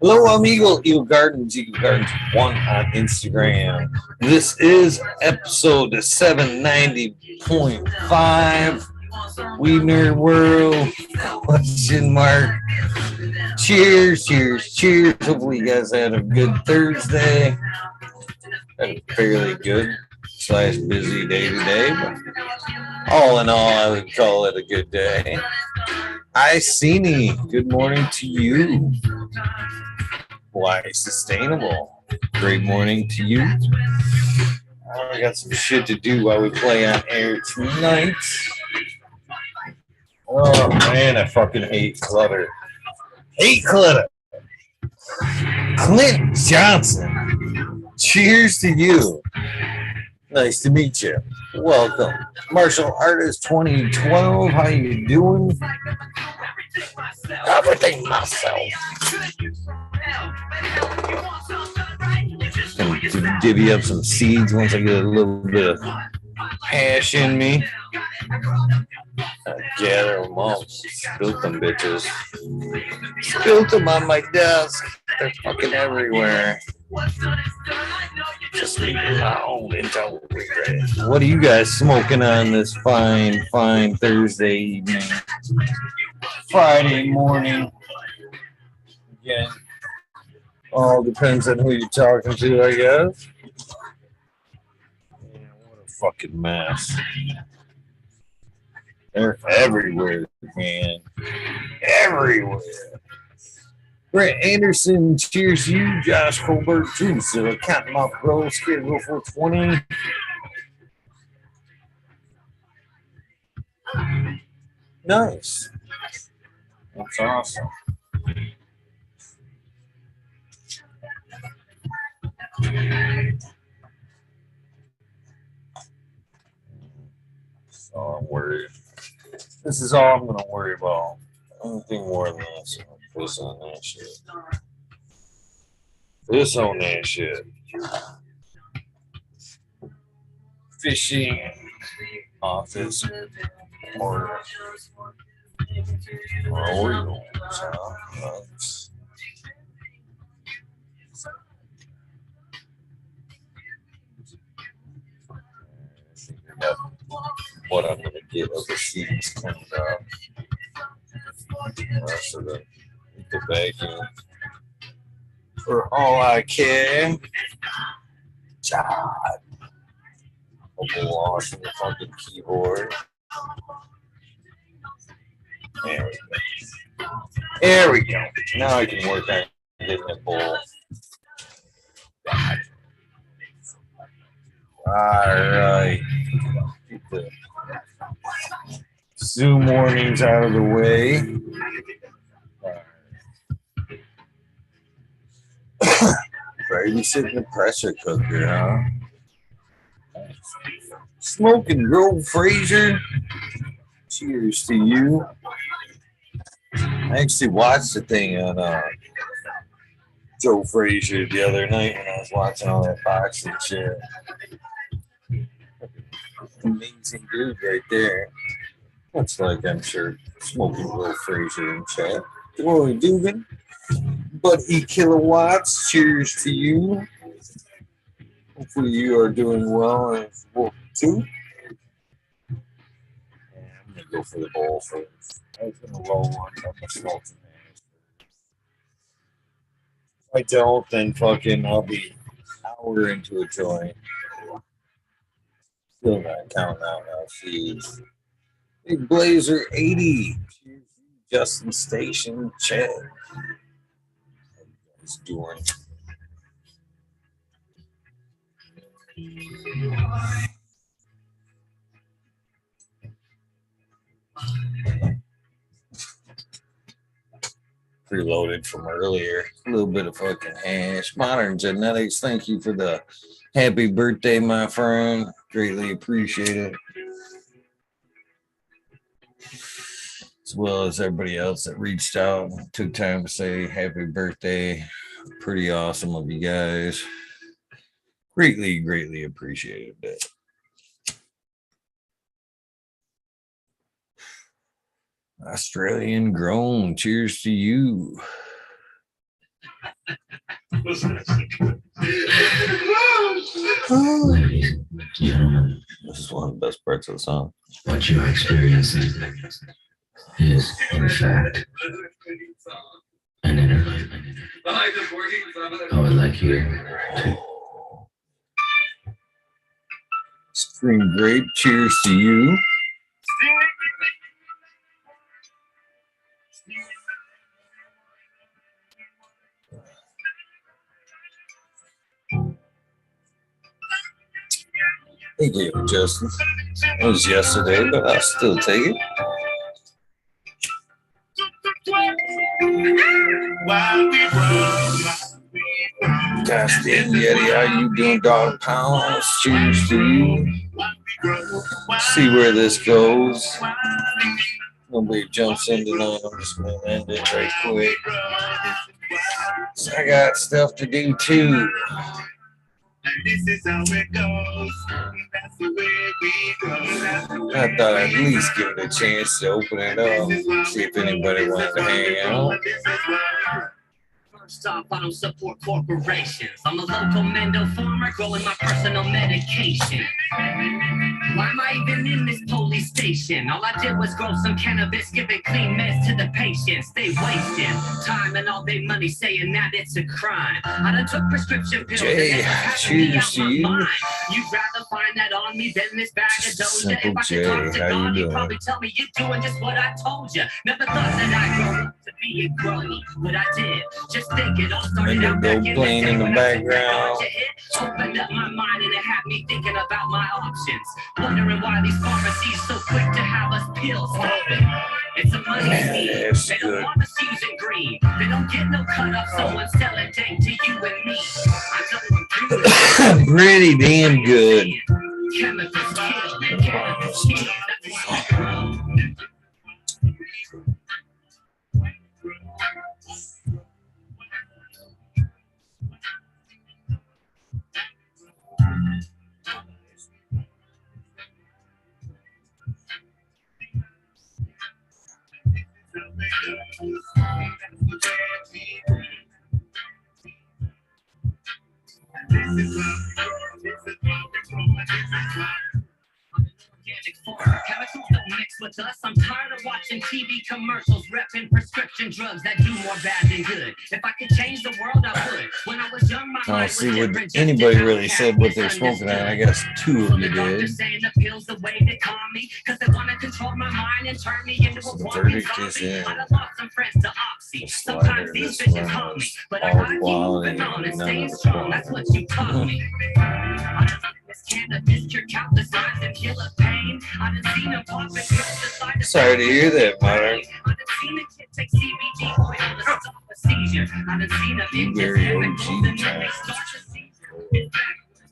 Hello, I'm Eagle Gardens 1 on Instagram. This is episode 790.5 Weedner World question mark. Cheers, cheers, cheers. Hopefully you guys had a good Thursday. Had a fairly good slash busy day today, but all in all, I would call it a good day. Hi, Sini. Good morning to you. Why sustainable? Great morning to you. I got some shit to do while we play on air tonight. Oh man, I fucking hate clutter. Hate clutter. Clint Johnson. Cheers to you. Nice to meet you. Welcome. Martial Artist 2012. How you doing? Everything myself. Gonna divvy up some seeds once I get a little bit of hash in me. Gather them up. Spilt them bitches. Spilt them on my desk. They're fucking everywhere. Just leave it alone until we ready. What are you guys smoking on this fine, fine Thursday evening? Friday morning. Again, all depends on who you're talking to, I guess. Yeah, what a fucking mess. They're everywhere, man. Everywhere. Brett Anderson, cheers you. Josh Colbert, too. So, Captain Off Pro, Schedule 420. Nice. That's awesome. So I'm worried. This is all I'm going to worry about. Anything more than this. This on that shit. This on that shit. Fishing office or Orioles. What I'm going to get of the seeds cleaned up. So the vacuum for all I care. God. Double wash the fucking keyboard. There we go. There we go. Now I can work on getting it bowl. Alright. Get the Zoom warnings out of the way. Babysitting the pressure cooker, huh? Smoking Joe Frazier. Cheers to you. I actually watched the thing on Joe Frazier the other night when I was watching all that boxing shit. Amazing dude right there. Looks like I'm sure smoking Joe Frazier in chat. Roy Dugan. But kilowatts. Cheers to you. Hopefully you are doing well and work too. Yeah, I'm gonna go for the bowl first. I was gonna roll one on the smoking. If I don't, then fucking I'll be an hour into a joint. Still not counting out now. See, Big Blazer 80. Justin Station. Chad. He's doing. Preloaded from earlier. A little bit of fucking hash. Modern Genetics, thank you for the happy birthday, my friend. Greatly appreciate it. As well as everybody else that reached out, took time to say happy birthday. Pretty awesome of you guys. Greatly, greatly appreciated it. Australian grown. Cheers to you. Ladies and gentlemen, This is one of the best parts of the song. what you're experiencing is, in fact, an interlude. I would like you to Scream grape, cheers to you. Thank you, Justin. It was yesterday, but I'll still take it. Gosh damn Yeti, how you doing, dog pounds? Cheers to you. See where this goes. Nobody jumps in tonight. I'm just gonna end it right quick. So I got stuff to do too. This is how it goes. That's the way we go. I thought I'd at least give it a chance to open it up, see if anybody wanted to hang out. First off, I don't support corporations. I'm a local Mendo farmer growing my personal medication. Why am I even in this police station? All I did was grow some cannabis, giving clean meds to the patients. They wasting time and all their money saying that it's a crime. I done took prescription pills. Jay, cheers to you. You'd rather find that on me than this bag of doja. Simple If I could Jay, talk to how you God, he'd doing? probably tell me you're doing just what I told you. Never thought that I'd grow up to be a growny, but I did. Just think it all started And out the back in playing the in day the when I took that background. ganja hit. Opened up my mind and it had me thinking about my options. Wondering why these pharmacies so quick to have us pill stopping. It's a money Yeah, scheme. They don't want us using green. They don't get no cut off someone selling dank to you and me. I know I'm Pretty damn good. Chemicals kill and cannabis kill. That's why chemicals don't mix with us. I'm tired of watching TV commercials repping prescription drugs that do more bad than good. If I could change the world, I would. When I was young, my I mind don't was see what different. anybody really said what they're smoking on. I guess two of you did. Saying the pills the way they calm me, cause they want to control my mind and turn me into a The walking verdict is zombie. in. I done lost some friends to Oxy. The Sometimes slider, these this bitches one call me, was but I all gotta keep quality moving on and and none staying of the strong. That's what you taught me. Cannabis cure countless lives and kill a pain. I done seen them pop and kill the Sorry to hear that, Mark. I done seen a kid take CBD oil to stop a seizure. I done seen them ingest Very chemicals and then they OG start to seizure.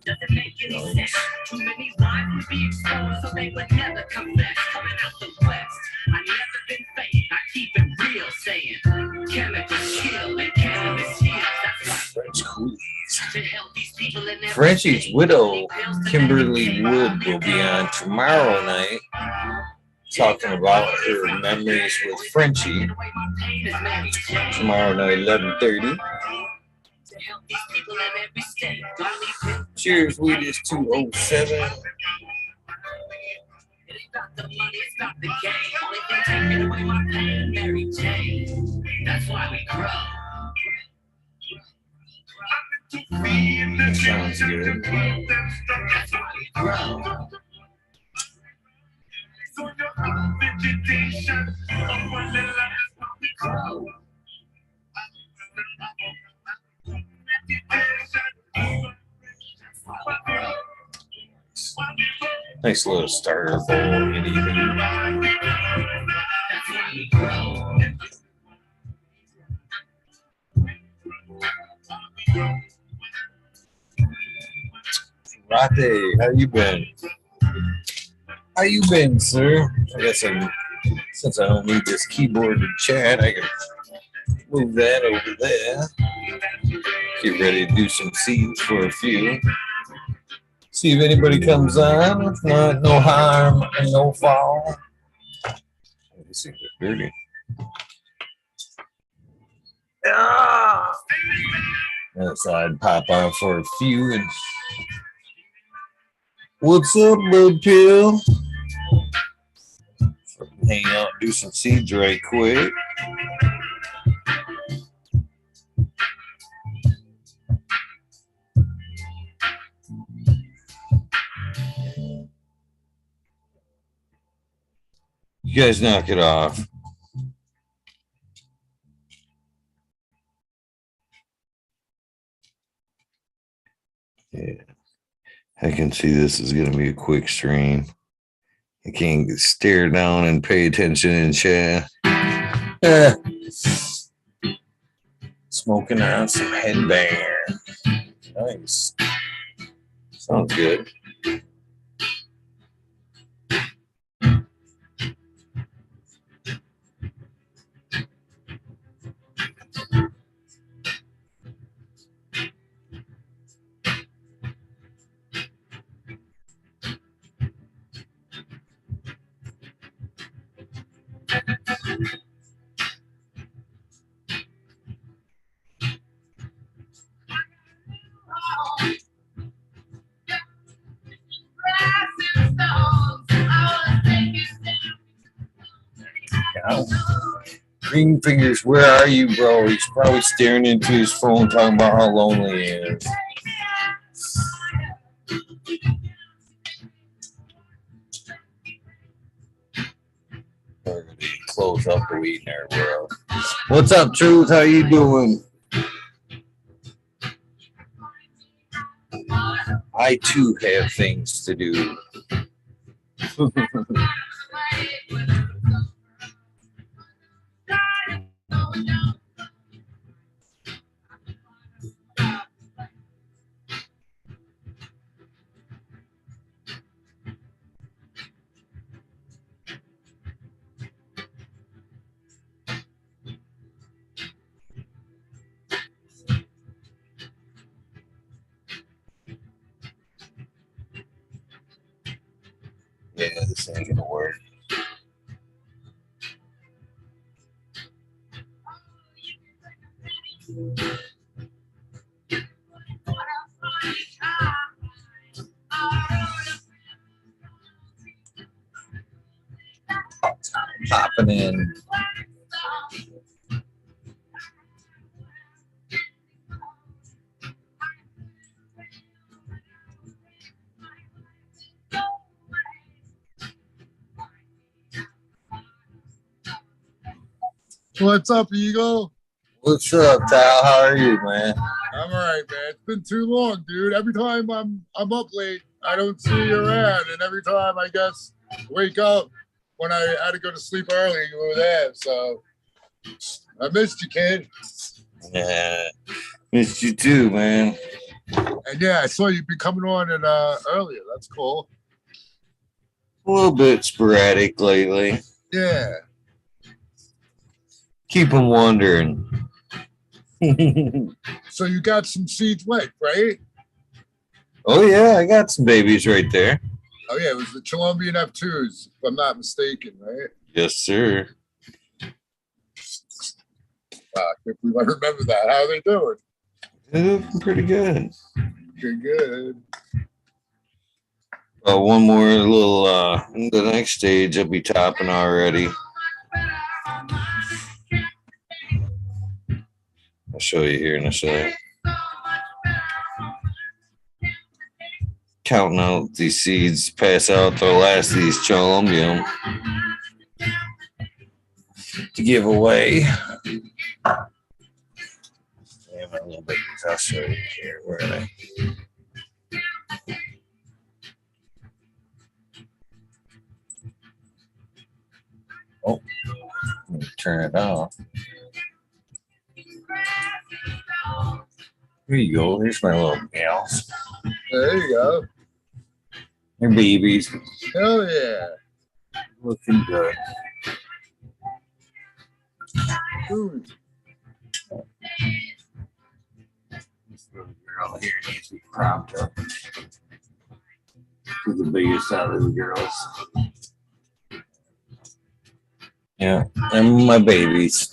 Doesn't make any sense. Too many lives would be exposed, so they would never confess. Coming out the west, I never been fake. I keep it real, saying chemicals kill and cannabis heals. That's why French coolies. to help these people in their Frenchie's widow, Kimberly Wood, will be on tomorrow night talking about her memories with Frenchie. Tomorrow night, 11:30. Cheers, weed is 207. It ain't about the money, it's about the game. Only thing taking away my pain, Mary Jane. That's why we grow. That sounds good. That's why we grow. Nice little starter bowl. And even That's why we grow. Rate, how you been? How you been, sir? I guess since I don't need this keyboard to chat, I can move that over there. Get ready to do some seeds for a few. See if anybody comes on. If not, no harm and no foul. This is dirty. Ah! So I'd pop on for a few. And what's up, Bud Pill? Hang out, do some seeds right quick. You guys knock it off. Yeah, I can see this is going to be a quick stream. I can't stare down and pay attention and chat. Smoking on some headband. Nice. Sounds good. Green Fingers, where are you, bro? He's probably staring into his phone talking about how lonely he is. We're going to close up the Weednerdworld. What's up, Truth? How you doing? I, too, have things to do. Yeah, this ain't gonna work. Popping in. What's up, Eagle? What's up, Tal? How are you, man? I'm all right, man. It's been too long, dude. Every time I'm up late, I don't see you around, and every time I guess wake up when I had to go to sleep early, you were there. So I missed you, kid. Yeah, missed you too, man. And yeah, I saw you be coming on it earlier. That's cool. A little bit sporadic lately. Yeah. Keep them wondering. So you got some seeds wet, right? Oh yeah, I got some babies right there. Oh yeah, it was the Colombian F2s, if I'm not mistaken, right? Yes, sir. I can't believe I remember that. How are they doing? They're looking pretty good. Good. One more little, the next stage I'll be topping already. I'll show you here in a second. Counting out these seeds, pass out the last of these Colombium to give away. Yeah, my little babies. I'll show you here. Where are they? Oh, let me turn it off. Here you go. Here's my little gals. There you go. They're babies. Hell yeah. Looking good. Dude. This little girl here needs to be propped up. She's the biggest out of the girls. Yeah, and my babies.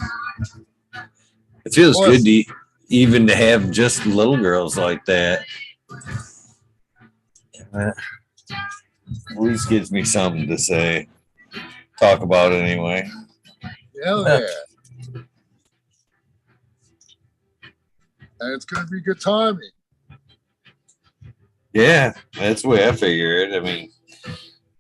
It feels good to eat. even to have just little girls like that, at least gives me something to say, talk about it anyway. Hell yeah. And it's going to be good timing. Yeah, that's the way I figure it. I mean,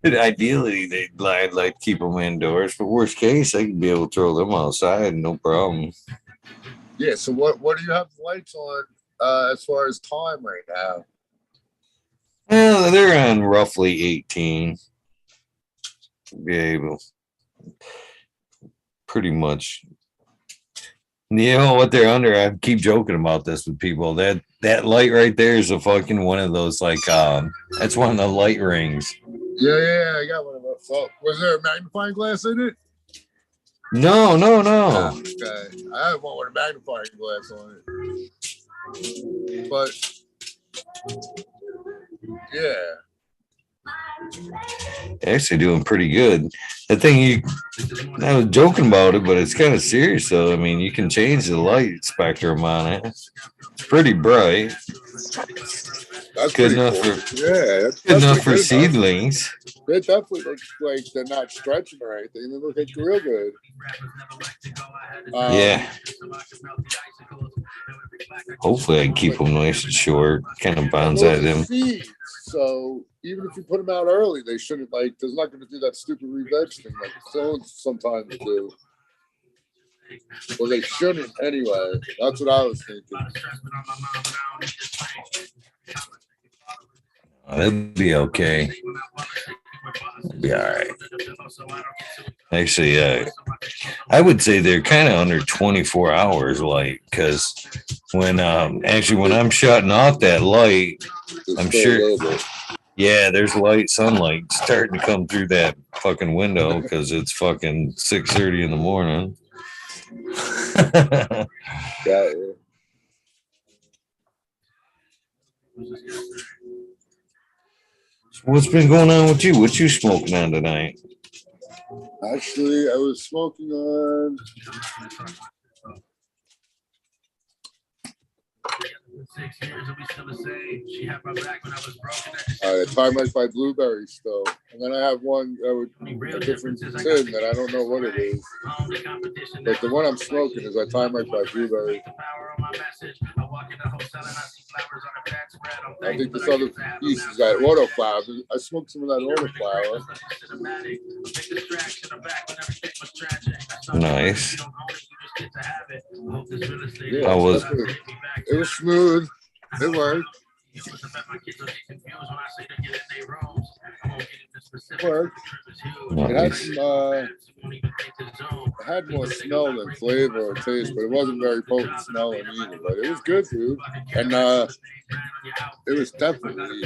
ideally, I'd like to keep them indoors, but worst case, I could be able to throw them outside, no problem. Yeah, so what do you have the lights on as far as time right now? Well, they're on roughly 18. Be able, pretty much. You know what they're under? I keep joking about this with people. That light right there is a fucking one of those that's one of the light rings. Yeah, I got one of those. Oh, was there a magnifying glass in it? No. Okay. I have one with a magnifying glass on it. But yeah. Actually doing pretty good. The thing I was joking about it, but it's kind of serious though. I mean, you can change the light spectrum on it. It's pretty bright. That's good enough cool. That's good enough for seedlings. They definitely look like they're not stretching or anything. They look like real good. Yeah. Hopefully I can keep them nice and short. Kind of bounce at them. Seeds, so even if you put them out early, they shouldn't there's not going to do that stupid re-veg thing like clones sometimes do. Well, they shouldn't anyway. That's what I was thinking. It'll be okay. It'll be all right. Actually, I would say they're kind of under 24 hours light because when I'm shutting off that light, I'm sure. Yeah, there's sunlight starting to come through that fucking window because it's fucking 6:30 in the morning. Yeah. What's been going on with you? What you smoking on tonight? Actually, I was smoking on. Time Life by Blueberry still. And then I have one with a different tin that I don't know what it is. But the one I'm smoking is Time Life by Blueberry. I think this other piece is that autoflower. I smoked some of that autoflower. Nice. Yeah, How was it? Was smooth. It worked. Nice. It had more smell than flavor or taste, but it wasn't very potent smelling either. But it was good, dude. And it was definitely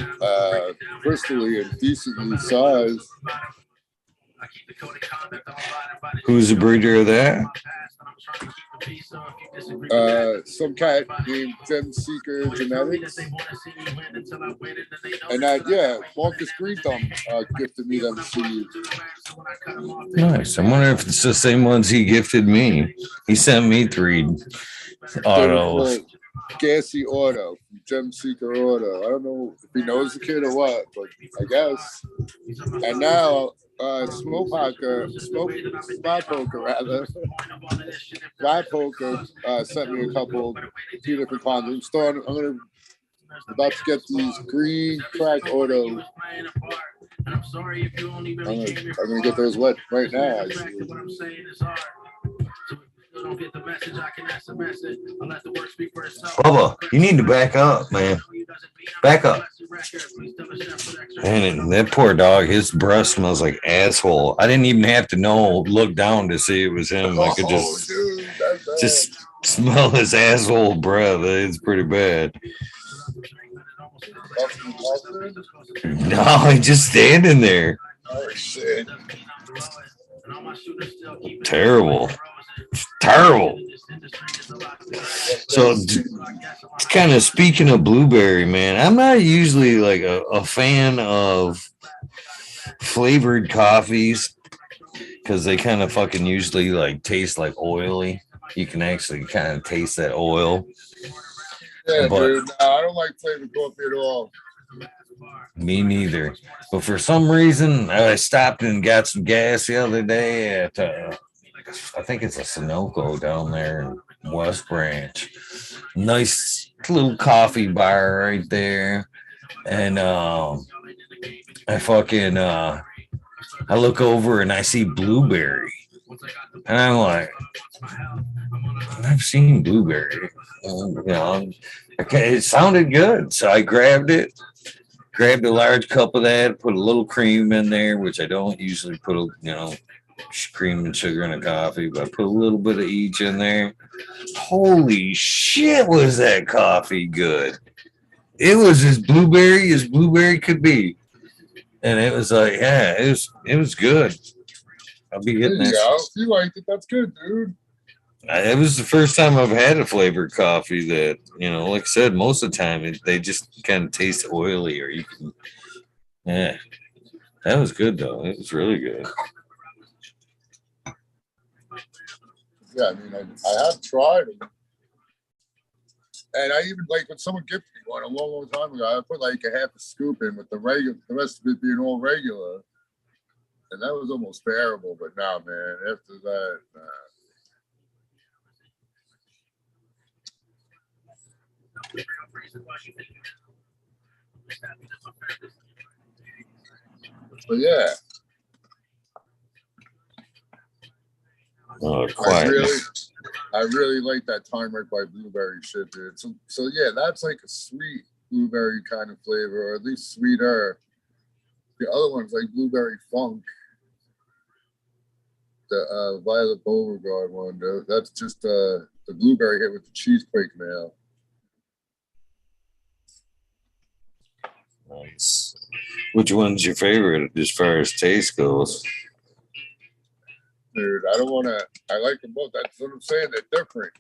crystally and decently sized. Who's the breeder of that? Some cat named Gem Seeker Genetics. And Marcus Green Thumb gifted me them seeds. Nice. I wonder if it's the same ones he gifted me. He sent me 3 autos. Gassy Auto, Gem Seeker Auto. I don't know if he knows the kid or what, but I guess. And now Fly Poker sent me a few different condoms. I'm about to get these green crack auto. I'm gonna get those wet right now. Actually. Bubba, you need to back up, man. Back up. Man, that poor dog, his breath smells like asshole. I didn't even have to look down to see it was him. I could just smell his asshole breath. It's pretty bad. No, he's just standing there. Oh, shit. Terrible. So, kind of speaking of blueberry, man, I'm not usually like a fan of flavored coffees because they kind of fucking usually like taste like oily. You can actually kind of taste that oil. Yeah, But dude. No, I don't like flavored coffee at all. me neither. But for some reason, I stopped and got some gas the other day at, I think it's a Sunoco down there in West Branch. Nice little coffee bar right there. And I fucking, I look over and I see blueberry. And I'm like, I've seen blueberry. You know, okay, it sounded good. So I grabbed it. Grabbed a large cup of that, put a little cream in there, which I don't usually put, cream and sugar in a coffee, but I put a little bit of each in there. Holy shit, was that coffee good? It was as blueberry could be. And it was like, yeah, it was good. I'll be getting that. Yeah, if you liked it, that's good, dude. It was the first time I've had a flavored coffee that, like I said, most of the time they just kind of taste oily, or you can, yeah, that was good though. It was really good. Yeah, I mean, I have tried it. And I even, like, when someone gifted me one a long time ago, I put like a half a scoop in with the rest of it being all regular. And that was almost bearable, but now, man, after that, nah. But yeah. Oh, quiet. I really like that Time Right by Blueberry shit, dude. So yeah, that's like a sweet blueberry kind of flavor, or at least sweeter. The other one's like Blueberry Funk. The Violet Beauregard one, dude. That's just the blueberry hit with the cheesequake mayo. Nice. Which one's your favorite as far as taste goes? Dude, I don't want to. I like them both. That's what I'm saying. They're different.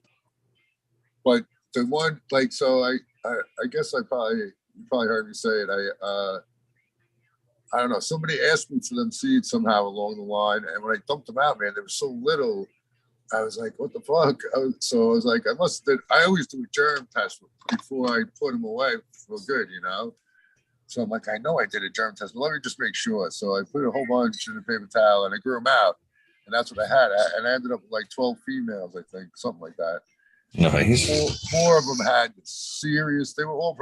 But the one, like, so I guess you probably heard me say it. I don't know. Somebody asked me for them seeds somehow along the line, and when I dumped them out, man, they were so little. I was like, "What the fuck?" So I was like, I always do a germ test before I put them away for good, So I'm like, I know I did a germ test, but let me just make sure. So I put a whole bunch in a paper towel and I grew them out, and that's what I had. And I ended up with like 12 females, I think, something like that. Nice. Four of them had serious. They were all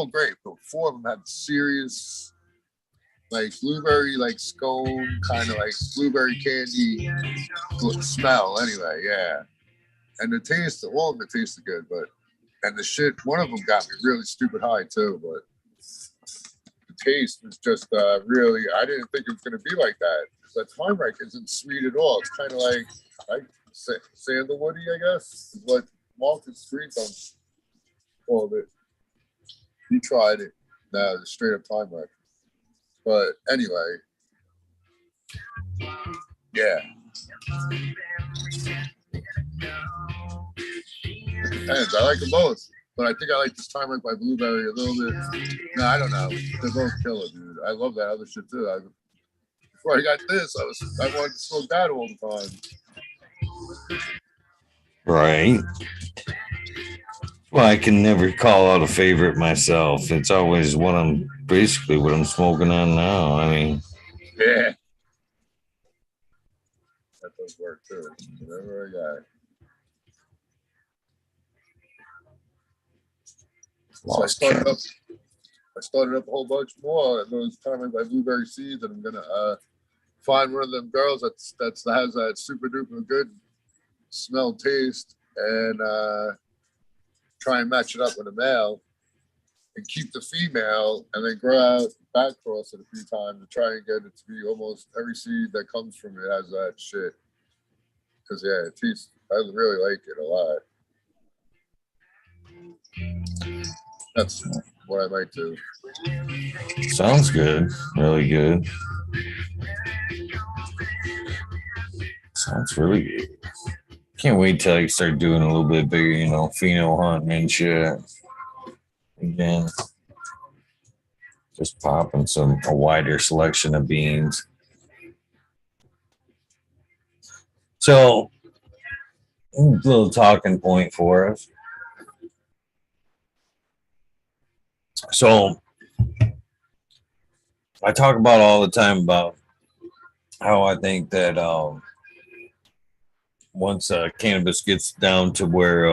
great, but four of them had serious, like blueberry, like scone, kind of like blueberry candy smell. Anyway, yeah. And the taste, all of it tasted good, and the shit. One of them got me really stupid high too, but the taste was just really. I didn't think it was going to be like that. That Time Right isn't sweet at all. It's kind of like sandalwoody, I guess, is what Marcus Freedom called it. He tried it. No, it's straight up Time Right. But anyway, yeah. Depends. I like them both, but I think I like this Time Right by Blueberry a little bit. No, I don't know. They're both killer, dude. I love that other shit too. Before I got this, I wanted to smoke that all the time. Right. Well, I can never call out a favorite myself. It's always what I'm smoking on now. I mean, yeah, that does work too. Whatever I got. So I started up a whole bunch more of those Time Right by Blueberry seeds, and I'm gonna find one of them girls that has that super duper good smell, taste, and try and match it up with a male, and keep the female, and then grow out back cross it a few times to try and get it to be almost every seed that comes from it has that shit. Because yeah, it tastes. I really like it a lot. That's what I might do. Sounds good. Really good. Sounds really good. Can't wait till I start doing a little bit bigger, pheno hunting and shit. Again, just popping a wider selection of beans. So, little talking point for us. So I talk about all the time about how I think that once cannabis gets down to where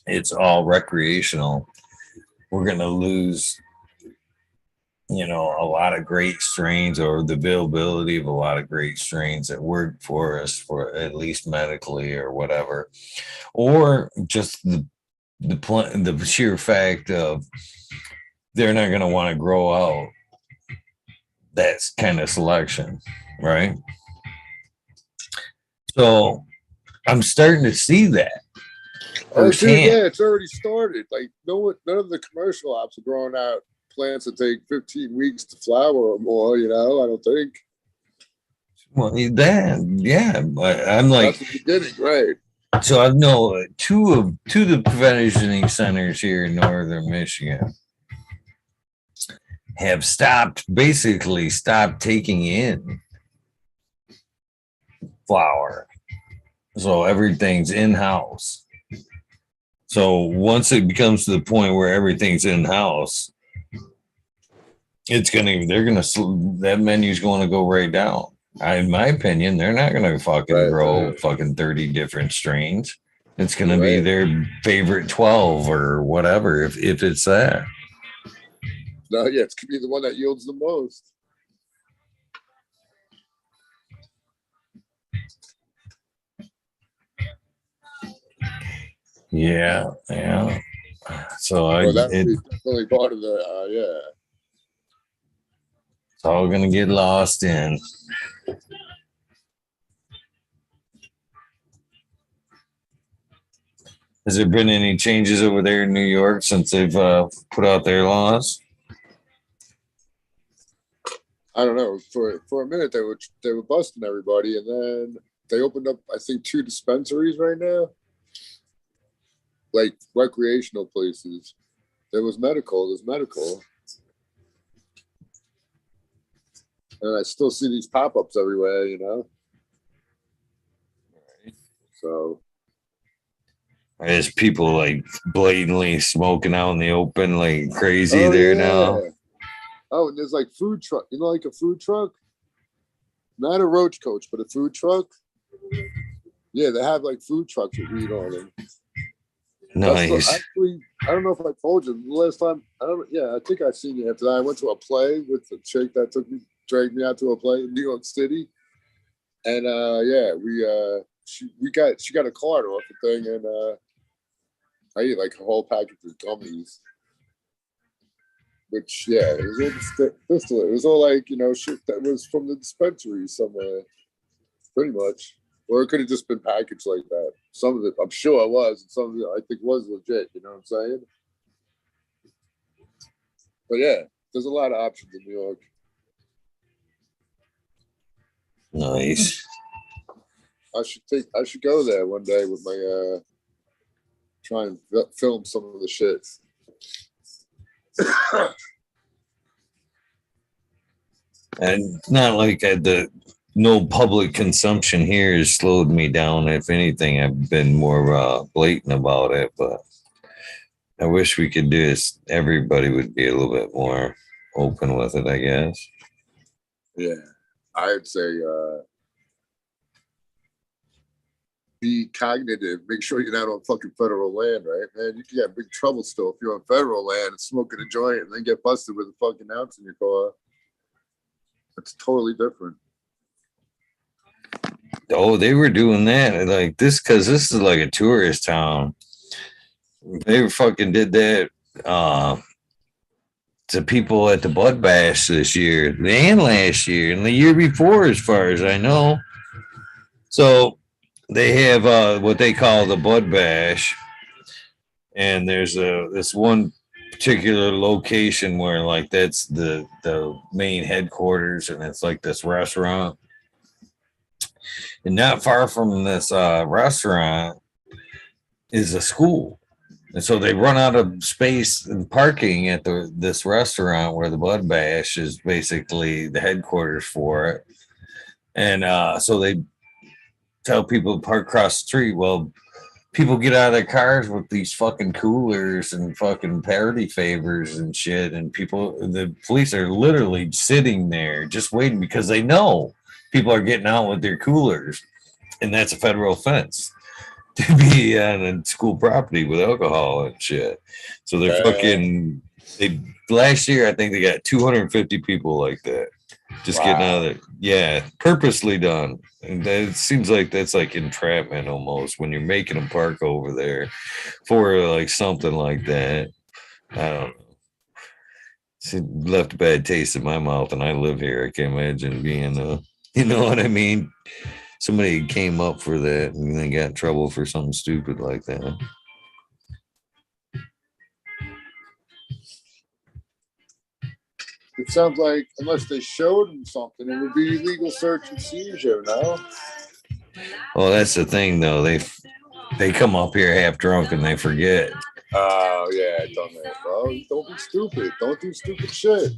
it's all recreational, we're going to lose, you know, a lot of great strains, or the availability of a lot of great strains that work for us, for at least medically or whatever, or just the sheer fact of they're not going to want to grow out that kind of selection, right? So I'm starting to see that firsthand. Dude, yeah, it's already started. Like, none of the commercial ops are growing out plants that take 15 weeks to flower or more. You know, I don't think. Well, that, yeah, but I'm like, that's the beginning, right? So I know two of the provisioning centers here in northern Michigan have basically stopped taking in flower. So everything's in-house. So once it becomes to the point where everything's in-house, that menu's gonna go right down. In my opinion, they're not gonna fucking grow fucking 30 different strains. It's gonna be their favorite 12 or whatever, if it's that. No, yeah, it's gonna be the one that yields the most. Yeah. So that's definitely part of the yeah. It's all gonna get lost in. Has there been any changes over there in New York since they've put out their laws? I don't know. For a minute they were busting everybody, and then they opened up, I think, 2 dispensaries right now, like recreational places. There's medical, and I still see these pop-ups everywhere. You know, so. There's people like blatantly smoking out in the open like crazy now. Oh, and there's like food truck. You know, like a food truck? Not a roach coach, but a food truck. Yeah, they have like food trucks with weed on them. Nice. Actually, I don't know if I told you the last time. I think I seen you after that. I went to a play with a chick that dragged me out to a play in New York City. And she got a card off the thing, and I ate like a whole package of gummies. Which, yeah, it was all distillate. It was all like, you know, shit that was from the dispensary somewhere, pretty much. Or it could have just been packaged like that. Some of it, I'm sure it was, and some of it I think was legit. You know what I'm saying? But yeah, there's a lot of options in New York. Nice. I should go there one day with my try and film some of the shit. And not like no public consumption here has slowed me down. If anything, I've been more blatant about it, but I wish we could do this. Everybody would be a little bit more open with it, I guess. Yeah, I'd say be cognitive. Make sure you're not on fucking federal land, right, man? You can get big trouble still if you're on federal land and smoking a joint and then get busted with a fucking ounce in your car. It's totally different. Oh, they were doing that like this because this is like a tourist town. They fucking did that to people at the Bud Bash this year and last year and the year before, as far as I know. So they have what they call the Bud Bash, and there's this one particular location where like that's the main headquarters, and it's like this restaurant. And not far from this restaurant is a school. And so they run out of space and parking at this restaurant where the Bud Bash is basically the headquarters for it. And so they tell people to park across the street. Well, people get out of their cars with these fucking coolers and fucking party favors and shit, and the police are literally sitting there just waiting because they know people are getting out with their coolers, and that's a federal offense to be on a school property with alcohol and shit. So they're last year I think they got 250 people like that. Just getting out of it. Yeah, purposely done. And it seems like that's like entrapment almost when you're making them park over there for like something like that. I don't know. It left a bad taste in my mouth, and I live here. I can't imagine being you know what I mean? Somebody came up for that and they got in trouble for something stupid like that. It sounds like unless they showed him something, it would be illegal search and seizure, no? Well, that's the thing, though. They come up here half drunk and they forget. Oh, yeah, dumbass, bro. Don't be stupid. Don't do stupid shit.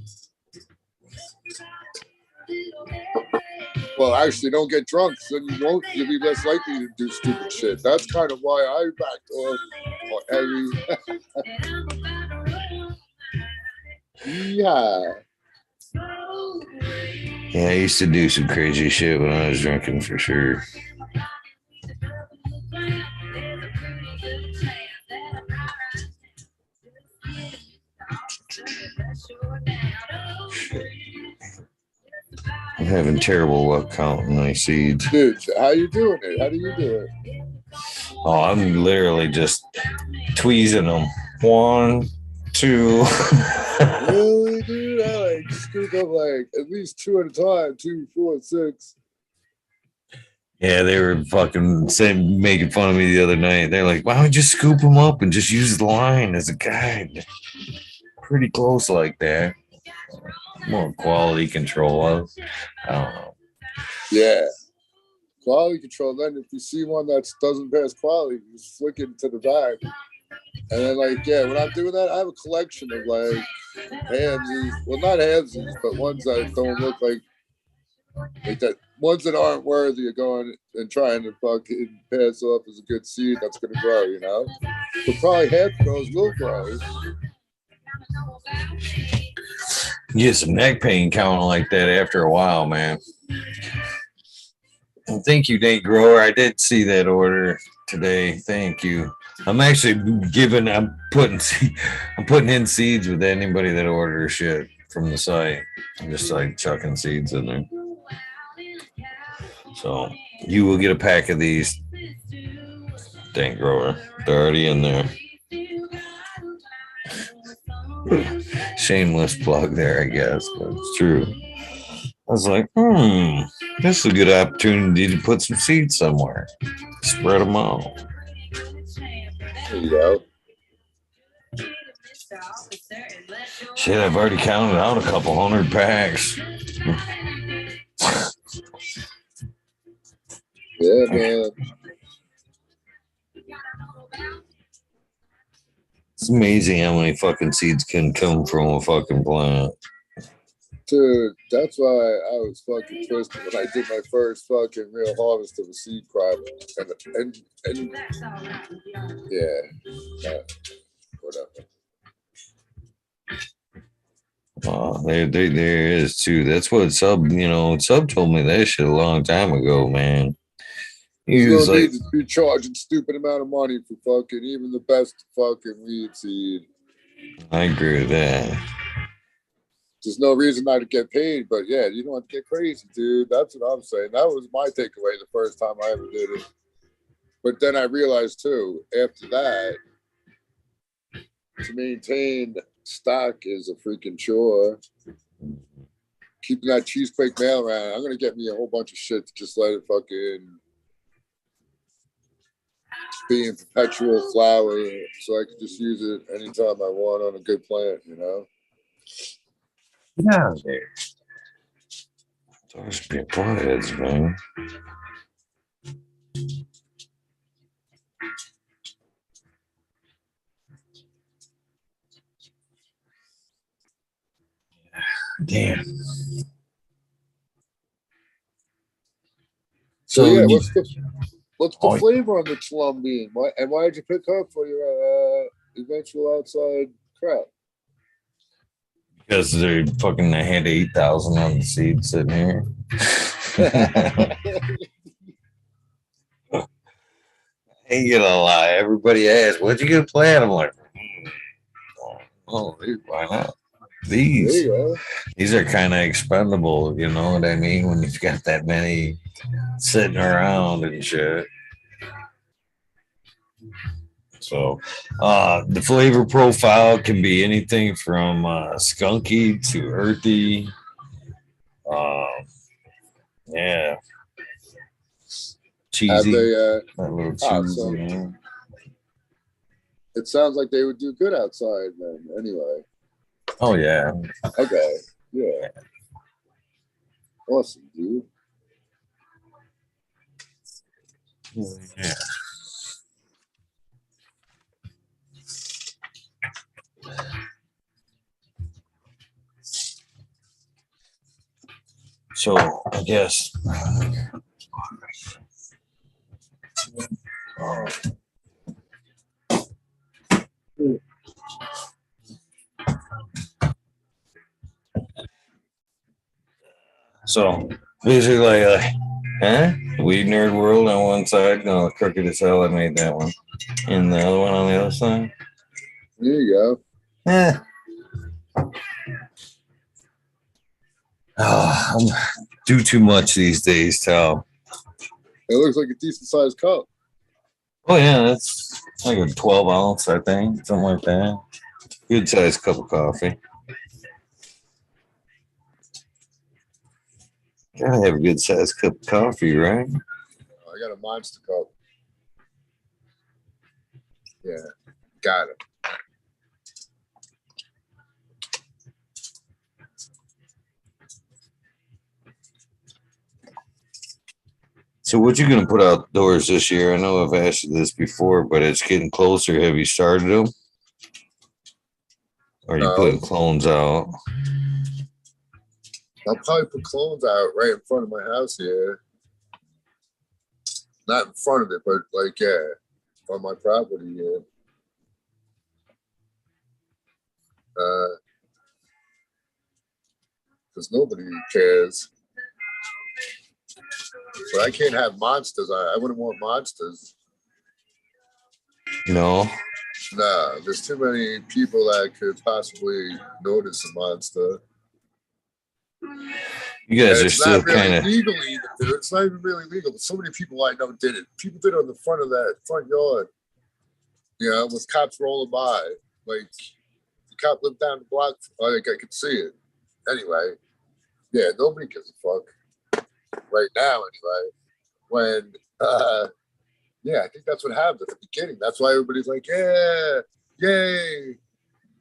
Well, actually, don't get drunk, so then you'll be less likely to do stupid shit. That's kind of why I backed off on yeah. Yeah, I used to do some crazy shit when I was drinking for sure. I'm having terrible luck counting my seeds. Dude, how you doing it? How do you do it? Oh, I'm literally just tweezing them. 1, 2. Really, dude? I like scoop up like at least 2 at a time. 2, 4, 6. Yeah, they were fucking making fun of me the other night. They're like, why don't you just scoop them up and just use the line as a guide? Pretty close like that. More quality control. I don't know. Yeah. Quality control. Then if you see one that doesn't pass quality, you just flick it to the back. And then when I'm doing that, I have a collection of like handsies. Well, not handsies, but ones that don't look like that. Ones that aren't worthy of going and trying to fucking pass off as a good seed that's going to grow, you know? But probably half of those will grow. You get some neck pain counting like that after a while, man. And thank you, Nate Grower. I did see that order today. Thank you. I'm actually I'm putting in seeds with anybody that orders shit from the site. I'm just like chucking seeds in there. So you will get a pack of these. Thank Grower. They're already in there. Shameless plug there, I guess, but it's true. I was like, this is a good opportunity to put some seeds somewhere. Spread them out. There you go. Shit, I've already counted out a couple hundred packs. Yeah, man. It's amazing how many fucking seeds can come from a fucking plant. Dude, that's why I was fucking twisted when I did my first fucking real harvest of a seed crop. And yeah, whatever. Oh, there is too. That's what Sub told me that shit a long time ago, man. He was like, need to be charging stupid amount of money for fucking even the best fucking weed seed. I agree with that. There's no reason not to get paid, but yeah, you don't have to get crazy, dude. That's what I'm saying. That was my takeaway the first time I ever did it. But then I realized too, after that, to maintain stock is a freaking chore. Keeping that cheesequake mail around, I'm gonna get me a whole bunch of shit to just let it fucking be in perpetual flower, so I can just use it anytime I want on a good plant, you know. Yeah, there. Those be potheads, man. Damn. So yeah, you, what's the flavor on the Colombian? Why did you pick up for your eventual outside crap? because they're fucking, I had 8,000 on the seed sitting here. Ain't gonna lie. Everybody asks, what'd you get plant? I'm like, oh, dude, why not? These are kind of expendable, you know what I mean? When you've got that many sitting around and shit. So, the flavor profile can be anything from skunky to earthy. Yeah, cheesy. Have they? A little cheesy. So it sounds like they would do good outside then. Anyway. Oh yeah. Okay. Yeah. Awesome, dude. Yeah. So I guess. So basically, Weed Nerd World on one side, no, Crooked as Hell, I made that one, and the other one on the other side. There you go. I do too much these days, Tal. It looks like a decent sized cup. Oh yeah, that's like a 12 ounce, I think, something like that. Good sized cup of coffee. Gotta have a good sized cup of coffee, right? I got a monster cup. Yeah, got it. So what you gonna put outdoors this year? I know I've asked you this before, but it's getting closer. Have you started them? Or are you putting clones out? I'll probably put clones out right in front of my house here. Not in front of it, but like, yeah, on my property here. Because nobody cares. But I can't have monsters. I wouldn't want monsters. No. Nah, there's too many people that could possibly notice a monster. You guys are still kind of legal either, dude. It's not even really legal, but so many people I know did it. People did it on the front of that front yard. You know, with cops rolling by. Like, the cop lived down the block. Like, I could see it. Anyway, yeah, nobody gives a fuck. Right now, anyway. When, yeah, I think that's what happened at the beginning. That's why everybody's like, yeah, yay.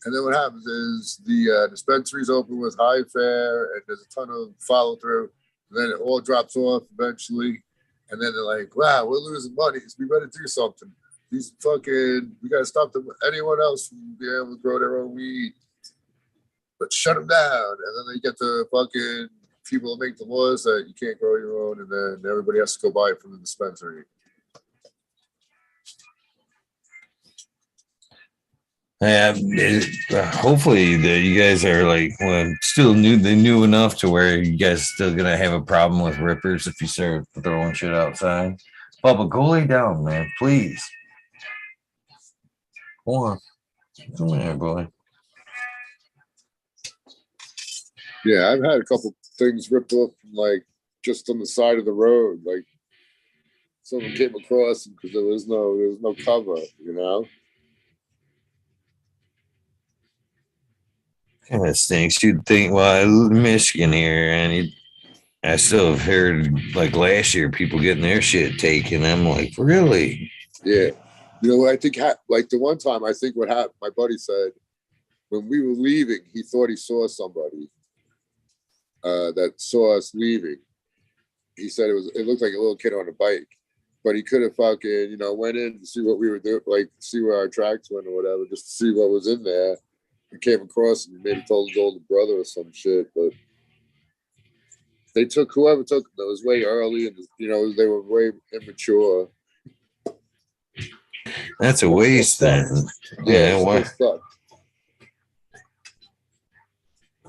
And then what happens is the dispensaries open with high fare and there's a ton of follow through. And then it all drops off eventually. And then they're like, wow, we're losing money. So we better do something. We got to stop them, anyone else from being able to grow their own weed. But shut them down. And then they get the fucking people that make the laws that you can't grow your own. And then everybody has to go buy it from the dispensary. Yeah, hopefully you guys are like still new enough to where you guys still gonna have a problem with rippers if you start throwing shit outside. Bubba, go lay down, man, please. Come here, boy. Yeah, I've had a couple things ripped off from like just on the side of the road. Like someone came across because there was no cover, you know. Kind of stinks. You'd think, well, I live in Michigan here, and I still have heard like last year people getting their shit taken. I'm like, really? Yeah. You know what I think? Like the one time, I think what happened. My buddy said when we were leaving, he thought he saw somebody that saw us leaving. He said it looked like a little kid on a bike, but he could have fucking went in to see what we were doing, like see where our tracks went or whatever, just to see what was in there. Came across and maybe told his older brother or some shit, but They took whoever took them. It was way early, and they were way immature. That's a waste then. Yeah,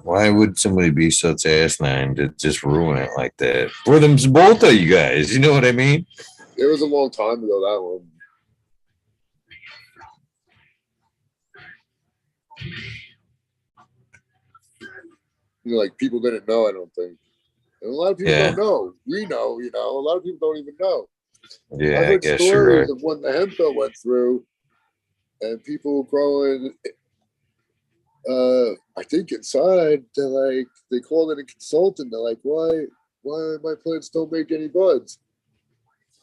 why would somebody be such asinine to just ruin it like that? For them, both of you guys, you know what I mean? It was a long time ago, that one. Like, people didn't know, I don't think. And a lot of people don't know. We know, a lot of people don't even know. Yeah, I've heard I guess stories you're right. of when the hemp bill went through and people growing, I think inside, they called in a consultant. They're like, why my plants don't make any buds?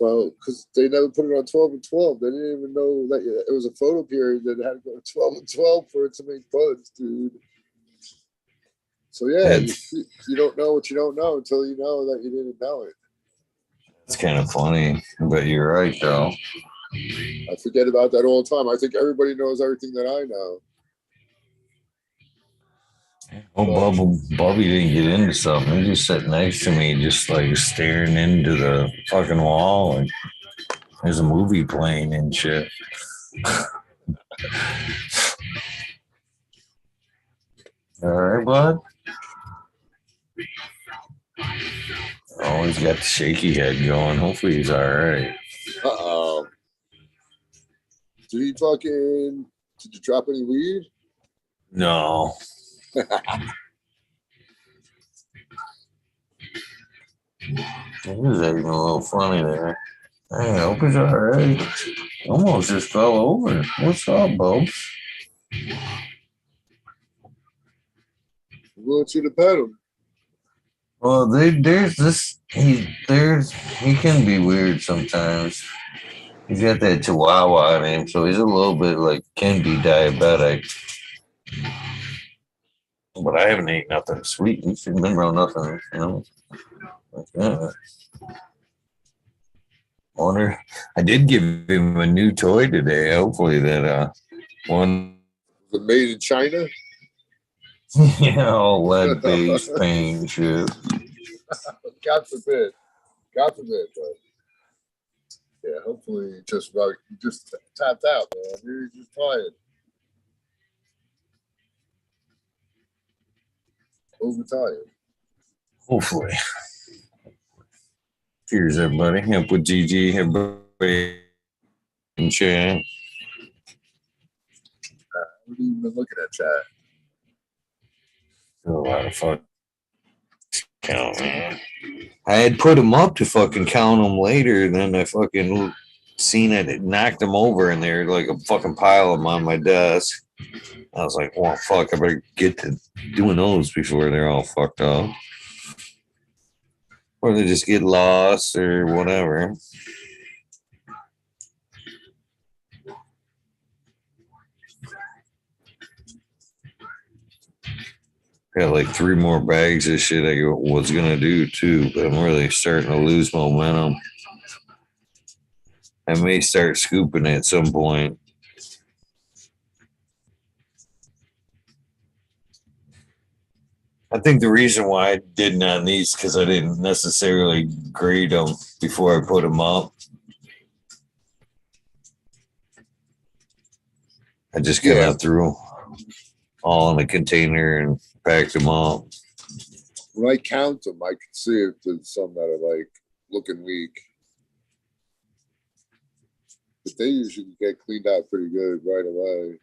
Well, because they never put it on 12 and 12. They didn't even know that it was a photo period that had to go to 12 and 12 for it to make buds, dude. So yeah, you don't know what you don't know until you know that you didn't know it. It's kind of funny, but you're right, though. I forget about that all the time. I think everybody knows everything that I know. Oh, Bobby didn't get into something. He just sat next to me, just like staring into the fucking wall, and there's a movie playing and shit. All right, bud. Oh, he's got the shaky head going. Hopefully he's all right. Uh-oh. Did you drop any weed? No. He was acting a little funny there. I hope he's all right. Almost just fell over. What's up, Bubs? I want you to pet him. Well, there's this. He can be weird sometimes. He's got that Chihuahua in him, so he's a little bit can be diabetic. But I haven't eaten nothing sweet. He's been around nothing, like that. I did give him a new toy today. Hopefully that one. Was it made in China? Yeah, all lead-based paint shit. God forbid. God forbid, but yeah, hopefully just tapped out, man. You're just tired. Overtired. Hopefully. Cheers, everybody. Up with Gigi, everybody in chat. I haven't even been looking at chat. A lot of fun. Count, man. I had put them up to fucking count them later, and then I fucking seen it knocked them over, and they're like a fucking pile of them on my desk. I was like, well, fuck, I better get to doing those before they're all fucked up. Or they just get lost or whatever. Got like 3 more bags of shit I was going to do too, but I'm really starting to lose momentum. I may start scooping at some point. I think the reason why I didn't on these because I didn't necessarily grade them before I put them up. I just kind of threw all in a container and packed them up. When I count them, I can see if there's some that are like looking weak. But they usually get cleaned out pretty good right away.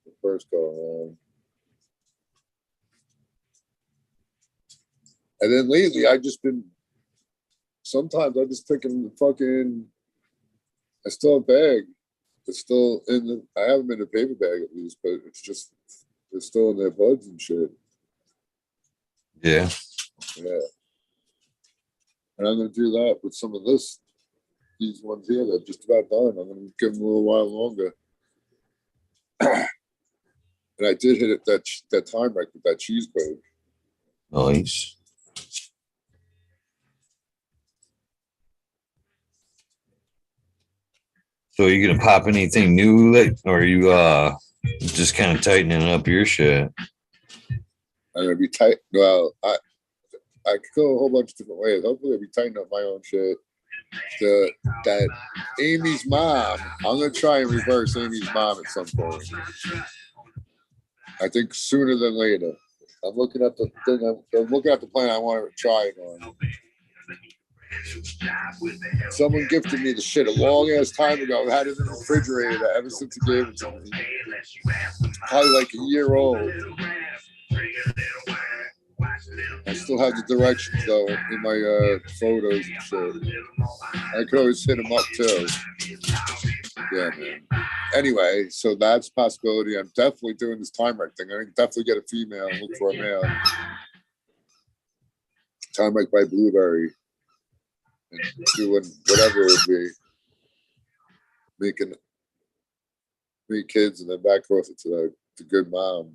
The first go around. And then lately, sometimes I just pick them I still have a bag. It's still I have them in a paper bag at least, but they're still in their buds and shit. Yeah. Yeah. And I'm going to do that with some of these ones here that are just about done. I'm going to give them a little while longer. And I did hit it that time right with that cheese bag. Nice. So are you gonna pop anything new, or are you just kind of tightening up your shit? I'm gonna be tight. Well, I I could go a whole bunch of different ways. Hopefully I'll be tightening up my own shit. That Amy's mom, I'm gonna try and reverse Amy's mom at some point. I think sooner than later. I'm looking at the thing. I'm looking at the plan I want to try it on. Someone gifted me the shit a long ass time ago. I've had it in the refrigerator ever since he gave it to me. Probably like a year old. I still have the directions though in my photos and shit. I could always hit them up too. Yeah, man. Anyway, so that's a possibility. I'm definitely doing this time right thing. I can definitely get a female and look for a male. Time right by Blueberry. And doing whatever it would be. Making 3 kids and then back across it to the good mom.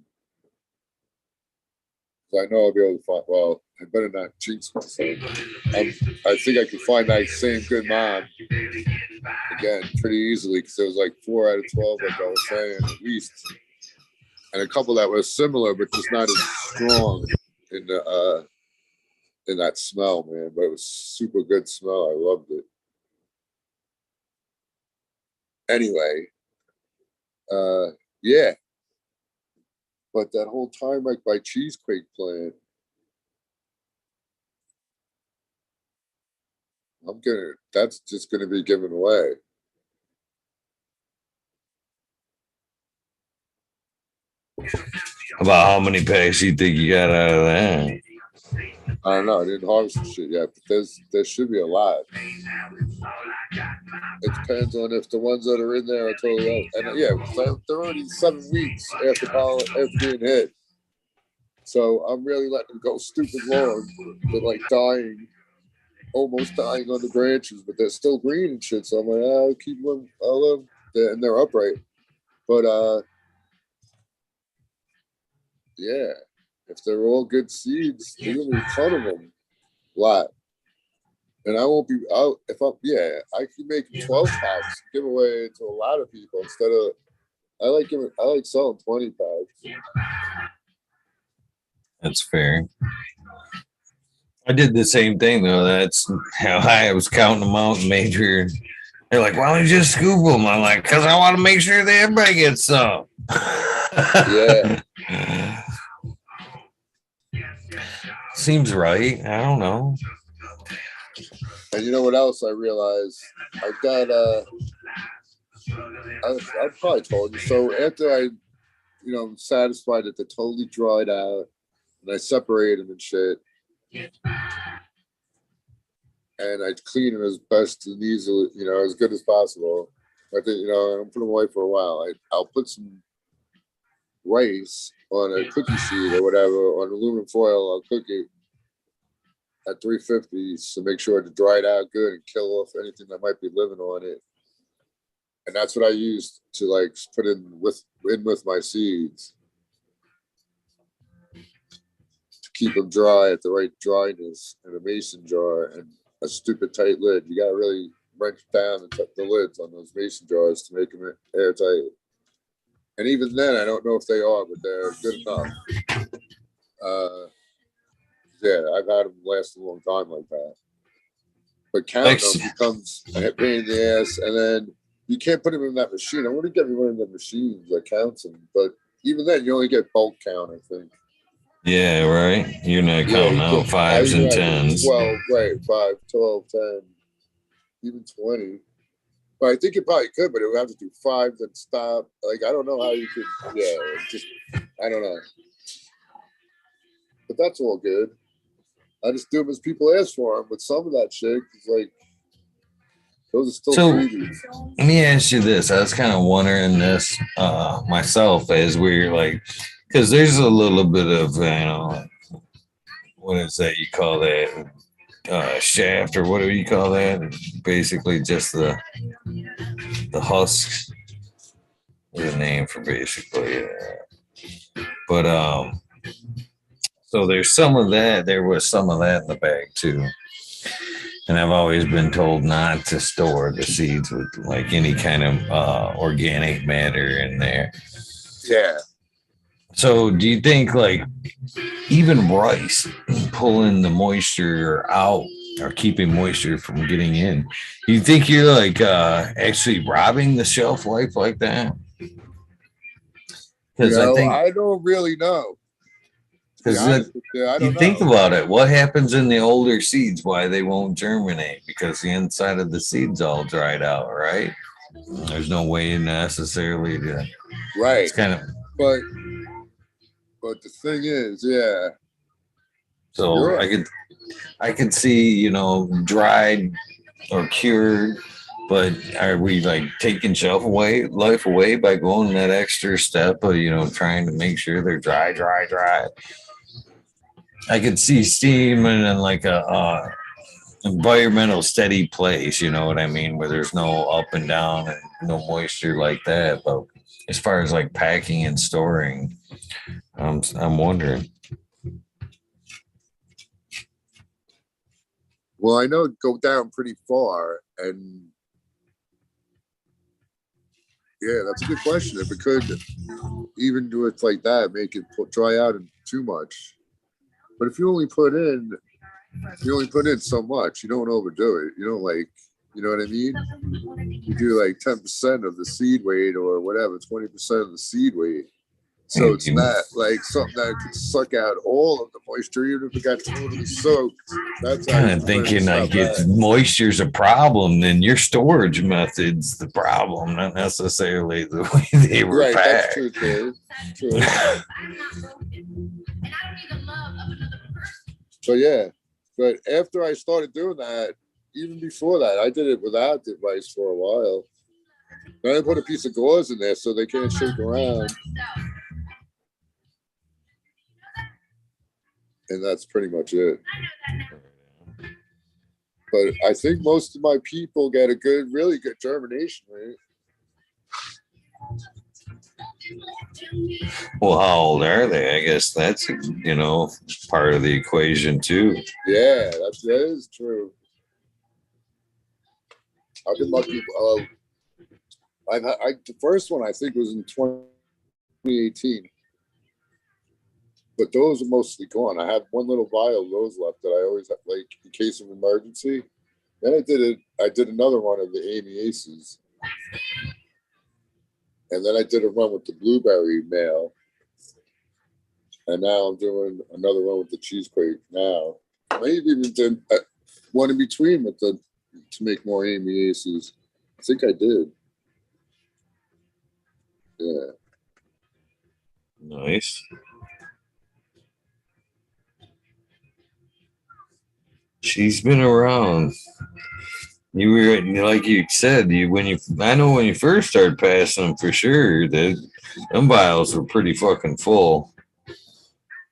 I know I'll be able to find, well, I better not jinx myself. I think I can find that same good mom again pretty easily because it was like 4 out of 12, like I was saying, at least. And a couple that was similar, but just not as strong in that smell, man. But it was super good smell. I loved it. Anyway, yeah. But that whole time, like by Cheesequake plant, that's just gonna be given away. About how many packs you think you got out of that? I don't know. I didn't harvest the shit yet, but there should be a lot. It depends on if the ones that are in there are totally out. And yeah, they're already 7 weeks after being hit. So I'm really letting them go stupid long. They're like dying, almost dying on the branches, but they're still green and shit. So I'm like, I'll keep them. I'll let them, and they're upright. But yeah. If they're all good seeds, there's gonna be a ton of them. A lot. And I won't be out I can make 12 packs, give away to a lot of people instead of I like selling 20 packs. That's fair. I did the same thing though. That's how I was counting them out and made sure. They're like, why don't you just scoop them? I'm like, because I want to make sure that everybody gets some. Yeah. Seems right. I don't know. And you know what else I realized? I've got I probably told you. So after I, satisfied that they're totally dried out and I separate them and shit. And I clean them as best and easily, as good as possible. I think, I'll put them away for a while. I'll put some rice on a cookie sheet or whatever on aluminum foil. I'll cook it at 350 to make sure to dry it out good and kill off anything that might be living on it. And that's what I used to put in with my seeds to keep them dry at the right dryness in a mason jar and a stupid tight lid. You gotta really wrench down and tuck the lids on those mason jars to make them airtight. And even then, I don't know if they are, but they're good enough. Yeah, I've had them last a long time like that. But counting them becomes a pain in the ass, and then you can't put them in that machine. I want to get me one of the machines that counts them, but even then, you only get bulk count, I think. Yeah, right. You're not counting out 5s and 10s. 12, right? 5, 12, 10, even 20. But I think you probably could, but it would have to do 5 then stop. I don't know how you could. Yeah, I don't know. But that's all good. I just do them as people ask for them. But some of that shit is those are still freebies. Let me ask you this. I was kind of wondering this myself as we're because there's a little bit of, what is that you call that? Shaft or whatever you call that. Basically just the husks. There's a name for basically. But so there's some of that. There was some of that in the bag too. And I've always been told not to store the seeds with any kind of organic matter in there. Yeah. So do you think like even rice pulling the moisture out or keeping moisture from getting in? You think you're like actually robbing the shelf life like that? Because I think I don't really know. To be because honest with you, I you don't think know. about it, what happens in the older seeds? Why they won't germinate? Because the inside of the seeds all dried out, right? There's no way necessarily to. Right. It's kind of But the thing is, yeah. so You're I right. could see dried or cured, but are we like taking shelf away life away by going that extra step of trying to make sure they're dry? I could see steam and like a environmental steady place, you know what I mean, where there's no up and down and no moisture like that. But as far as like packing and storing, I'm wondering. Well, I know it go down pretty far, and yeah, that's a good question. If it could even do it like that, make it dry out too much. But if you only put in so much. You don't overdo it. You don't like, you know what I mean? You do like 10% of the seed weight or whatever, 20% of the seed weight. So it's not like something that could suck out all of the moisture, even if it got totally soaked. That's how Kind you of blend thinking stuff like if out. moisture's a problem, then your storage method's the problem, not necessarily the way they were Right, that's packed. true too. True. So yeah, but after I started doing that, even before that, I did it without the rice for a while. Then I put a piece of gauze in there so they can't shake around. And that's pretty much it. But I think most of my people get a really good germination rate. Well, how old are they? I guess that's part of the equation too. Yeah, that is true. I've been lucky. The first one I think was in 2018, but those are mostly gone. I have one little vial of those left that I always have, like in case of emergency. Then I did another one of the Amy Aces, and then I did a run with the blueberry male, and now I'm doing another one with the cheesequake now. Maybe even did one in between with to make more Amy Aces. I think I did. Yeah. Nice. She's been around. You were like you said, I know when you first started passing them for sure, them vials were pretty fucking full.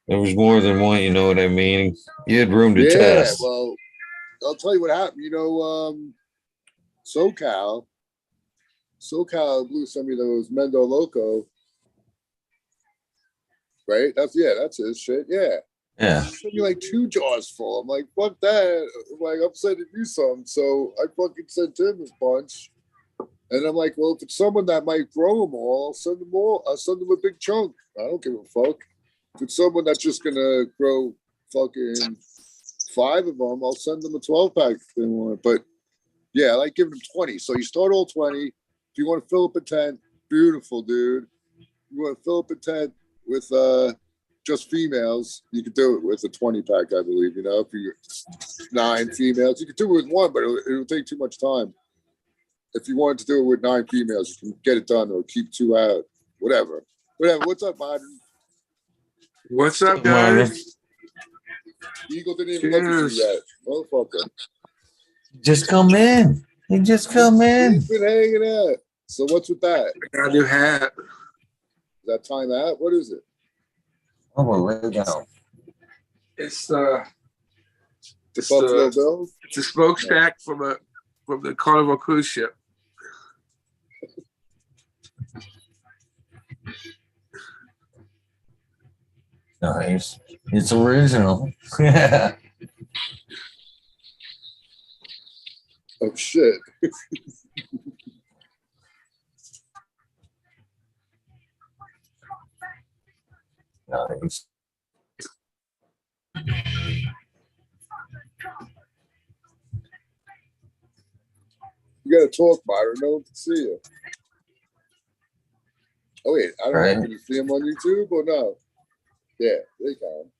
There was more than one, you know what I mean? You had room to test. Well, I'll tell you what happened. SoCal blew some of those Mendo Loco, right? That's his shit. Yeah. Yeah. Sent me like 2 jars full. I'm like, fuck that. I'm like, I'm sending you some. So I fucking sent him a bunch. And I'm like, well, if it's someone that might grow them all, I'll send them all. I'll send them a big chunk. I don't give a fuck. If it's someone that's just gonna grow fucking 5 of them, I'll send them a 12-pack if they want. But yeah, I like giving them 20. So you start all 20. If you want to fill up a tent, beautiful, dude. You want to fill up a tent with just females, you could do it with a 20-pack, I believe. If you 9 females, you could do it with 1, but it'll take too much time. If you wanted to do it with 9 females, you can get it done or keep 2 out. Whatever. What's up, Martin? What's up, guys? Eagle didn't even look at you yet. Motherfucker. Just come in. You just come in. He's been hanging out. So what's with that? I got a new hat. Is that time out? What is it? Oh, well, lay down. It's the Buffalo Bills? It's a smokestack from the Carnival cruise ship. Nice. It's original. Oh shit. Nice. You gotta talk, Myron. No one can see you. Oh wait, I don't know. Right. Can you see him on YouTube or no? Yeah, they can.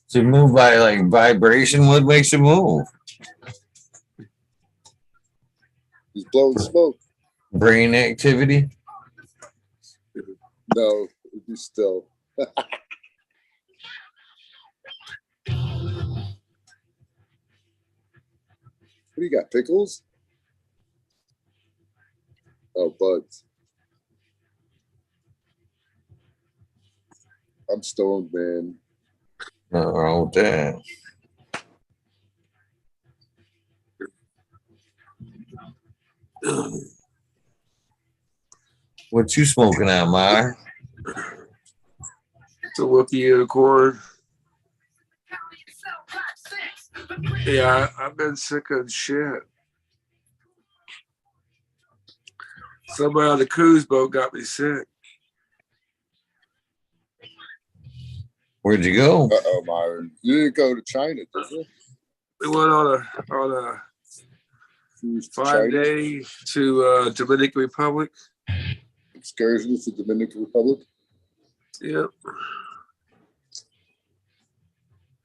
So you move by like vibration. What makes you move? He's blowing smoke. Brain activity. No, he's still. What do you got? Pickles? Oh, buds. I'm stoned, man. Nothing wrong with that. What you smoking out, Meyer? It's a Wookiee unicorn. Yeah, I've been sick of shit. Somebody on the cruise boat got me sick. Where'd you go? Uh-oh, Myron. You didn't go to China, did you? We went on a Cruise to 5 China? day to Dominican Republic. Excursions to Dominican Republic? Yep.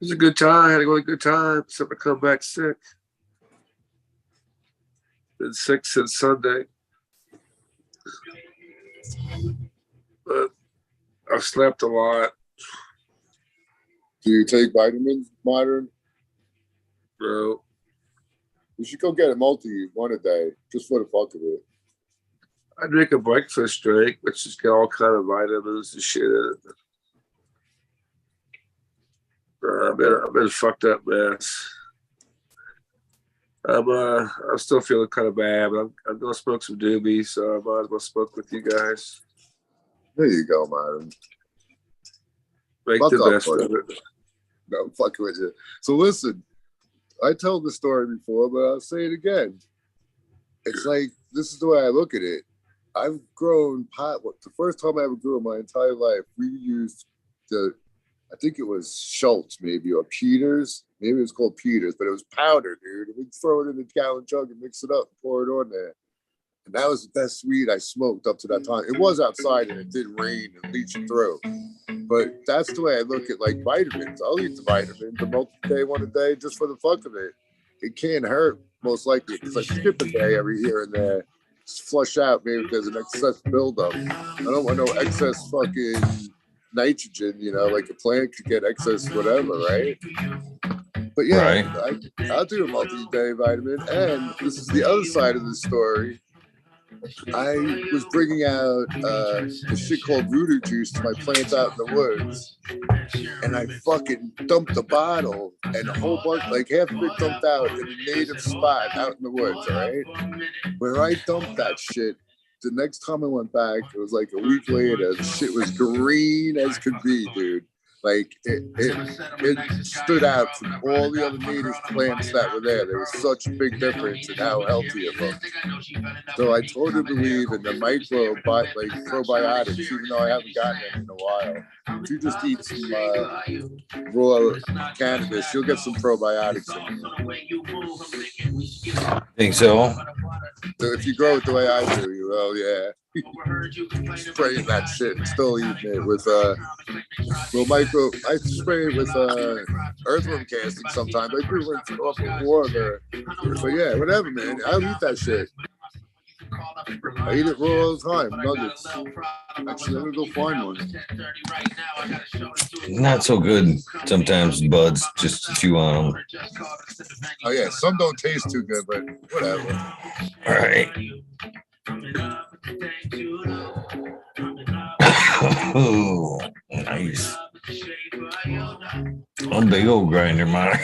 It was a good time. I had a really good time. Except I come back sick. Been sick since Sunday. But I've slept a lot. Do you take vitamins, Myron? Bro. You should go get a multi one a day, just for the fuck of it. I drink a breakfast drink, which has got all kind of vitamins and shit in it. I've been a fucked up mess. I'm still feeling kind of bad, but I'm gonna smoke some doobies, so I might as well smoke with you guys. There you go, Myron. Make Fuck the up, best of buddy. it. No, I'm fucking with you. So listen, I told the story before, but I'll say it again. It's like, this is the way I look at it. I've grown pot. The first time I ever grew in my entire life, we used I think it was Schultz maybe, or Peters. Maybe it was called Peters, but it was powder, dude. And we'd throw it in the gallon jug and mix it up and pour it on there. And that was the best weed I smoked up to that time. It was outside and it did rain and leach it through. But that's the way I look at like vitamins. I'll eat the vitamins, the multi-day one a day, just for the fuck of it. It can't hurt, most likely, because I skip a day every here and there. Just flush out maybe if there's an excess buildup. I don't want no excess fucking nitrogen, you know, like a plant could get excess whatever, right? But yeah, Right. I'll do a multi-day vitamin. And this is the other side of the story. I was bringing out this shit called voodoo juice to my plants out in the woods, and I fucking dumped a bottle and a whole bunch, like half of it dumped out in a native spot out in the woods, all right? Where I dumped that shit, the next time I went back, it was like a week later, the shit was green as could be, dude. Like, it stood out from all the other native plants that were there. There was such a big difference in how healthy it looked. So I totally believe in the probiotics, even though I haven't gotten it in a while. If you just eat some raw cannabis, you'll get some probiotics in you. Think so? So if you grow it the way I do, you will, yeah. Spraying that shit and still eating it with I spray it with earthworm casting sometimes. I do rinse it off with water. But yeah, whatever, man. I'll eat that shit. I eat it raw all the time. Nuggets. Actually, I'm gonna go find one. Not so good sometimes, buds, just to chew on them. Oh yeah, some don't taste too good, but whatever. All right. Oh, nice. A big old grinder, man.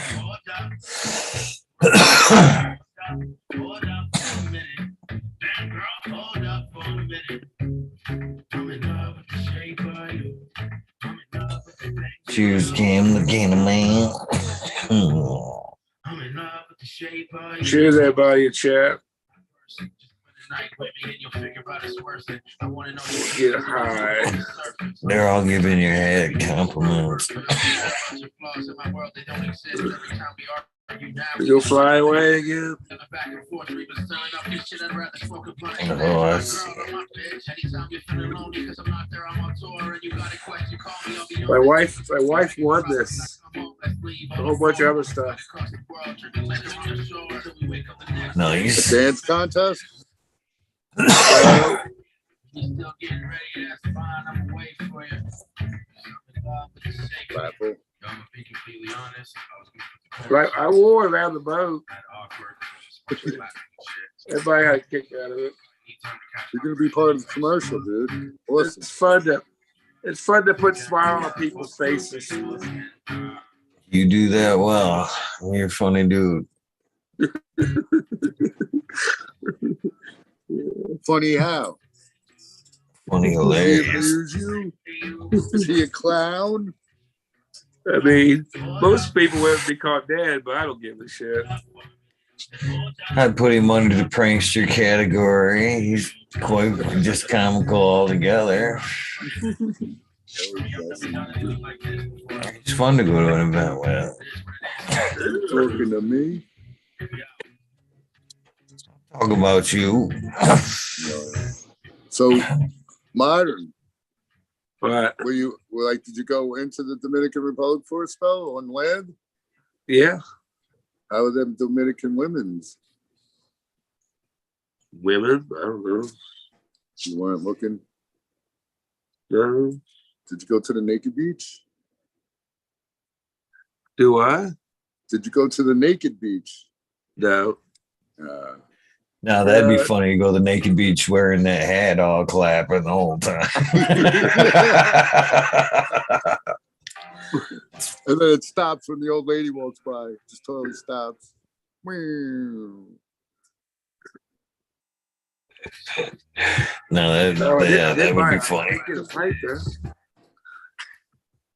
Cheers, Cam, the Gainer Man. Cheers, everybody in chat. Get high. They're all giving your head compliments. You'll fly away again. Oh, My wife won this. A whole bunch of other stuff. nice. Dance contest? Rifle. Right, I wore it around the boat. Everybody had a kick out of it. You're gonna be part of the commercial, dude. Listen. It's fun to put smile on people's faces. You do that well. You're a funny dude. Funny how? Funny, Does he hilarious. abuse you? Is he a clown? I mean, most people would be caught dead, but I don't give a shit. I'd put him under the prankster category. He's quite just comical altogether. It's fun to go to an event with. Talking to me? Talk about you. So, modern. But Did you go into the Dominican Republic for a spell on land? yeah, How are them Dominican women's? women, I don't know. You weren't looking? No. Did you go to the naked beach? Do I? Did you go to the naked beach? No. Now that'd be funny to go to the naked beach wearing that hat all clapping the whole time. And then it stops when the old lady walks by. Just totally stops. Meow. No, that would be funny. Get a pipe there.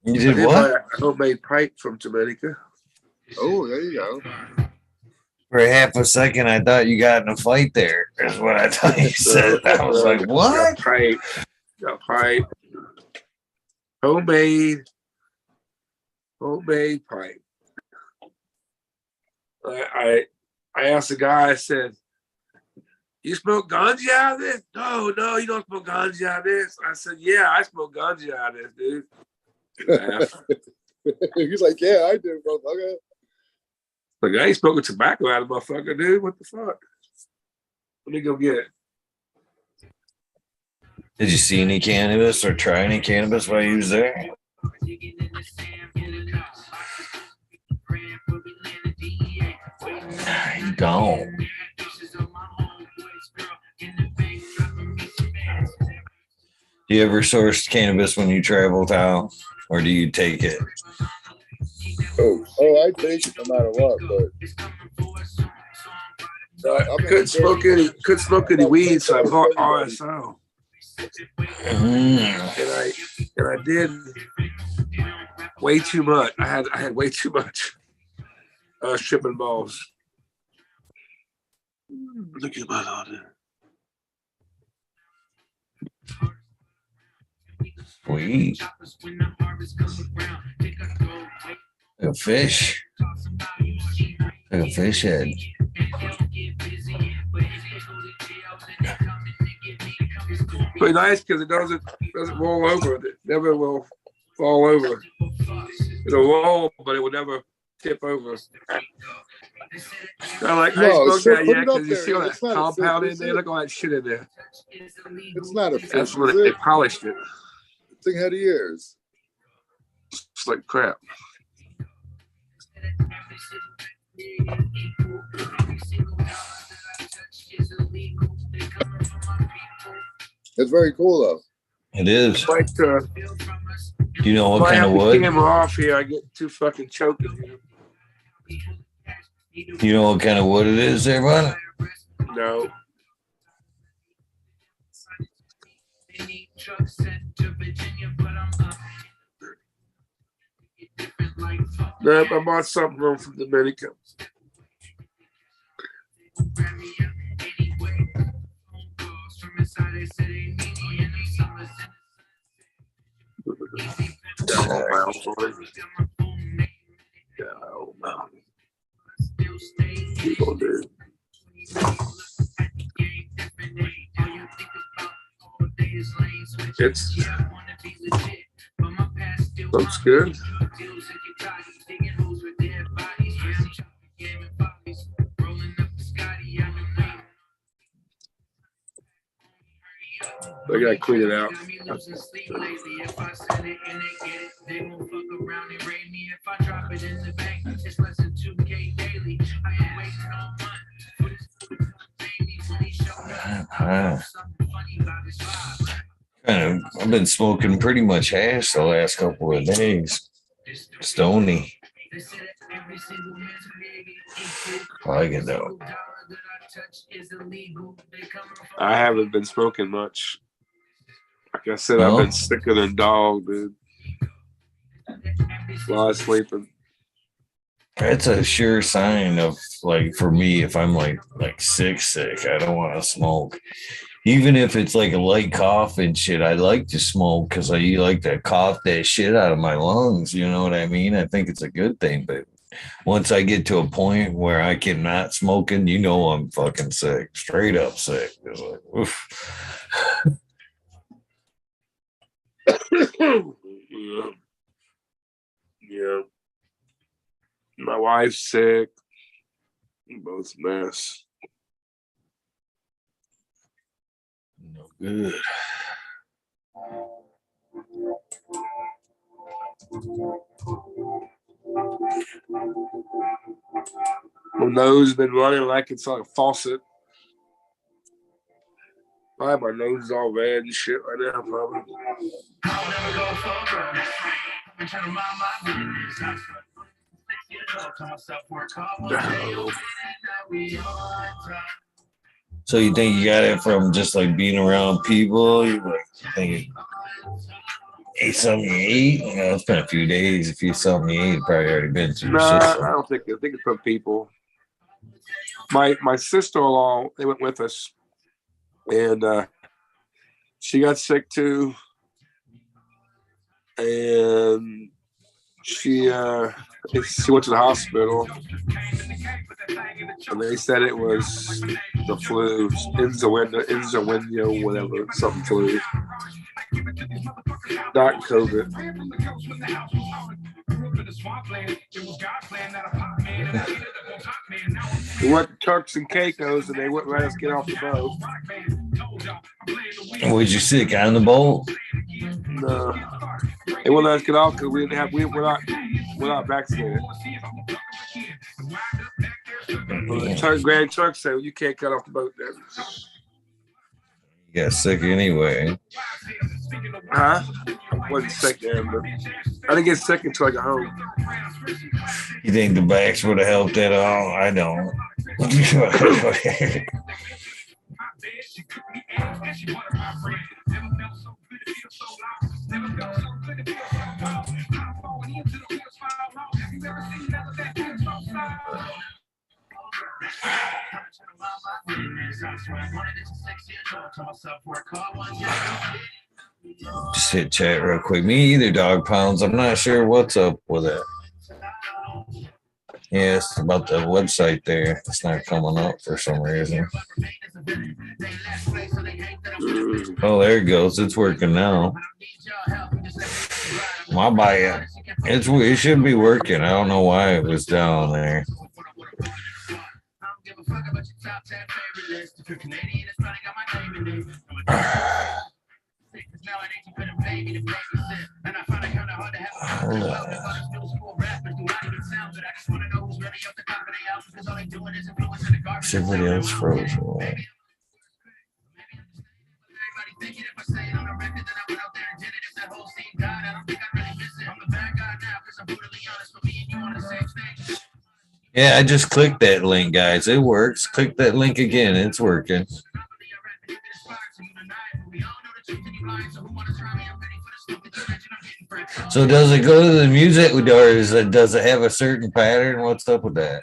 You did what? A homemade pipe from Jamaica. Oh, there you go. For a half a second, I thought you got in a fight there. That's what I thought you said. I was like, what? Got pipe. Homemade pipe. I asked the guy, I said, you smoke ganja out of this? No, you don't smoke ganja out of this. I said, yeah, I smoke ganja out of this, dude. He's like, yeah, I do, motherfucker. Like, I ain't smoking tobacco out of motherfucker, dude. What the fuck? Let me go get it. Did you see any cannabis or try any cannabis while you was there? Gone. Do you ever source cannabis when you travel, Tal? Or do you take it? Oh, I take it no matter what, but I couldn't smoke any weed, so I bought RSO. And I did way too much. I had way too much shipping balls. Look at my daughter. Sweet. A fish. A fish head. Pretty nice because it doesn't roll over. It never will fall over. It'll roll, but it will never tip over. I like I No, smoked so that put yet it up because you there. see all that It's not a compound fish, in is there. it? Look at all that shit in there. it's not a fish. That's when is they it? polished it. The thing had ears. It's like crap. It's very cool though. It is. Like, Do you know what if I kind have of the wood? camera off here, I get too fucking choking. You know what kind of wood it is there, bud? No. No, I bought something from Dominica. It's looks good. I gotta clean it out. I've been smoking pretty much hash the last couple of days. Stony. I like it though. I haven't been smoking much. Like I said, I've been sicker than dog, dude. While I was sleeping. That's a sure sign of, like, for me, if I'm like sick, I don't want to smoke. Even if it's like a light cough and shit, I like to smoke because I like to cough that shit out of my lungs. You know what I mean? I think it's a good thing. But once I get to a point where I cannot smoking, you know I'm fucking sick, straight up sick. It's like, oof. Yeah. My wife's sick. Both mess. No good. My nose has been running like it's like a faucet. Probably my nose is all red and shit right now, probably. So you think you got it from just like being around people? You like think you ate something you ate? You know, it's been a few days. If you something you ate, probably already been through your system. I don't think. I think it's from people. My sister-in-law, they went with us, and she got sick too, and she went to the hospital, and they said it was the flu, influenza, whatever, something flu, not COVID. We went to Turks and Caicos, and they wouldn't let us get off the boat. Was you sick on the boat? No, they wouldn't let us get off because we're not vaccinated. Well, the Grand Turk said, well, you can't cut off the boat then. You got sick anyway. Huh? I wasn't sick then, but I didn't get sick until I got home. You think the vax would have helped at all? I don't. Just hit chat real quick. Me either, dog pounds. I'm not sure what's up with it. Yeah, it's about the website there. It's not coming up for some reason. Oh, there it goes. It's working now. My buy it should be working. I don't know why it was down there. Everybody else froze away. Yeah, I just clicked that link, guys. It works. Click that link again. It's working. So does it go to the music, or does it have a certain pattern? What's up with that?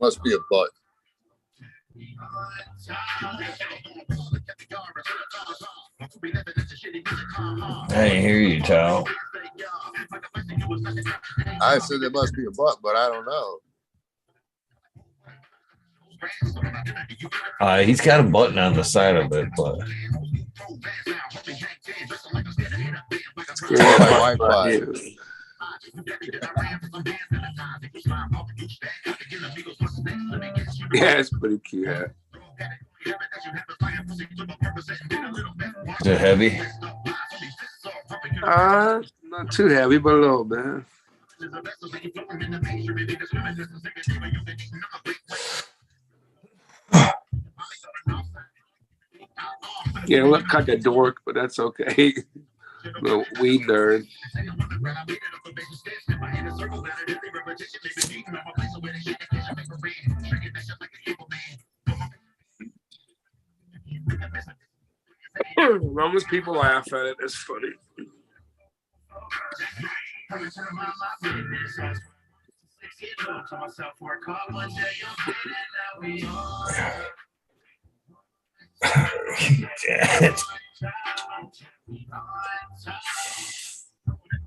Must be a butt. I didn't hear you, Tal. I said there must be a butt, but I don't know. He's got a button on the side of it, but Yeah, My Wi-Fi. Yeah, it's pretty cute. is it heavy? Not too heavy, but a little bit. Yeah, look like a dork, but that's okay. Little weed nerd. As long as people laugh at it, it's funny.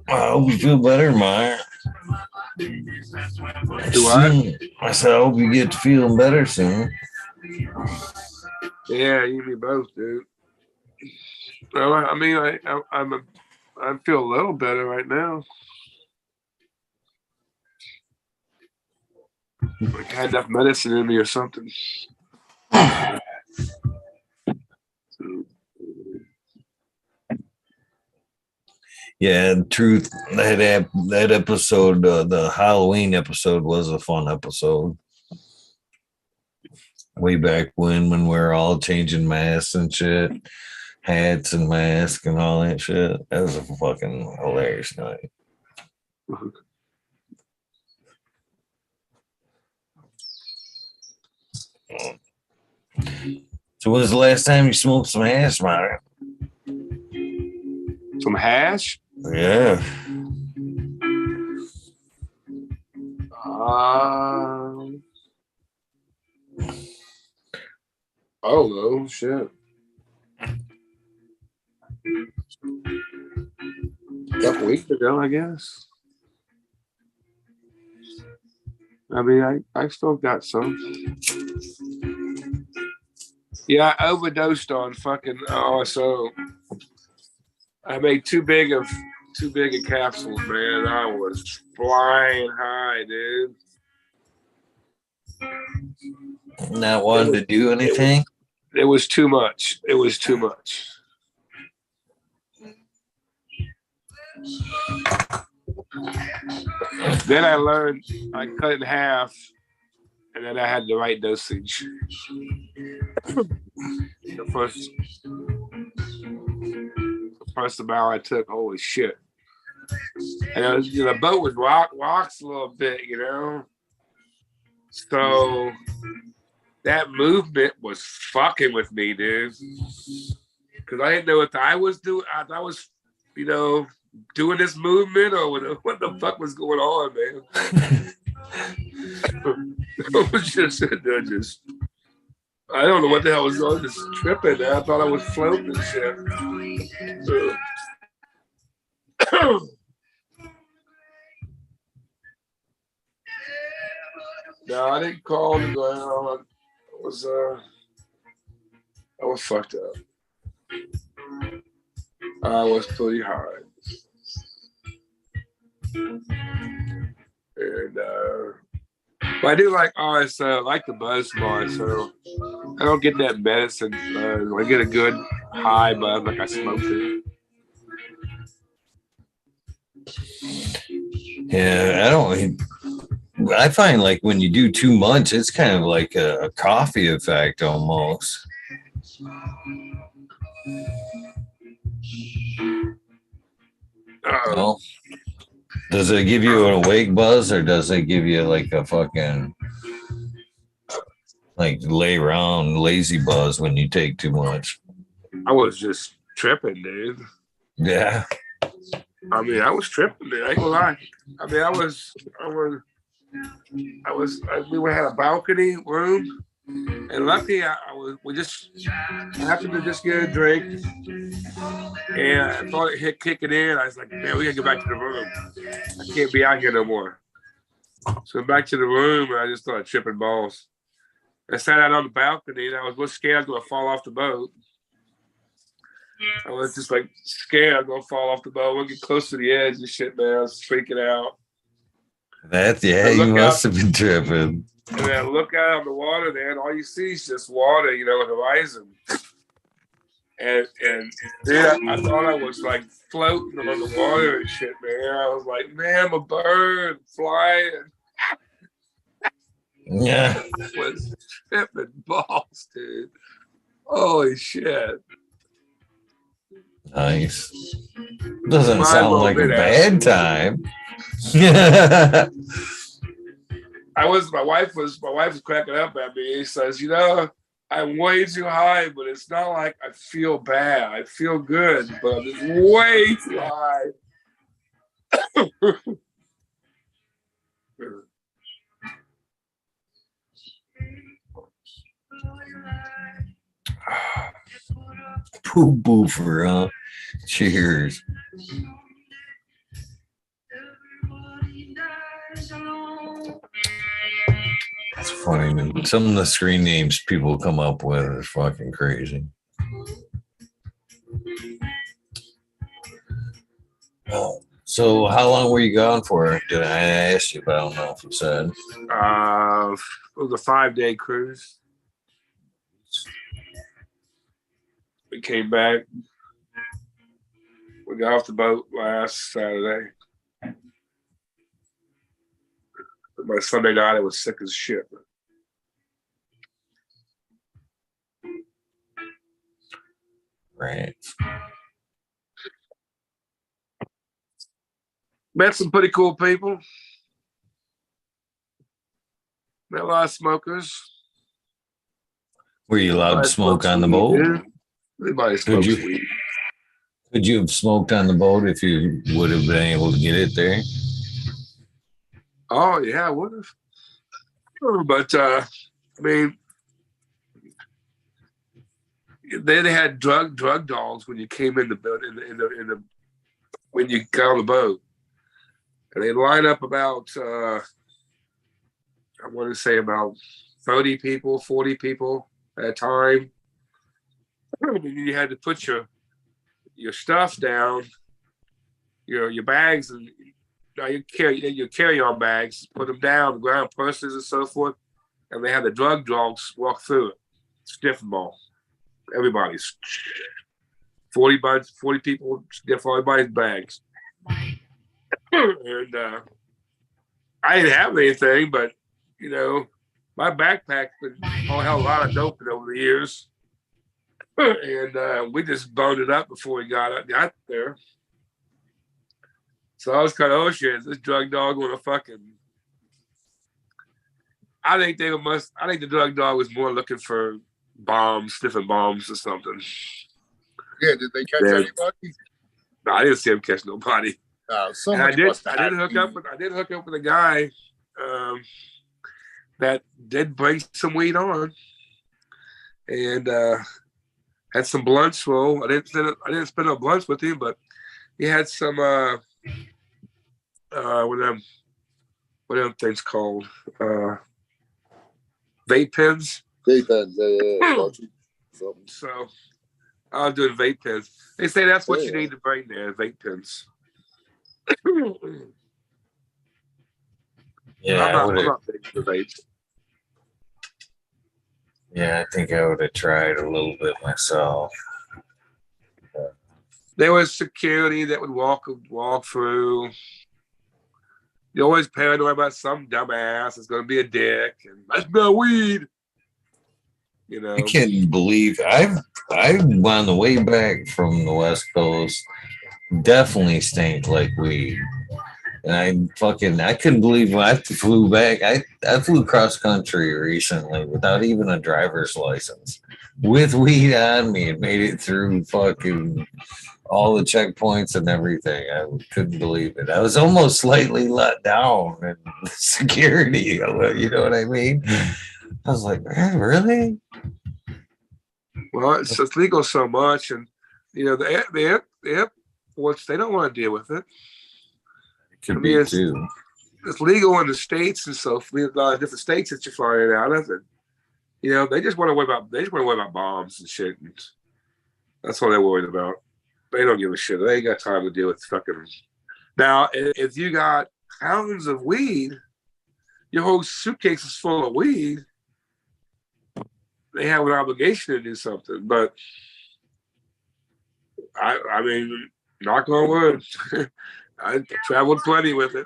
I hope you feel better, Meyer. Do I? I said, I hope you get to feeling better soon. Yeah, you and me both, dude. Well, I mean, I feel a little better right now. Like I had enough medicine in me or something. Yeah, truth. That episode, the Halloween episode, was a fun episode. Way back when we were all changing masks and shit, hats and masks and all that shit. That was a fucking hilarious night. So, when's the last time you smoked some hash, Myra? Some hash? Yeah. I don't know. Shit. A couple weeks ago, I guess. I mean, I still got some. Yeah, I overdosed on fucking OSO. I made too big of capsules, man. I was flying high, dude. Not wanting to do anything? It was too much. It was too much. Then I learned I cut it in half, and then I had the right dosage. The first amount I took, holy shit. And it was, the boat was rocks a little bit, you know? So that movement was fucking with me, dude. Because I didn't know what I was doing. I was, you know, doing this movement or what the fuck was going on, man. I was just I don't know what the hell was going on, just tripping. I thought I was floating and shit. No, I didn't call to go out. I was fucked up. I was pretty high. And but I do like RSO, I like the buzz from RSO. I don't get that medicine. I get a good high buzz like I smoked it. Yeah, I find like when you do too much, it's kind of like a coffee effect almost. No? Does it give you an awake buzz or does it give you like a fucking like lay around lazy buzz when you take too much. I was just tripping, dude. Yeah. I mean, I was tripping, dude. I ain't gonna lie. I mean, we had a balcony room, and luckily we just happened to just get a drink, and I thought it hit kicking in. I was like, man, we gotta get back to the room. I can't be out here no more. So back to the room, and I just started tripping balls. I sat out on the balcony, and I was a little scared I was gonna fall off the boat. I was just like scared I'm gonna fall off the boat. We'll get close to the edge and shit, man. I was freaking out. You must have been tripping. And then I look out on the water there, and all you see is just water, you know, the horizon. And then I thought I was like floating on the water and shit, man. I was like, man, I'm a bird flying. Yeah. It was tripping balls, dude. Holy shit. Nice. Doesn't sound like a bad time. My wife was cracking up at me. He says, you know, I'm way too high, but it's not like I feel bad. I feel good, but I'm just way too high. Poo boofer, huh? Cheers. That's funny, man. Some of the screen names people come up with are fucking crazy. Oh, so how long were you gone for? Did I ask you, but I don't know if you said. It was a 5-day cruise. We came back. We got off the boat last Saturday. By Sunday night, I was sick as shit. Right. Met some pretty cool people. Met a lot of smokers. Were you allowed to smoke on the boat? Yeah. Everybody smokes weed. Could you have smoked on the boat if you would have been able to get it there? Oh yeah, I would have. But I mean, they had drug dogs when you came in the boat when you got on the boat, and they line up about I want to say about 30 people, 40 people at a time. You had to put your stuff down, your bags and your carry-on bags, put them down, ground purses and so forth, and they had the drug dogs walk through it, sniff them all. Everybody's 40 people sniff everybody's bags. And I didn't have anything, but you know, my backpack's been held a lot of dope over the years. And we just boned it up before we got there. So I was kind of, oh shit, this drug dog want to fucking. I think the drug dog was more looking for bombs, sniffing bombs or something. Yeah, did they catch anybody? No, I didn't see him catch nobody. I did hook up with a guy that did bring some weed on, and had some blunts. Well, I didn't spend no blunts with him, but he had some what are them things called? Vape pens. Vape pens, yeah. So I was doing vape pens. They say that's what you need to bring there, vape pens. Yeah, I'm not big for vapes. Yeah, I think I would have tried a little bit myself. There was security that would walk through. You're always paranoid about some dumbass is going to be a dick and that's no weed. You know, I can't believe I've on the way back from the West Coast. Definitely stank like weed. And I couldn't believe when I flew back. I flew cross country recently without even a driver's license, with weed on me, and made it through fucking all the checkpoints and everything. I couldn't believe it. I was almost slightly let down in security. You know what I mean? I was like, man, really? Well, it's legal so much, and you know the airports, they don't want to deal with it. Could be too. It's legal in the states and so a lot of different states that you're flying out of, and you know they just want to worry about bombs and shit. And that's all they're worried about. They don't give a shit. They ain't got time to deal with fucking. Now, if you got pounds of weed, your whole suitcase is full of weed. They have an obligation to do something, but I mean, knock on wood. I traveled plenty with it.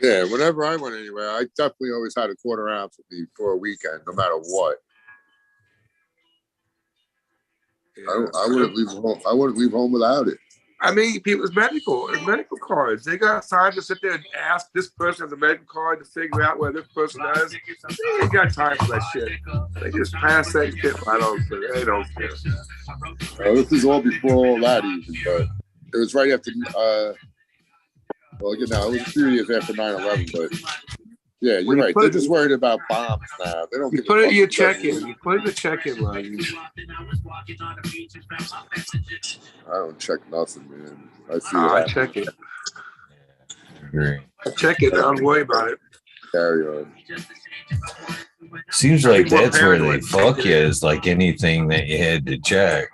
Yeah, whenever I went anywhere, I definitely always had a quarter ounce with me for a weekend, no matter what. Yeah. I wouldn't leave home. I wouldn't leave home without it. I mean, people's medical cards. They got time to sit there and ask this person has a medical card to figure out where this person is. They ain't got time for that shit. They just pass that shit right on. They don't care. This is all before all that even, but it was right after. Well, you know, it was a few years after 9/11, but yeah, you're right. They're just worried about bombs now. They don't. You put it in your check-in. You put it in the check-in line. I don't check nothing, man. I check it. I check it. I don't worry about it. Carry on. Seems like that's where they fuck you, is like anything that you had to check.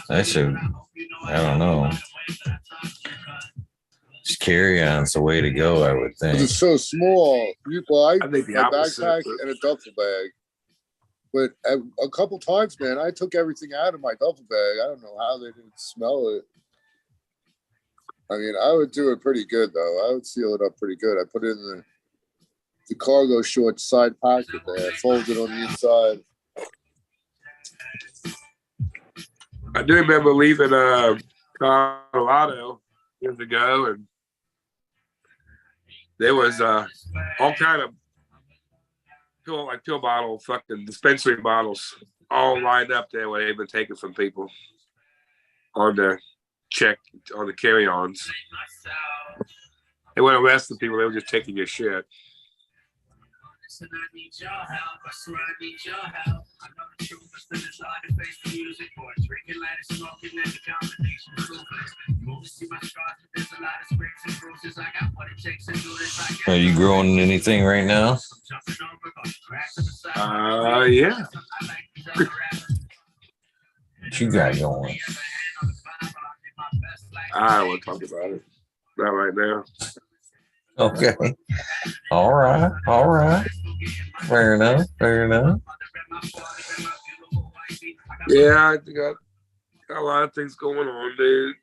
I don't know. Just carry on's the way to go, I would think. It's so small. I think my backpack and a duffel bag. But a couple times, man, I took everything out of my duffel bag. I don't know how they didn't smell it. I mean, I would do it pretty good, though. I would seal it up pretty good. I put it in the cargo shorts side pocket there. I fold it on the inside. I do remember leaving Colorado years ago, and there was all kind of pill bottle, fucking dispensary bottles, all lined up there where they've been taken from people on the carry-ons. They weren't arresting people; they were just taking your shit. Are you growing anything right now? Yeah. What you got going? I don't want to talk about it. Not right now. Okay. All right. Fair enough. Yeah, I got a lot of things going on, dude.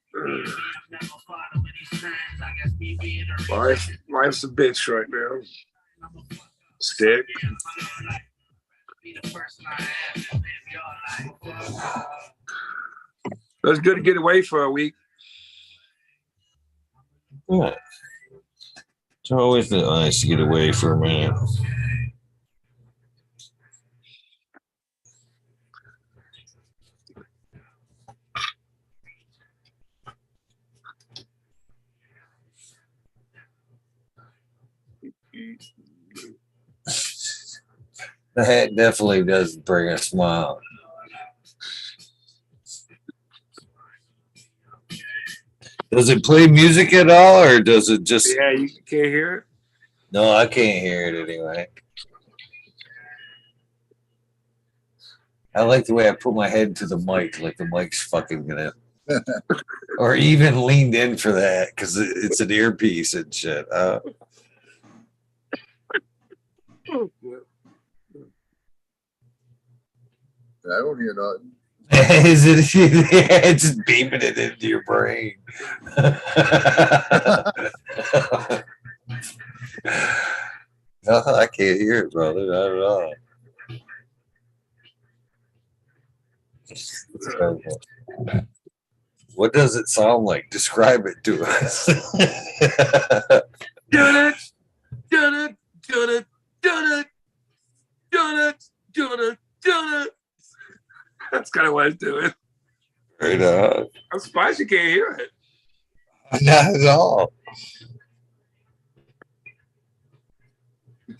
Life's a bitch right now. Sick. It was good to get away for a week. Yeah. It's always nice to get away for a minute. The hat definitely does bring a smile. Does it play music at all, or does it just... Yeah, you can't hear it? No, I can't hear it anyway. I like the way I put my head to the mic, like the mic's fucking gonna... or even leaned in for that, because it's an earpiece and shit. I don't hear nothing. Is it? It's just beaming it into your brain. No, I can't hear it, brother. Not at all. What does it sound like? Describe it to us. Done it, done it, done it, done it, done it, done it, done it. That's kind of what it's doing. Right on. I'm surprised you can't hear it. Not at all.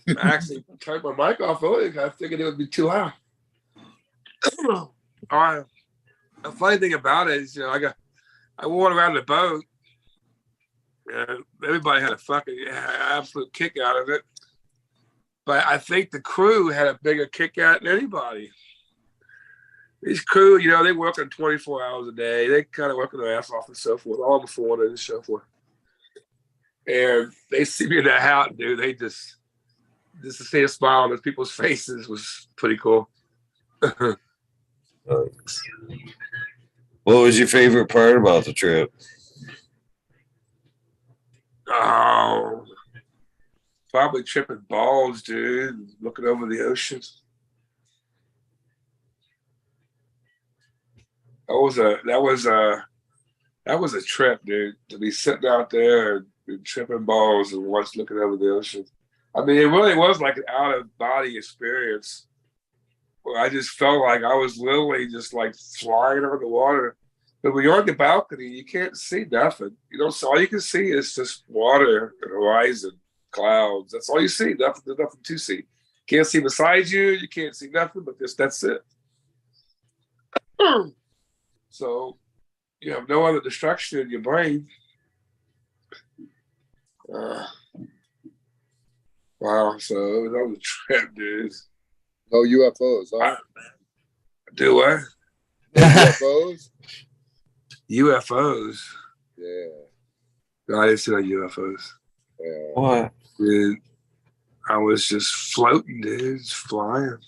I actually turned my mic off earlier. I figured it would be too loud. All right. The funny thing about it is, I wore it around the boat. And everybody had a fucking absolute kick out of it. But I think the crew had a bigger kick out than anybody. These crew, they working 24 hours a day. They kind of working their ass off and so forth, all before and so forth. And they see me in that house, dude. They just to see a smile on those people's faces was pretty cool. What was your favorite part about the trip? Oh, probably tripping balls, dude. Looking over the ocean. That was a trip, dude. To be sitting out there and tripping balls and once looking over the ocean. I mean, it really was like an out of body experience. Where I just felt like I was literally just like flying over the water. But when you're on the balcony, you can't see nothing. So all you can see is just water and horizon, clouds. That's all you see. There's nothing to see. Can't see beside you. You can't see nothing, but that's it. So you have no other distraction in your brain. Wow. So that was a trip, dude. No UFOs, huh? Do what? No UFOs? UFOs. Yeah. No, I didn't see no UFOs. Yeah. What? Dude, I was just floating, dude, just flying.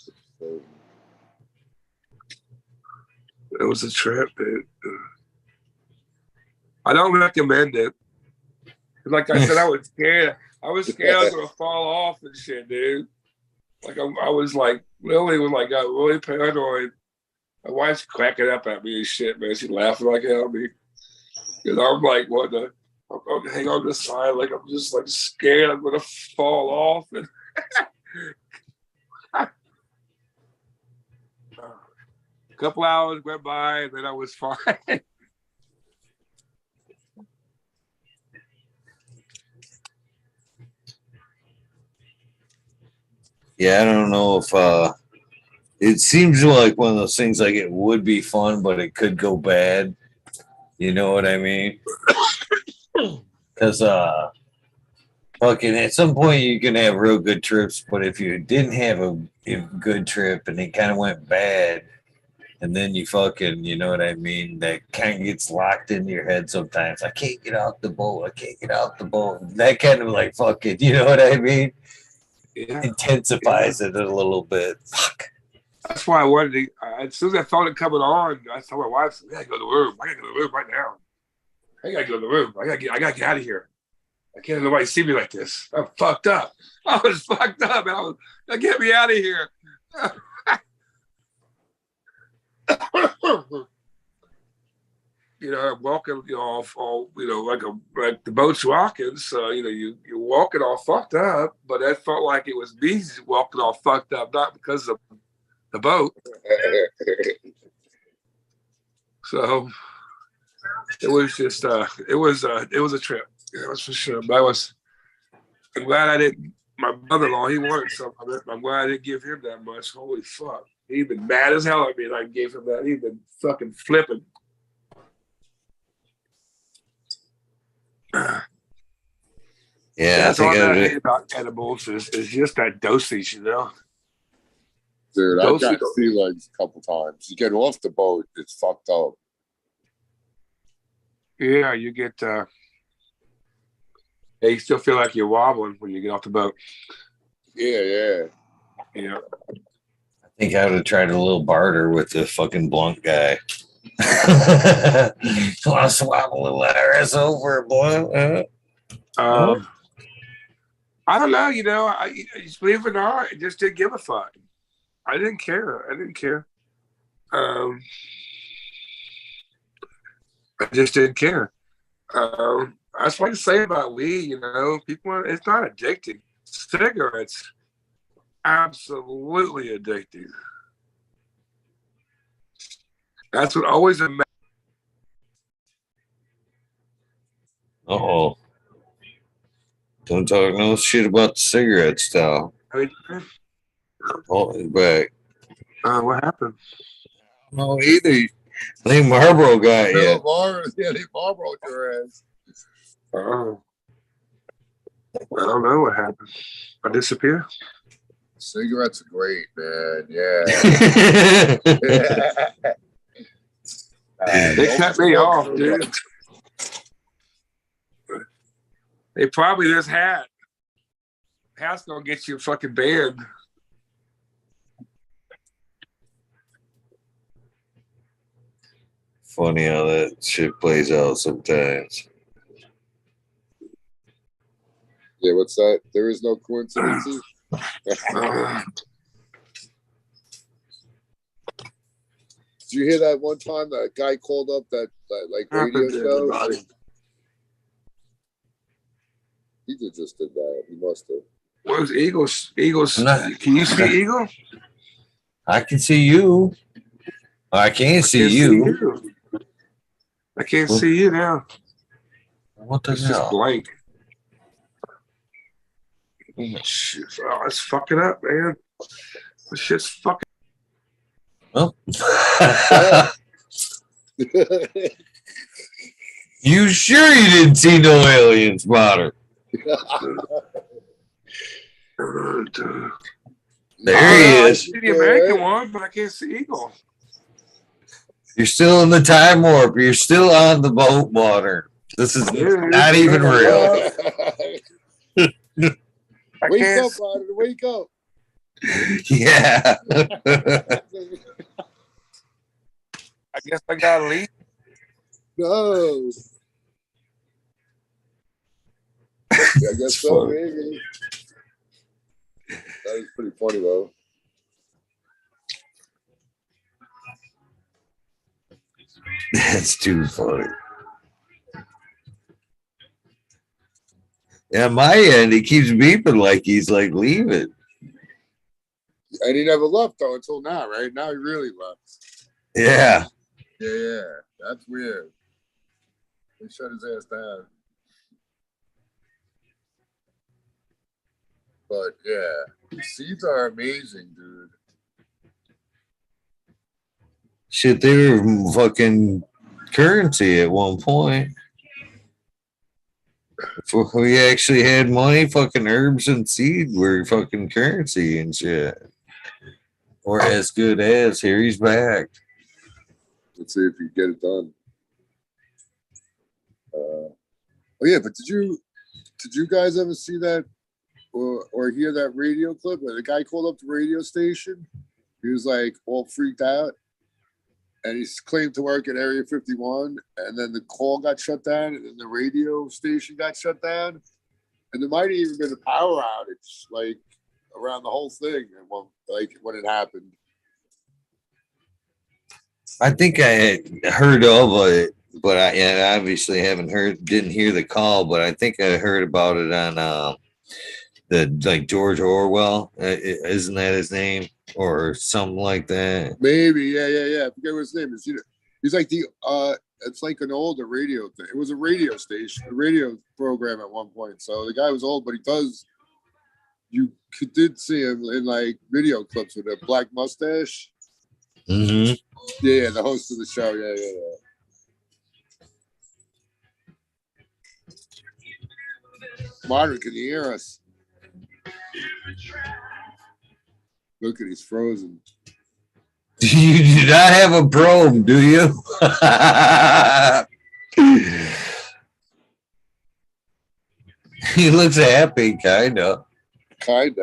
It was a trip, dude. I don't recommend it. Like I said, I was scared. I was gonna fall off and shit, dude. Like I was like really got really paranoid. My wife's cracking up at me and shit, man. She's laughing like hell at me. I'm like, what the? I'm gonna hang on the side, like I'm just like scared I'm gonna fall off. And a couple hours went by and then I was fine. Yeah, I don't know if it seems like one of those things like it would be fun, but it could go bad. You know what I mean? Because fucking at some point you can have real good trips, but if you didn't have a good trip and it kind of went bad, and then you fucking, you know what I mean? That kind of gets locked into your head sometimes. I can't get off the boat. I can't get off the boat. That kind of like fucking, you know what I mean? Yeah. Intensifies it a little bit. Fuck. That's why I wanted to. As soon as I felt it coming on, I told my wife, "I gotta go to the room. I gotta go to the room right now. I gotta go to the room. I gotta get out of here. I can't have nobody see me like this. I'm fucked up. I was fucked up, and get me out of here." I'm walking, all like the boat's rocking, so you're walking all fucked up, but that felt like it was me walking all fucked up, not because of the boat. So it was just it was a trip. That was for sure. But I'm glad I didn't. My brother-in-law, he wanted some of it. I'm glad I didn't give him that much. Holy fuck. He'd been mad as hell at me and I gave him that. He'd been fucking flipping. Yeah, that's all I hate about edibles is just that dosage, Dude, I've got sea legs a couple times. You get off the boat, it's fucked up. Yeah, you get you still feel like you're wobbling when you get off the boat. Yeah. I think I would have tried a little barter with the fucking blunt guy. I'll swap a little IRS over, boy. I don't know, believe it or not, I just didn't give a fuck. I didn't care. I I just didn't care. That's what I say about weed. You know, people. It's not addicting. Cigarettes, absolutely addicting. That's what always amazed. Uh-oh. Don't talk no shit about the cigarette style. Hold it back. What happened? No, either. I think Marlboro got you. Yeah, they Marlboro your ass. Oh. I don't know what happened. I disappear. Cigarettes are great, man. Yeah. They cut me off, dude. They probably just had. Hat's gonna get you fucking banned. Funny how that shit plays out sometimes. Yeah, what's that? There is no coincidences. Did you hear that one time that guy called up that like radio show? He just did that. He must have. What was Eagles? Eagles. Can you see Eagle? I can see you. I can't see you. I can't see you now. What the hell? It's just blank. Oh, shit. Oh, let's fuck it up, man. This shit's fucking. Oh. You sure you didn't see no alien spotter? There he is. I see the American one, but I can't see Eagle. You're still in the time warp. You're still on the boat water. This is not even real. Wake up, Ryder. Wake up. Yeah. I guess I gotta leave. No. Yeah, I guess so, maybe. That was pretty funny, though. That's too funny. Yeah, my end, he keeps beeping like he's like leaving. And he never left, though, until now, right? Now he really left. Yeah. Yeah. That's weird. They shut his ass down. But yeah, seeds are amazing, dude. Shit, they were fucking currency at one point. If we actually had money, fucking herbs and seed were fucking currency and shit. Or as good as. Here he's back. Let's see if you get it done. Oh yeah, but did you guys ever see that or hear that radio clip where the guy called up the radio station? He was like all freaked out, and he claimed to work at Area 51, and then the call got shut down, and then the radio station got shut down, and there might have even been a power outage, like around the whole thing, like when it happened. I think I had heard of it, but I obviously didn't hear the call, but I think I heard about it on the like George Orwell, isn't that his name or something like that? Maybe, yeah. I forget what his name is. He's like it's like an older radio thing. It was a radio station, a radio program at one point. So the guy was old, but you did see him in like video clips with a black mustache. Mm-hmm. Yeah, the host of the show. Yeah. Martin, can you hear us? Look at he's frozen. You do not have a probe, do you? He looks happy, kinda. It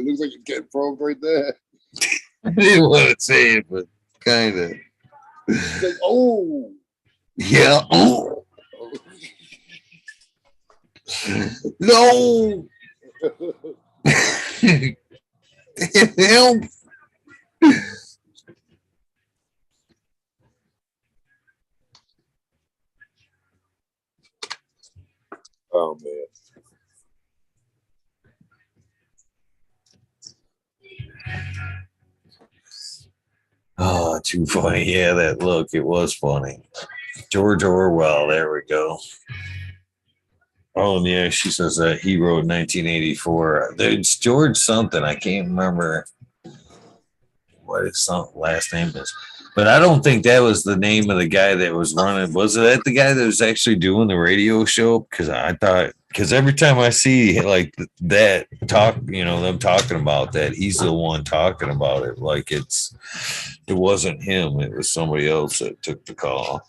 looks like he's getting probed right there. I didn't want to say it, but kinda. He's like, oh. Yeah. Oh. No. Help. Oh man. Oh, too funny. Yeah, that look. It was funny. George Orwell. There we go. Oh, yeah. She says that he wrote 1984. It's George something. I can't remember what his last name is. But I don't think that was the name of the guy that was running. Was that the guy that was actually doing the radio show? Because I thought, because every time I see like that talk, them talking about that, he's the one talking about it. Like it wasn't him. It was somebody else that took the call.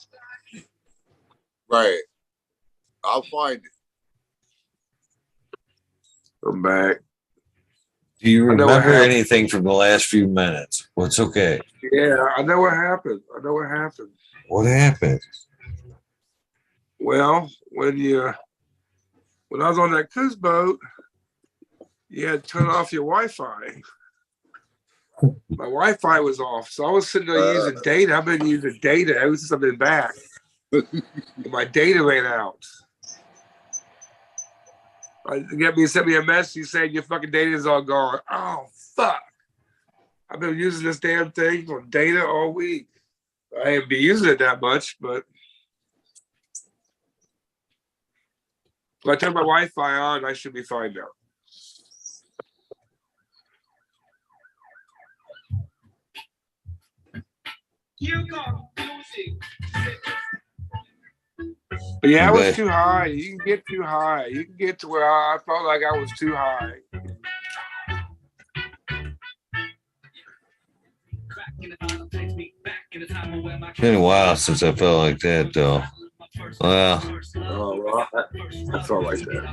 Right. I'll find it. I'm back. Do you remember anything from the last few minutes? What's okay? Yeah, I know what happened. What happened? Well, when I was on that cruise boat, you had to turn off your Wi-Fi. My Wi-Fi was off, so I was sitting there using data. I've been using data ever since I've been back. My data ran out. Sent me a message saying your fucking data is all gone. Oh fuck! I've been using this damn thing on data all week. I haven't been using it that much, but if I turn my Wi-Fi on, I should be fine now. But yeah, I was too high. You can get too high. You can get to where I felt like I was too high. It's been a while since I felt like that, though. Well, I felt like that.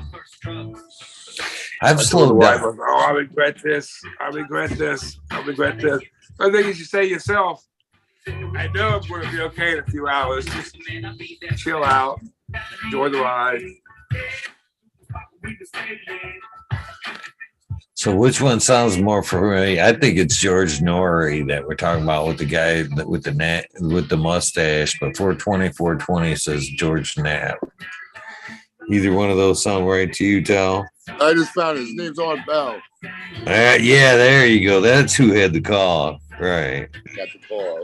I've slowed down. I regret this. I regret this. I regret this. I think you should say yourself, I know I'm going to be okay in a few hours. Just chill out. Enjoy the ride. So which one sounds more familiar? I think it's George Norrie that we're talking about with the guy with the mustache, but 420 says George Knapp. Either one of those sound right to you, Tal? I just found his name's on Bell. Yeah, there you go. That's who had the call. Right. Got the call,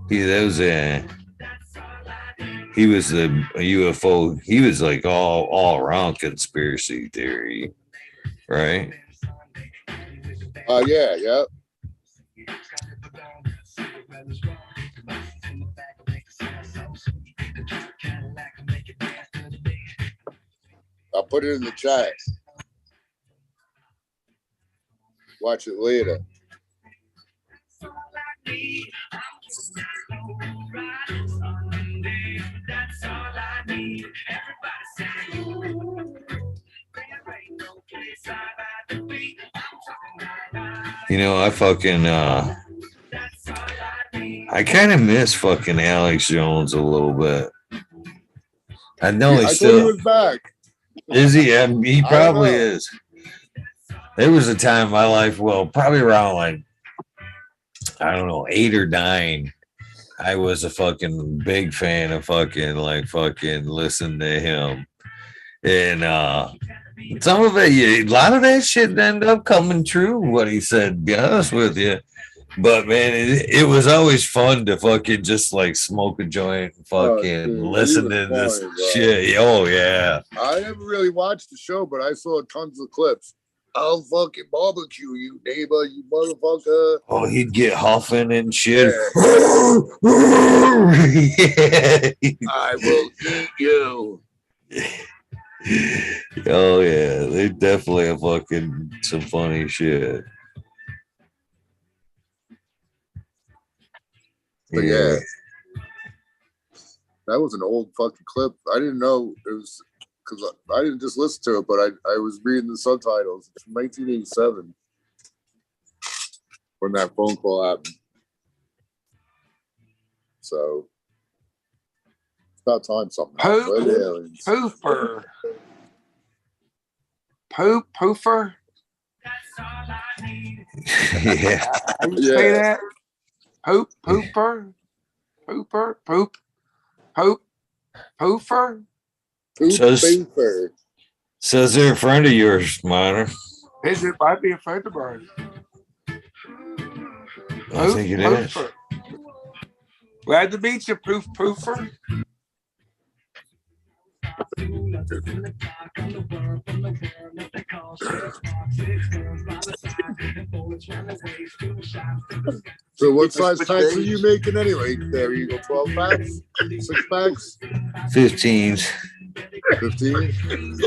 yeah. That was he was a UFO. He was like all around conspiracy theory, right? Yeah. I'll put it in the chat. Watch it later. I fucking I kind of miss fucking Alex Jones a little bit. I know he's still. He was back. Is he? He probably is. There was a time in my life, well, probably around like, I don't know, 8 or 9. I was a fucking big fan of fucking listen to him. And some of it, a lot of that shit ended up coming true, what he said, to be honest with you. But man, it was always fun to fucking just like smoke a joint and fucking listen to this shit. Oh yeah. I never really watched the show, but I saw tons of clips. I'll fucking barbecue you, neighbor, you motherfucker. Oh, he'd get huffing and shit. Yeah. I will eat you. Oh yeah, they definitely have fucking some funny shit. But yeah, that was an old fucking clip. I didn't know it was because I didn't just listen to it, but I was reading the subtitles. It's from 1987 when that phone call happened. So it's about time something. Poofer. Poofer. Yeah. How you say that? Pooper. Pooper. Poop. Poofer. Pooper. Says they're a friend of yours, Minor. Is it might be a friend of mine? I think it is. Glad to meet you, Poofer. So what size packs are you making anyway? There you go, 12 packs? 6 packs? 15s. 15?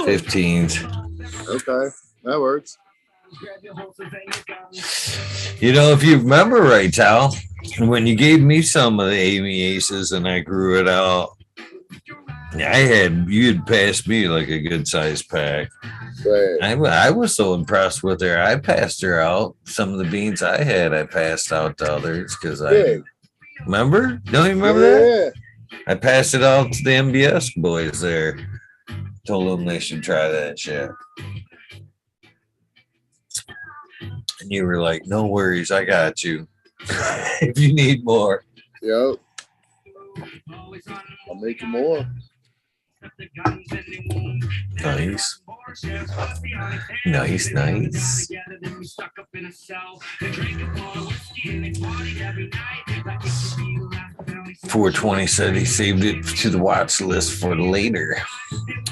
15s. Okay, that works. You know, if you remember right, Tal, when you gave me some of the Amy Aces and I grew it out, you had passed me like a good size pack. Right. I was so impressed with her. I passed her out. Some of the beans I had, I passed out to others because I remember. Don't you remember that? I passed it out to the MBS boys there. Told them they should try that shit. And you were like, "No worries, I got you. If you need more." Yep. I'll make you more. Nice. Nice. 420 said he saved it to the watch list for later.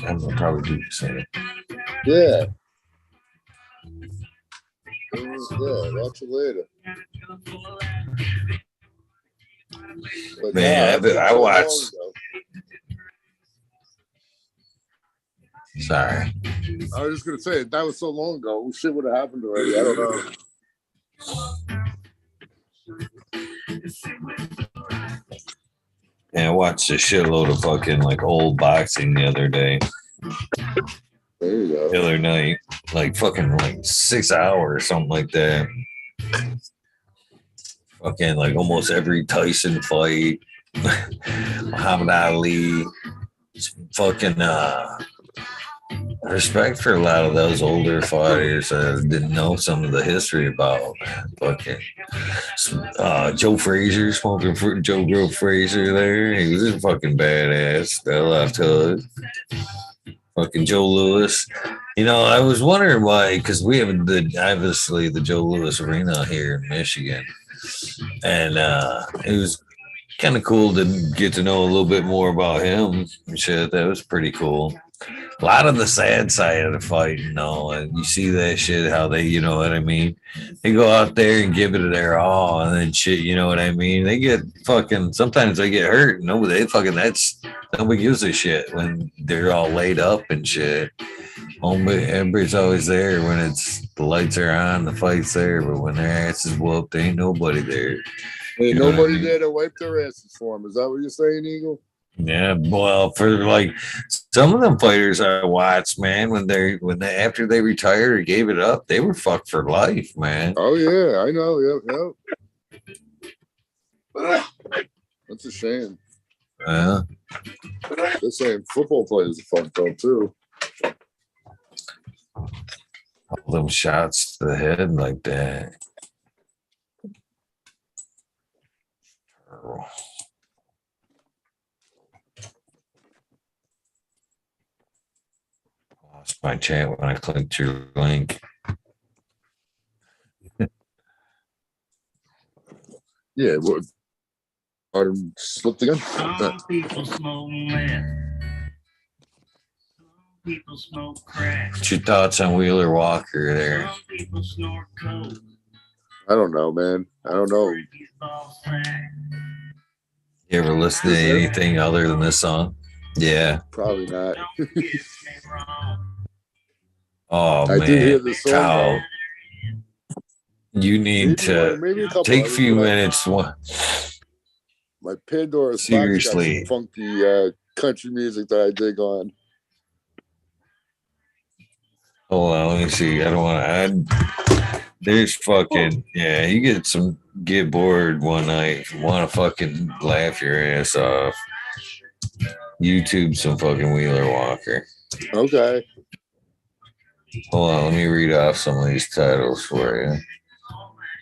I'm gonna probably do the same. Yeah. Yeah, watch it later. But man, I watched. Sorry. I was just gonna say that was so long ago. Shit would have happened already. I don't know. Yeah, I watched a shitload of fucking like old boxing the other day. There you go. The other night, like fucking like 6 hours or something like that. Fucking like almost every Tyson fight, Muhammad Ali, fucking respect for a lot of those older fighters. I didn't know some of the history about, man. Fucking Joe Frazier, smoking for Joe Frazier there. He was a fucking badass. That left hood. Fucking Joe Louis. You know, I was wondering why, because we have obviously the Joe Louis Arena here in Michigan. And it was kind of cool to get to know a little bit more about him and shit. That was pretty cool. A lot of the sad side of the fight, you know, and you see that shit, how they, you know what I mean? They go out there and give it their all and then shit, you know what I mean? They get fucking, sometimes they get hurt. Nobody gives a shit when they're all laid up and shit. Everybody's always there when the lights are on, the fight's there, but when their ass is whooped, ain't nobody there. Ain't nobody there to wipe their asses for them. Is that what you're saying, Eagle? Yeah, well, for like some of them fighters I watched, man, when they after they retired or gave it up, they were fucked for life, man. Oh yeah, I know. Yep. That's a shame. Yeah. They're saying football players are fucked up too. All them shots to the head like that. Lost my chat when I clicked your link. Yeah, what? Artem slipped again. Some people smoke meth. Some people smoke crack. What's your thoughts on Wheeler Walker there? Some people snort coke. I don't know, man. I don't know. You ever listen to anything other than this song? Yeah. Probably not. Oh, I man. did hear the song. Kyle, you need maybe to take a few minutes. My Pandora's Seriously. box got some funky country music that I dig on. Hold on, let me see. I don't want to add. There's fucking, yeah, you get bored one night, want to fucking laugh your ass off. YouTube some fucking Wheeler Walker. Okay. Hold on, let me read off some of these titles for you.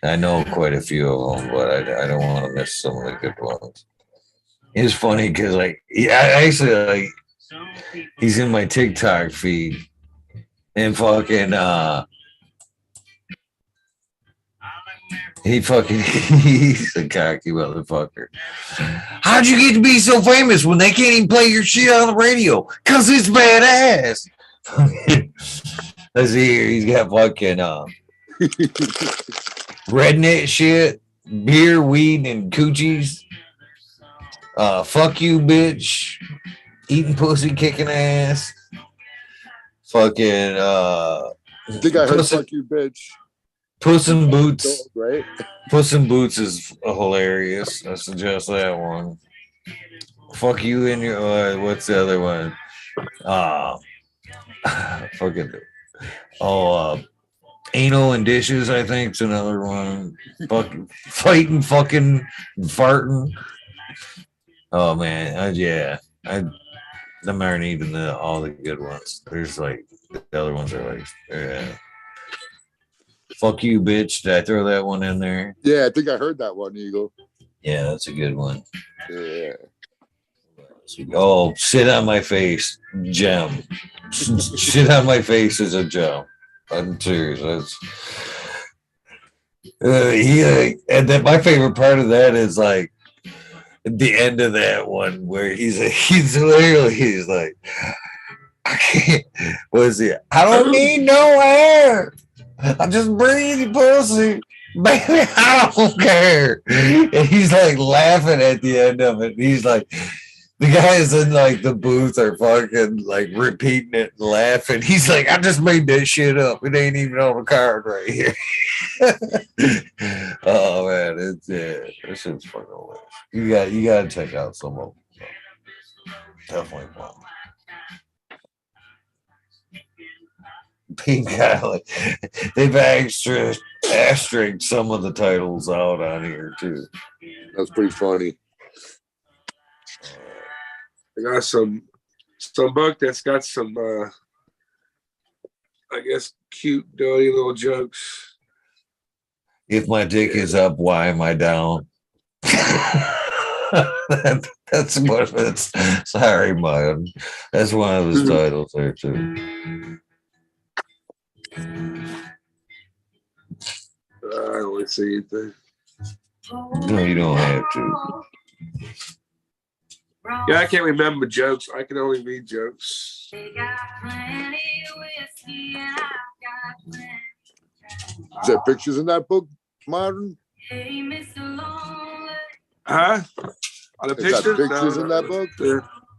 I know quite a few of them, but I don't want to miss some of the good ones. It's funny because, like, yeah, actually, like, He's in my TikTok feed. And fucking he's a cocky motherfucker. How'd you get to be so famous when they can't even play your shit on the radio? Cause it's badass. Let's see here. He's got fucking redneck shit, beer, weed, and coochies. Fuck you, bitch. Eating pussy, kicking ass. Fucking I think I heard fuck you, bitch. Puss in Boots. Right? Puss in Boots is hilarious. I suggest that one. Fuck you in your what's the other one? Fucking anal and dishes, I think it's another one. Fucking fighting, fucking farting. Oh man, them aren't even all the good ones. There's like the other ones are like, fuck you, bitch. Did I throw that one in there? Yeah, I think I heard that one, Eagle. Yeah, that's a good one. Yeah. Oh, sit on my face, gem. Shit on my face is a gem. I'm serious. And then my favorite part of that is like at the end of that one where he's like, I can't. What is he? I don't need no air. I just breathe, pussy. Baby, I don't care. And he's like laughing at the end of it. He's like, the guys in like the booth are fucking like repeating it and laughing. He's like, I just made that shit up. It ain't even on the card right here. Oh man, it's that shit's fucking hilarious. You gotta check out some of them. Definitely fun. Pink Island. They've asterisked some of the titles out on here too. That's pretty funny. I got some book that's got some I guess cute, dirty little jokes. If my dick is up, why am I down? That's one of its. Sorry, man. That's one of his titles there too. I don't want to say anything. No, you don't have to. Yeah, I can't remember jokes. I can only read jokes. Is there pictures in that book, Martin? Huh? Are the Is there pictures? pictures in that book?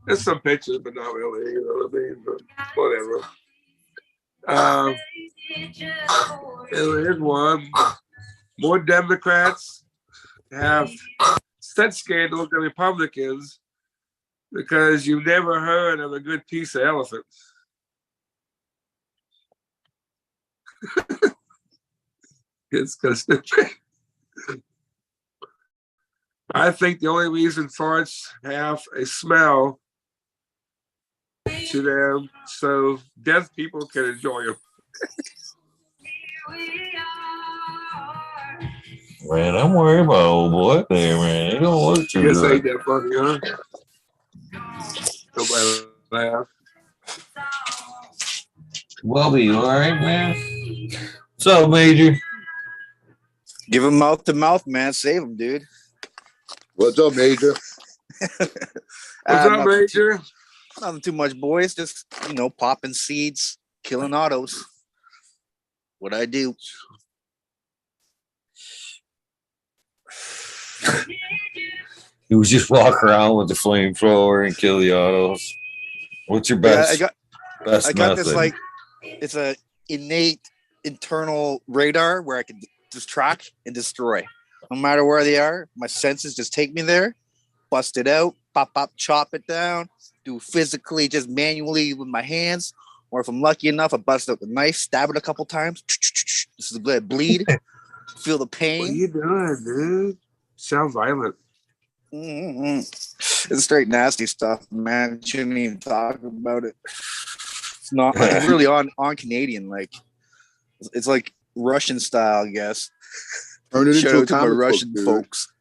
There's some pictures, but not really. You know what I mean? But whatever. Here's one. More Democrats have sex scandals than Republicans because you've never heard of a good piece of elephant. It's stupid. I think the only reason farts have a smell to them so deaf people can enjoy them. Man, I'm worried about old boy there, man. It don't look too Guess good. ain't that funny, huh? Nobody laugh. Bubby, you all right, man? What's up, Major? Give him mouth to mouth, man. Save him, dude. What's up, Major? What's up, Major? Nothing too much, boys. Just, popping seeds, killing autos. What I do. You would just walk around with the flamethrower and kill the autos. What's your best? I got method? this it's a innate internal radar where I can just track and destroy. No matter where they are, my senses just take me there, bust it out, pop, chop it down, do physically, just manually with my hands. Or if I'm lucky enough, I bust out the knife, stab it a couple times. This is the bleed. Feel the pain. What are you doing, dude? Sound violent. Mm-hmm. It's straight nasty stuff, man. Shouldn't even talk about it. It's not. It's really on Canadian. Like it's like Russian style, I guess. Turn it Shout into a out to my comic Russian book, folks.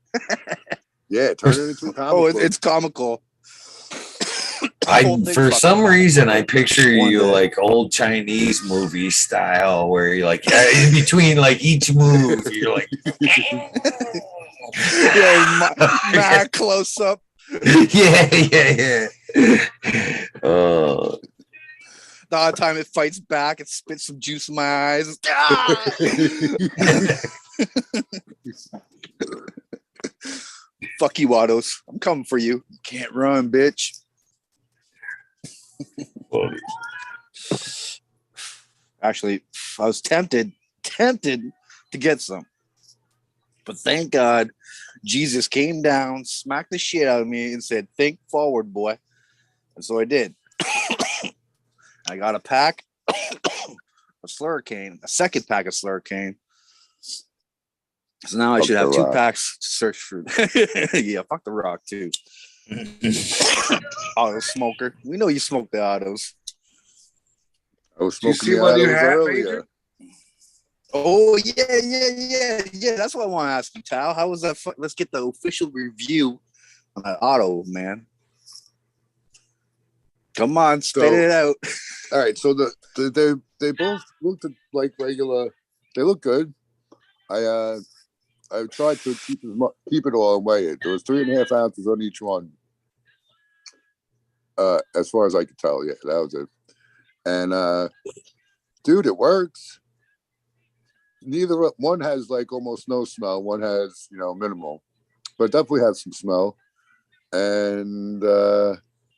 Yeah, turn it into a comic book. It's comical. For some reason, I picture you One day. like old Chinese movie style, where you're like in between like each move, you're like, Yeah, mad close up. yeah. Oh, The odd time it fights back, it spits some juice in my eyes. Ah! Fuck you, Autos. I'm coming for you. You can't run, bitch. Actually, I was tempted to get some. But thank God, Jesus came down, smacked the shit out of me, and said, "Think forward, boy." And so I did. I got a pack of Slurricane, a second pack of Slurricane. So now I should have 2 packs to search for. Yeah, fuck the Rock too. Auto smoker. We know you smoke the autos. I was Did you smoking see the what you autos had, earlier. Major? Oh yeah. That's what I want to ask you, Tal. How was that? Let's get the official review on that auto, man. Come on, spit it out. All right, so they both looked like regular. They look good. I tried to keep it all and weigh it. There was 3.5 ounces on each one. As far as I could tell, yeah, that was it. And dude, it works. Neither one has like almost no smell. One has minimal, but definitely has some smell. And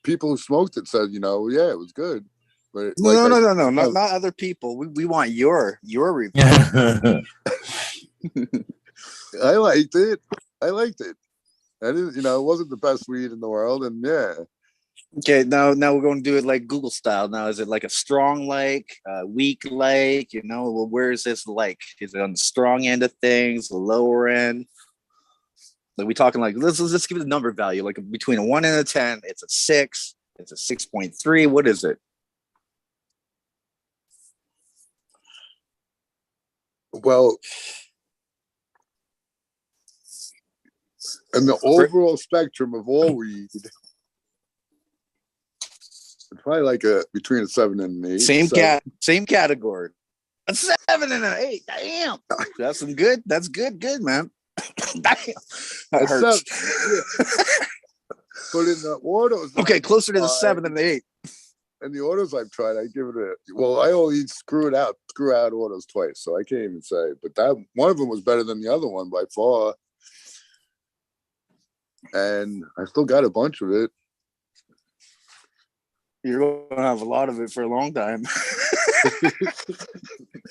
people who smoked it said, yeah, it was good. But No, not other people. We want your review. I liked it. I didn't, it wasn't the best weed in the world, and yeah. Okay, now we're going to do it like Google style. Now, is it like a strong like, weak like? Well, where is this like? Is it on the strong end of things, the lower end? Like we talking like let's give it a number value, like between a 1 and a 10. It's a 6. It's a 6.3. What is it? Well, and the overall spectrum of all weed, it's probably like between a 7 and an 8. Same category. A 7 and an 8. Damn, that's some good. That's good, man. Damn, that hurts. But in the autos, okay, closer to the 7 than the 8. And the autos I've tried, I give it I only screw out autos twice, so I can't even say. But that one of them was better than the other one by far. And I still got a bunch of it. You're going to have a lot of it for a long time.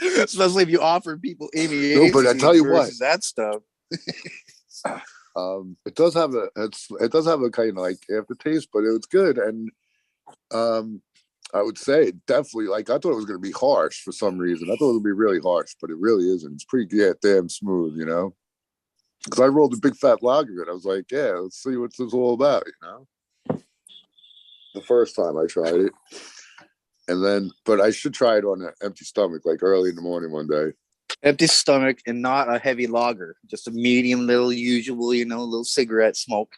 Especially if you offer people Amy. No, but I tell you what, that stuff. It does have a kind of like aftertaste, but it was good. And I would say definitely, like, I thought it was going to be harsh for some reason. I thought it would be really harsh, but it really isn't. It's pretty damn smooth, because I rolled a big fat log of it. I was like, yeah, let's see what this is all about, the first time I tried it. And then, but I should try it on an empty stomach, like early in the morning one day. Empty stomach and not a heavy lager, just a medium little usual, little cigarette smoke.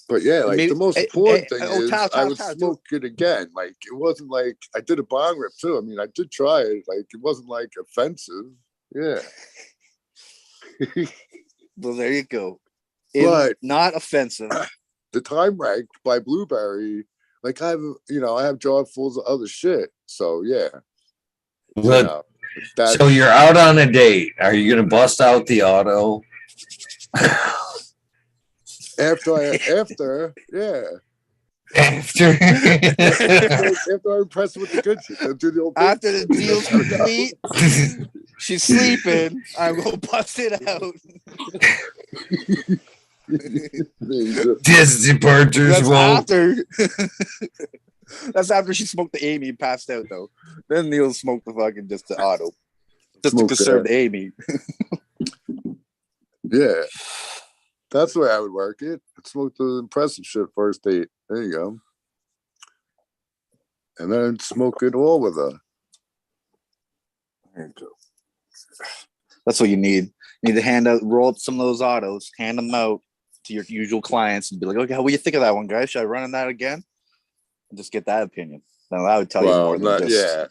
But yeah, like the most important thing is I would smoke it again. Like it wasn't like I did a bong rip too. I mean, I did try it. Like it wasn't like offensive. Yeah. Well, there you go. But not offensive. The time ranked by Blueberry, like I have jar fulls of other shit. So yeah. So you're out on a date. Are you gonna bust out the auto? After, yeah. After I impress with the good shit. Do the old after the deal's complete, she's sleeping. I will bust it out. This departures That's after she smoked the Amy and passed out though. Then Neil smoked the fucking just the auto. Just to conserve the Amy. Yeah. That's the way I would work it. Smoke the impressive shit first date. There you go. And then smoke it all with her. There you go. That's what you need. You need to roll up some of those autos, hand them out to your usual clients and be like, okay, what do you think of that one, guys? Should I run on that again? Just get that opinion. Now that would tell you more than just. Yeah.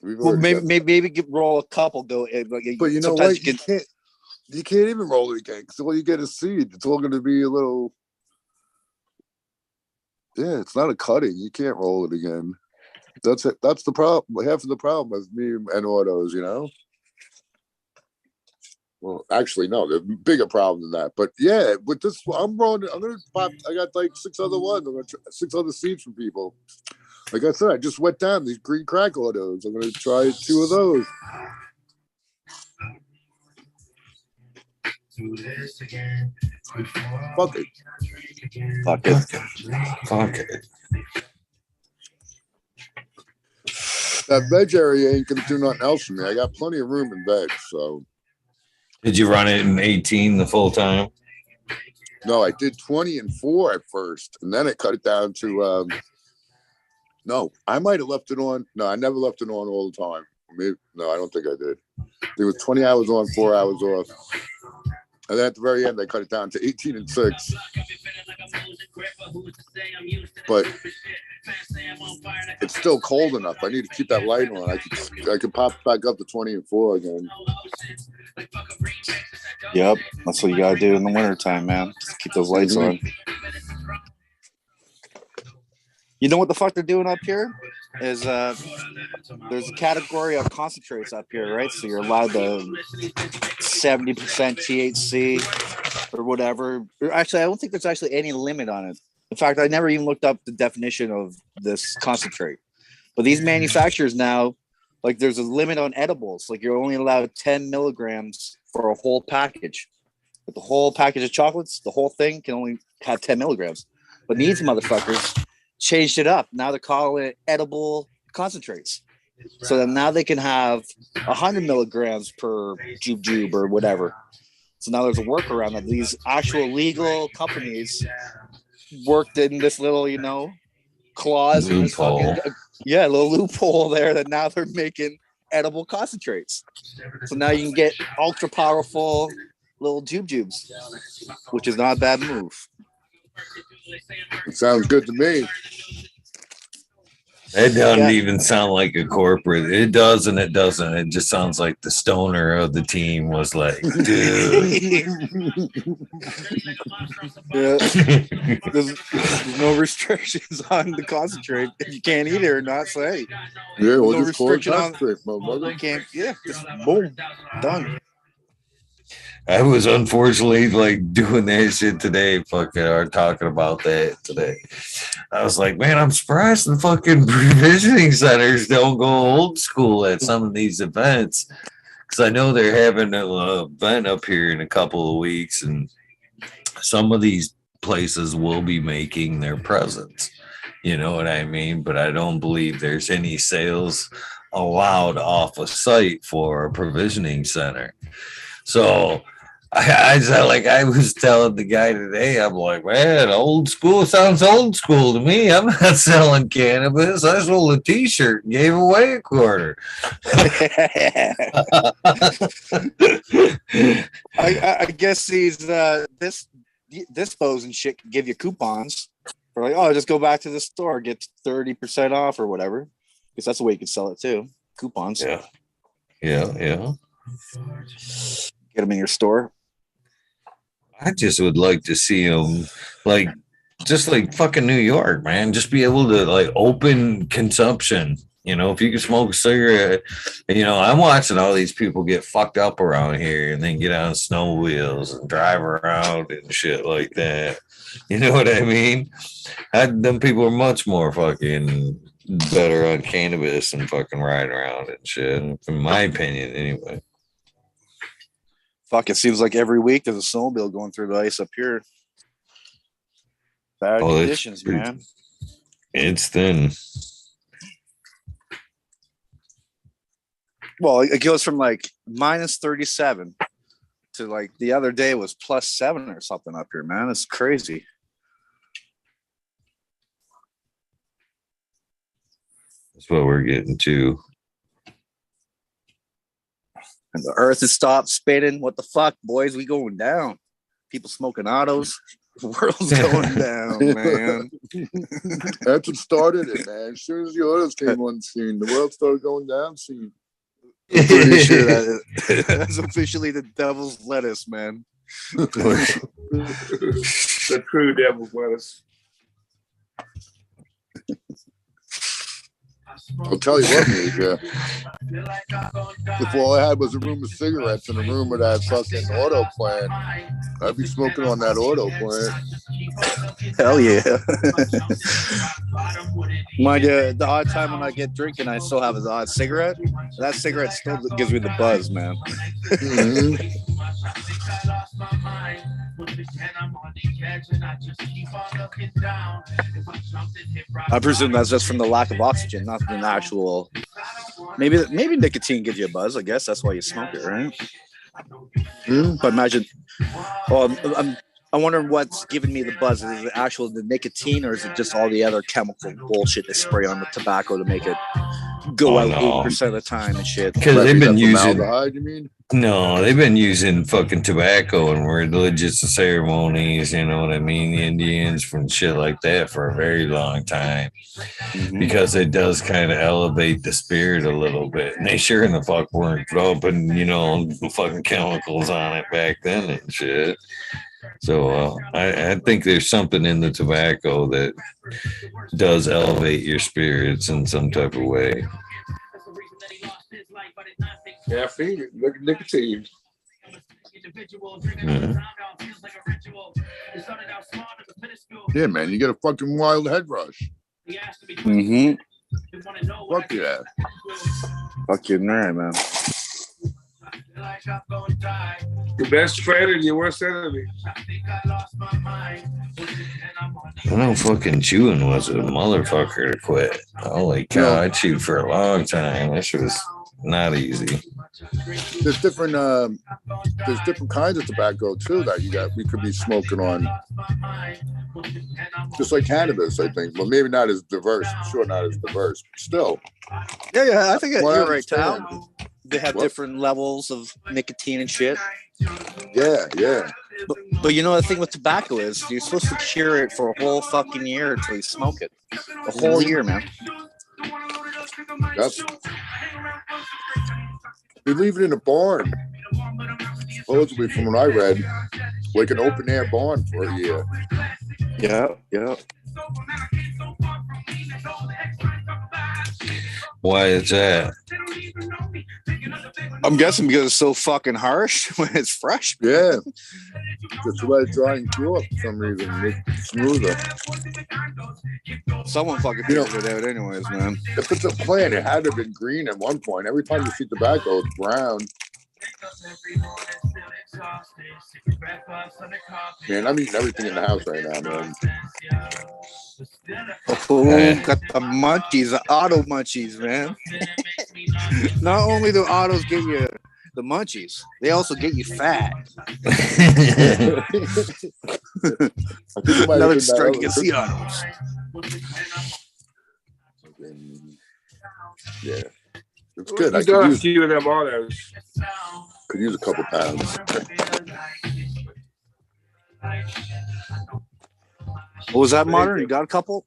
Well, maybe roll a couple. But you know what? You can't even roll it again because all you get is seed. It's all going to be a little. Yeah, it's not a cutting. You can't roll it again. That's it. That's the problem. Half of the problem with me and autos, you know. Well, actually, no. There's a bigger problem than that. But yeah, with this, I'm rolling. I'm gonna pop. I got like 6 other ones. I'm gonna try 6 other seeds from people. Like I said, I just went down these green crack autos. I'm gonna try 2 of those. Fuck it. Fuck it. Fuck it. That veg area ain't gonna do nothing else for me. I got plenty of room in veg, so. Did you run it in 18 the full time? No, I did 20 and 4 at first, and then I cut it down to. No, I might have left it on. No, I never left it on all the time. No, I don't think I did. It was 20 hours on, 4 hours off. And then at the very end, they cut it down to 18 and 6. But it's still cold enough. I need to keep that light on. I could pop back up to 20 and 4 again. Yep, that's what you gotta do in the wintertime, man. Just keep those lights on. You know what the fuck they're doing up here? Is there's a category of concentrates up here, right? So you're allowed the 70% THC or whatever. Actually, I don't think there's actually any limit on it. In fact, I never even looked up the definition of this concentrate. But these manufacturers now, like there's a limit on edibles. Like you're only allowed 10 milligrams for a whole package. But the whole package of chocolates, the whole thing can only have 10 milligrams. But these motherfuckers changed it up. Now they're calling it edible concentrates. So then now they can have 100 milligrams per jube or whatever. So now there's a workaround that these actual legal companies worked in this little, clause in this fucking, little loophole there that now they're making edible concentrates. So now you can get ultra powerful little jubes, which is not a bad move. It sounds good to me. It doesn't even sound like a corporate. It does and it doesn't. It just sounds like the stoner of the team was like, dude. There's no restrictions on the concentrate. If you can't eat it or not, so hey. Yeah, we'll no just call it restriction concentrate, motherfucker. You can't, just boom, done. I was unfortunately like doing that shit today, or talking about that today. I was like, man, I'm surprised the fucking provisioning centers don't go old school at some of these events. Because I know they're having an event up here in a couple of weeks, and some of these places will be making their presence. You know what I mean? But I don't believe there's any sales allowed off a site for a provisioning center. So I was telling the guy today, I'm like, man, old school sounds old school to me. I'm not selling cannabis. I sold a t-shirt and gave away a quarter. I guess these dispos and shit can give you coupons. For like, oh, just go back to the store, get 30% off or whatever. Because that's the way you can sell it too. Coupons. Yeah. Get them in your store. I just would like to see them just like fucking New York, man. Just be able to like open consumption. If you can smoke a cigarette, I'm watching all these people get fucked up around here and then get on snow wheels and drive around and shit like that. You know what I mean? Them people are much more fucking better on cannabis and fucking riding around and shit, in my opinion, anyway. Fuck, it seems like every week there's a snowmobile going through the ice up here. Bad conditions, man. It's thin. Well, it goes from like minus 37 to like the other day was plus 7 or something up here, man. It's crazy. That's what we're getting to. And the earth has stopped spinning. What the fuck, boys? We going down. People smoking autos. The world's going down, man. That's what started it, man. As soon as the oils came on scene, the world started going down scene. I'm pretty sure that's officially the devil's lettuce, man. The true devil's lettuce. I'll tell you what, Major. If all I had was a room of cigarettes and a room of that fucking auto plant, I'd be smoking on that auto plant. Hell yeah. Mind you, the odd time when I get drinking, I still have an odd cigarette. That cigarette still gives me the buzz, man. Mm-hmm. I presume that's just from the lack of oxygen, not an actual. Maybe nicotine gives you a buzz. I guess that's why you smoke it, right? But imagine. Well, I'm wondering what's giving me the buzz. Is it the nicotine, or is it just all the other chemical bullshit they spray on the tobacco to make it go out 80% of the time and shit? Because they've been using. Formaldehyde, you mean? No, they've been using fucking tobacco in religious ceremonies, you know what I mean? The Indians from shit like that for a very long time. Mm-hmm. Because it does kind of elevate the spirit a little bit. And they sure in the fuck weren't dropping, the fucking chemicals on it back then and shit. So I think there's something in the tobacco that does elevate your spirits in some type of way. Caffeine, nicotine. Yeah, man, you get a fucking wild head rush. Mm-hmm. Fuck yeah. Fuck you, man. Your best friend and your worst enemy. I know fucking chewing was a motherfucker to quit. Holy cow, I chewed for a long time. That shit was not easy. There's different kinds of tobacco too that we could be smoking on. Just like cannabis, I think. Well, maybe not as diverse. I'm sure not as diverse, but still. Yeah, I think you're right, Tal. They have different levels of nicotine and shit. Yeah. But the thing with tobacco is you're supposed to cure it for a whole fucking year until you smoke it. A whole year, man. Yep. They leave it in a barn. Supposedly, from what I read, like an open air barn for a year. Yeah. Why is that? I'm guessing because it's so fucking harsh when it's fresh. Yeah. Just to let it dry and cure for some reason. Make it smoother. Someone fucking figured it out anyways, man. If it's a plant, it had to have been green at one point. Every time you see tobacco, it's brown. Man, I'm eating everything in the house right now, man. Oh, got the munchies, the auto munchies, man. Not only do autos get you the munchies, they also get you fat. Another strike against the autos. Yeah, it's good. I could use a few of them autos. Could use a couple pounds. What was that, Modern? You got a couple?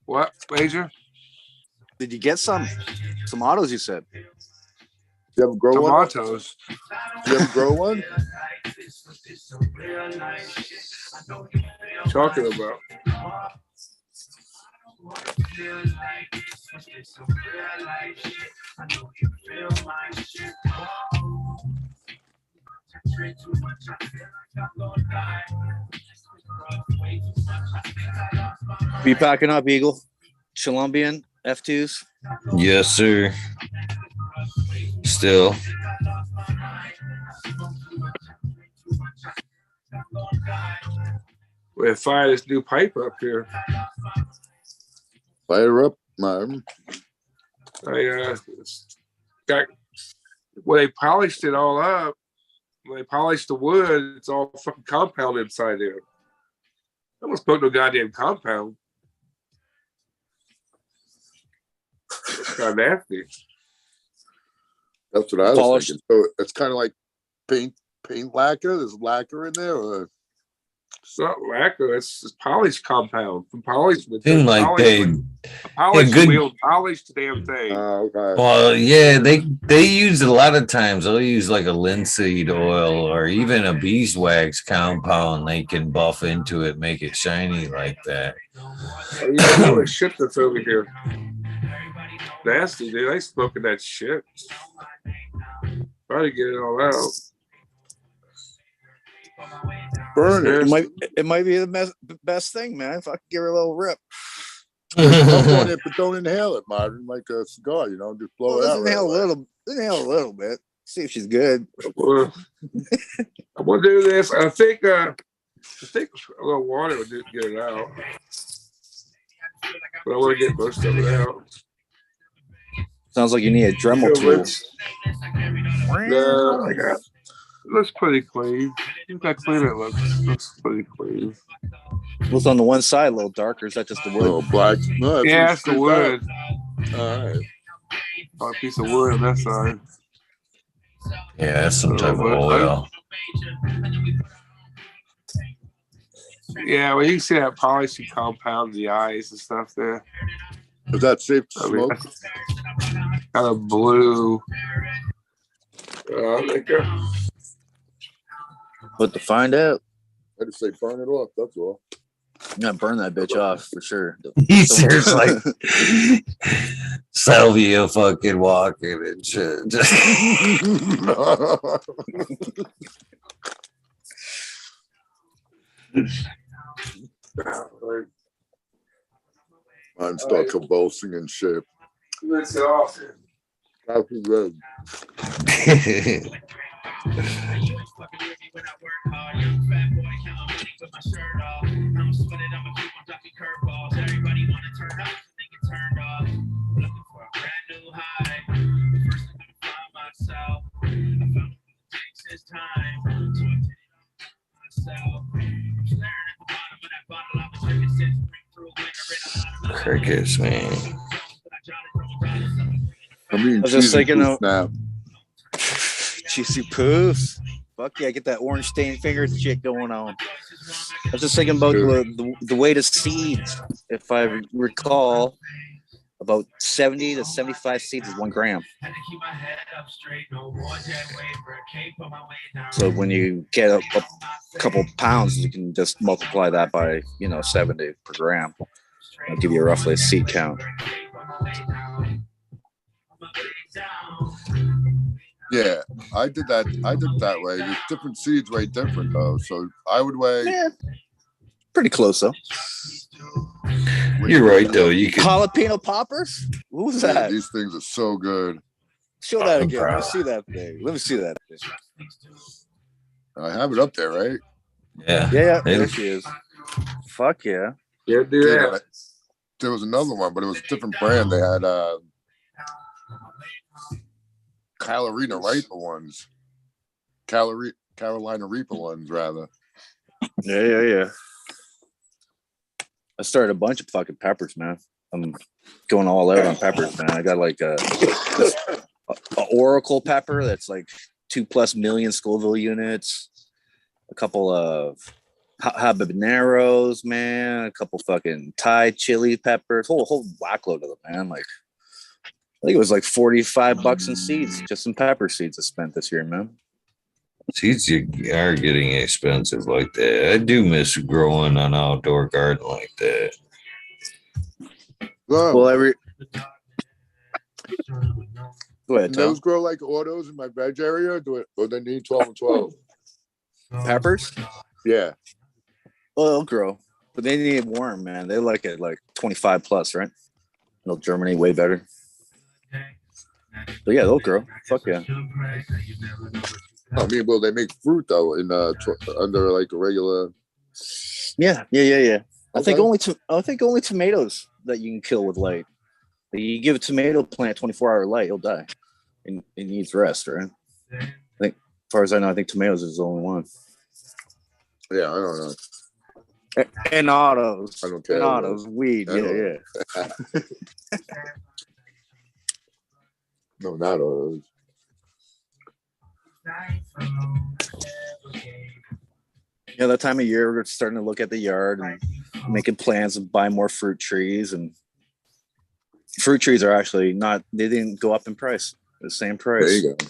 What, Major? Did you get some autos? You said. You ever grow Tomatoes. one? You ever grow one? Talking about. Be packing up, Eagle. Colombian F2s. Yes, sir. Still. We're fire this new pipe up here. Fire up, man. I got they polished it all up. When they polished the wood, it's all fucking compound inside there. I almost put no goddamn compound. It's kind of nasty. That's what I was thinking. So it's kind of like paint lacquer. There's lacquer in there. Or... It's not lacquer. It's polished compound from polished Seemed material. like they Polished good- wheel, polished damn thing. Okay. well, yeah, they use a lot of times they'll use like a linseed oil or even a beeswax compound. They can buff into it, make it shiny like that. Oh, you know all the shit that's over here. Nasty, dude. I smoking that shit. Try to get it all out. Burn it. It might be the best thing, man. If I could give her a little rip. Puff on it, but don't inhale it, Martin. Like a cigar, you know, just blow it out. Inhale a little bit. See if she's good. I'm gonna do this. I think a little water would get it out. But I want to get most of it out. Sounds like you need a Dremel tool. No, I got. It looks pretty clean. Look how clean it looks. Looks pretty clean. What's on the one side a little darker? Is that just the wood? Oh, black. No, Yeah, it's the wood. All right. Oh, a piece of wood on that side. Yeah, that's some type of oil. Yeah, well, you can see that polishing compound in the eyes and stuff there. Is that safe to I mean, smoke? kind of blue. But to find out, I just say burn it off. That's all. I'm gonna burn that bitch off for sure. He's just like salvia fucking walking and shit. Mine start convulsing and shit. That's awesome. Coffee red. Crickets, man. I mean, I was just thinking of now. cheesy poofs. Fuck yeah, get that orange stained fingers shit going on. I was just thinking about the weight of seeds. If I recall, about 70 to 75 seeds is 1 gram. So when you get a couple pounds, you can just multiply that by 70 per gram. I'll give you roughly a seed count. Yeah, I did that. I did it that way. There's different seeds weigh different though. So I would weigh. Pretty close though. You're right though. You can. Jalapeno poppers? What was that? These things are so good. Show that again. Let me see that thing. Let me see that thing. I have it up there, right? Yeah. Yeah, there she is. Fuck yeah. Yeah, do that. There was another one, but it was a different brand. They had Carolina Reaper ones. Carolina Reaper ones, rather. Yeah. I started a bunch of fucking peppers, man. I'm going all out on peppers, man. I got like a Oracle pepper that's like 2+ million Scoville units. A couple of habaneros, man. A couple fucking Thai chili peppers. Whole whackload of them, man. Like I think it was like $45 in seeds, just some pepper seeds I spent this year, man. Seeds are getting expensive like that. I do miss growing an outdoor garden like that. Well, Go ahead, Tom. those grow like autos in my veg area. Or they need 12 and 12. Peppers? Yeah. Well, they'll grow, but they need warm, man. They like it like 25 plus, right? They'll germinate way better. But yeah, they'll grow. Fuck yeah. I mean, well, they make fruit though in under like a regular. Yeah. I think Okay. only tomatoes that you can kill with light. You give a tomato plant 24-hour light, it'll die. And it needs rest, right? I think, as far as I know, I think tomatoes is the only one. Yeah, I don't know. And autos. I don't care. And autos, weed. I Yeah. No, not autos. Yeah, that time of year we're starting to look at the yard and making plans to buy more fruit trees. And fruit trees are actually not, they didn't go up in price. The same price. There you go.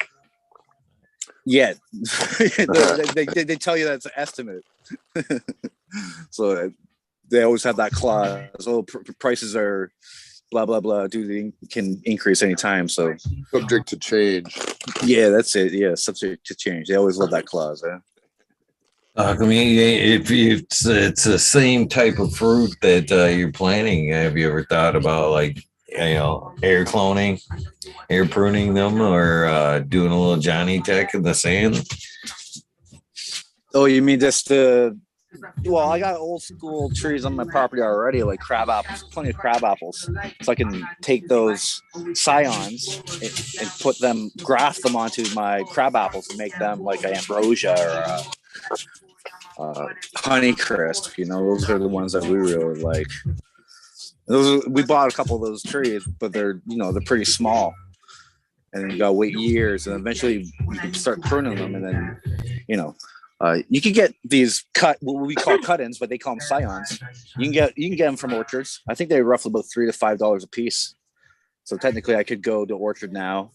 Yet. they tell you that's an estimate. So they always have that clause. Oh, prices are blah, blah, blah. Can increase anytime. So Subject to change. yeah, that's it. Yeah, subject to change. They always love that clause. I mean, if it's the same type of fruit that you're planting, have you ever thought about like air cloning, air pruning them, or doing a little Johnny Tech in the sand? Oh, you mean just the? Well, I got old school trees on my property already, like crab apples, plenty of crab apples. So I can take those scions and put them, graft them onto my crab apples and make them like an ambrosia or honey crisp. Those are the ones that we really like. We bought a couple of those trees, but they're pretty small, and you gotta wait years, and eventually you can start pruning them, and then you can get these what we call cut-ins, but they call them scions. You can get them from orchards. I think they're roughly about $3 to $5 a piece. So technically, I could go to orchard now.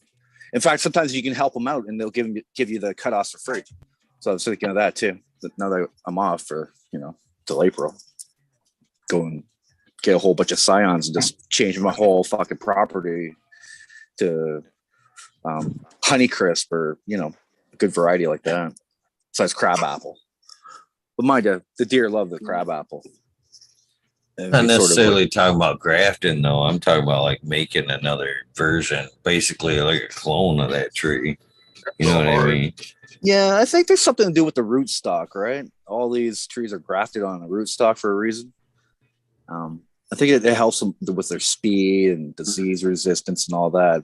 In fact, sometimes you can help them out, and they'll give you the cut-offs for free. So I was thinking of that too. But now that I'm off for till April, go and get a whole bunch of scions and just change my whole fucking property to honey crisp or a good variety like that. Besides crab apple, but mind you, the deer love the crab apple. Not necessarily talking about grafting though. I'm talking about like making another version, basically like a clone of that tree. You know what I mean? Yeah, I think there's something to do with the rootstock, right? All these trees are grafted on a rootstock for a reason. I think it helps them with their speed and disease resistance and all that.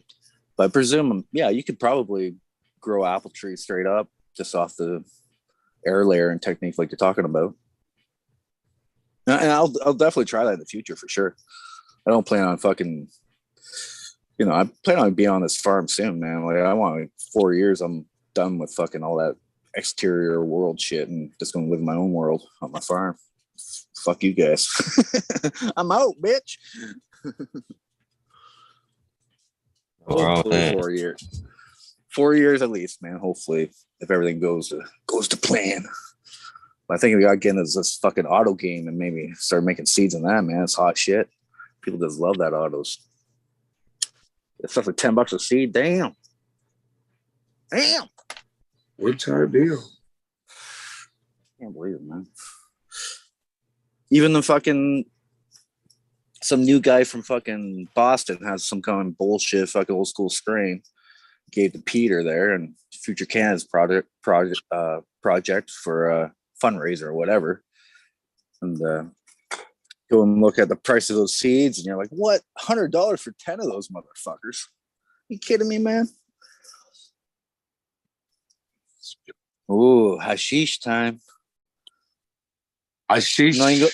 But I presume, yeah, you could probably grow apple trees straight up just off the air layer and technique like you're talking about. And I'll definitely try that in the future for sure. I don't plan on fucking, I plan on being on this farm soon, man. Like I want 4 years. I'm done with fucking all that exterior world shit and just gonna live in my own world on my farm. Fuck you guys. I'm out, bitch. Hopefully 4 years. 4 years at least, man. Hopefully, if everything goes to plan. But I think we got to get into this fucking auto game and maybe start making seeds in that, man. It's hot shit. People just love that autos. It's stuff like $10 a seed. Damn. What type deal? Can't believe it, man. Even the fucking some new guy from fucking Boston has some kind of bullshit fucking old school strain. Gave to Peter there and Future Canada's project for a fundraiser or whatever. And go and look at the price of those seeds, and you're like, what? $100 for 10 of those motherfuckers? You kidding me, man? Ooh, hashish time. Hashish. I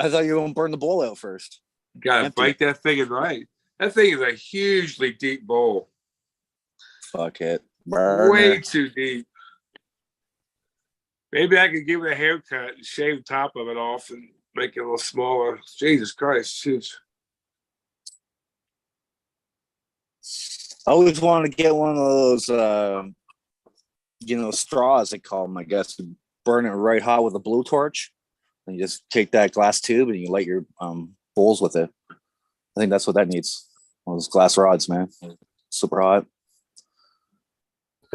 thought you were going to burn the bowl out first. Gotta break that thing in right. That thing is a hugely deep bowl. Fuck it. Way too deep. Maybe I could give it a haircut and shave the top of it off and make it a little smaller. Jesus Christ. Jeez. I always wanted to get one of those, straws, they call them, I guess. Burn it right hot with a blowtorch. And you just take that glass tube and you light your bowls with it. I think that's what that needs. One of those glass rods, man. Super hot.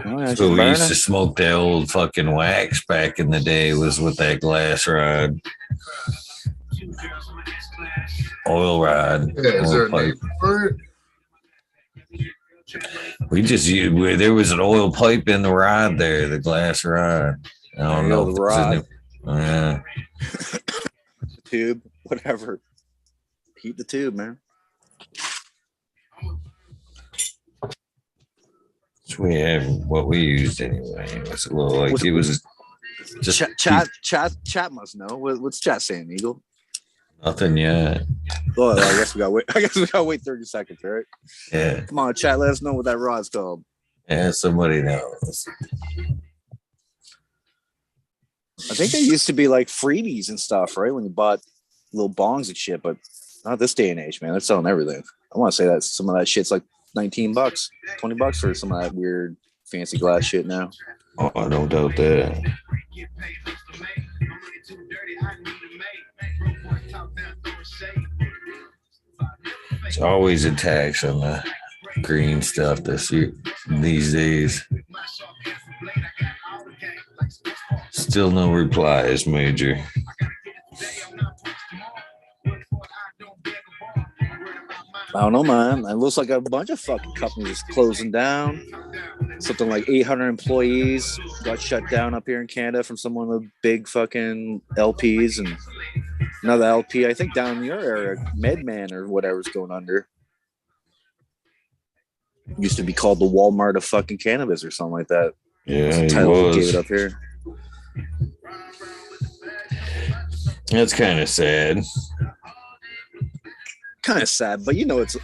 Oh, so we used to smoke that old fucking wax back in the day was with that glass rod. Oil rod. Yeah, is there a name for it? We just used, there was an oil pipe in the rod there, the glass rod. I don't know. The rod. Yeah. Tube, whatever. Heat the tube, man. So we have what we used anyway. It was a little like it was just chat must know. What's chat saying, Eagle? Nothing yet. Well, I guess we gotta wait 30 seconds, right? Yeah. Come on, chat. Let us know what that rod's called. Yeah, somebody knows. I think there used to be like freebies and stuff, right? When you bought little bongs and shit, but not this day and age, man. They're selling everything. I want to say that some of that shit's like $19, $20 for some of that weird fancy glass shit now. Oh, I don't doubt that. It's always a tax on the green stuff these days. Still no replies, Major. I don't know, man. It looks like a bunch of fucking companies is closing down. Something like 800 employees got shut down up here in Canada from some of the big fucking LPs, and another LP, I think down in your area, Medman or whatever's going under. Used to be called the Walmart of fucking cannabis or something like that. Yeah, the title gave it up here. That's kind of sad. Kind of sad, but you know it's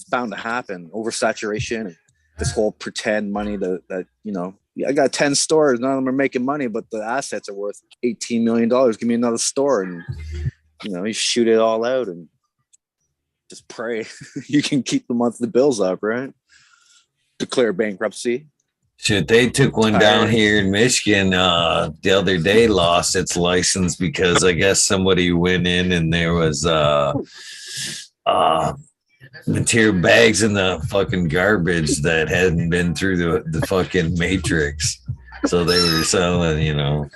bound to happen. Oversaturation, this whole pretend money that you know. I got 10 stores, none of them are making money, but the assets are worth $18 million. Give me another store, and you know, you shoot it all out and just pray you can keep the monthly bills up, right? Declare bankruptcy. Shit, they took one down here in Michigan the other day, lost its license because I guess somebody went in and there was material bags in the fucking garbage that hadn't been through the fucking matrix. So they were selling, you know,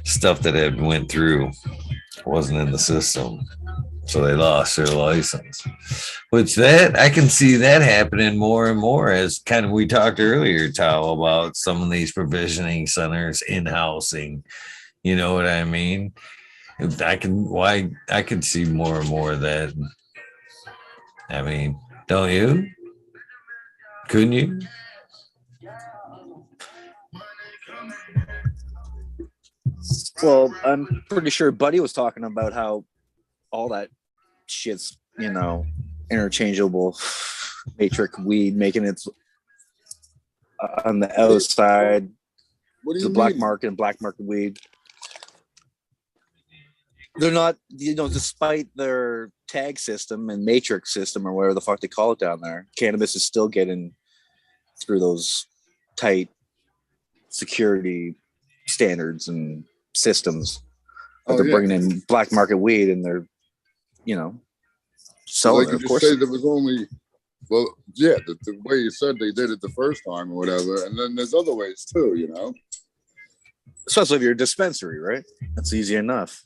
stuff that had went through, wasn't in the system. So they lost their license. Which that I can see that happening more and more as kind of we talked earlier, Tal, about some of these provisioning centers in-housing. You know what I mean? I could see more and more of that. I mean, don't you? Couldn't you? Well, I'm pretty sure Buddy was talking about how all that shit's, you know, interchangeable matrix weed, making it on the outside. What do you the black market and black market weed. They're not, you know, despite their tag system and matrix system or whatever the fuck they call it down there, cannabis is still getting through those tight security standards and systems. But they're bringing in black market weed and they're, you know, selling it. Of course, say there was only, well, yeah, the way you said they did it the first time or whatever, and then there's other ways too, you know. Especially if you're a dispensary, right? That's easy enough.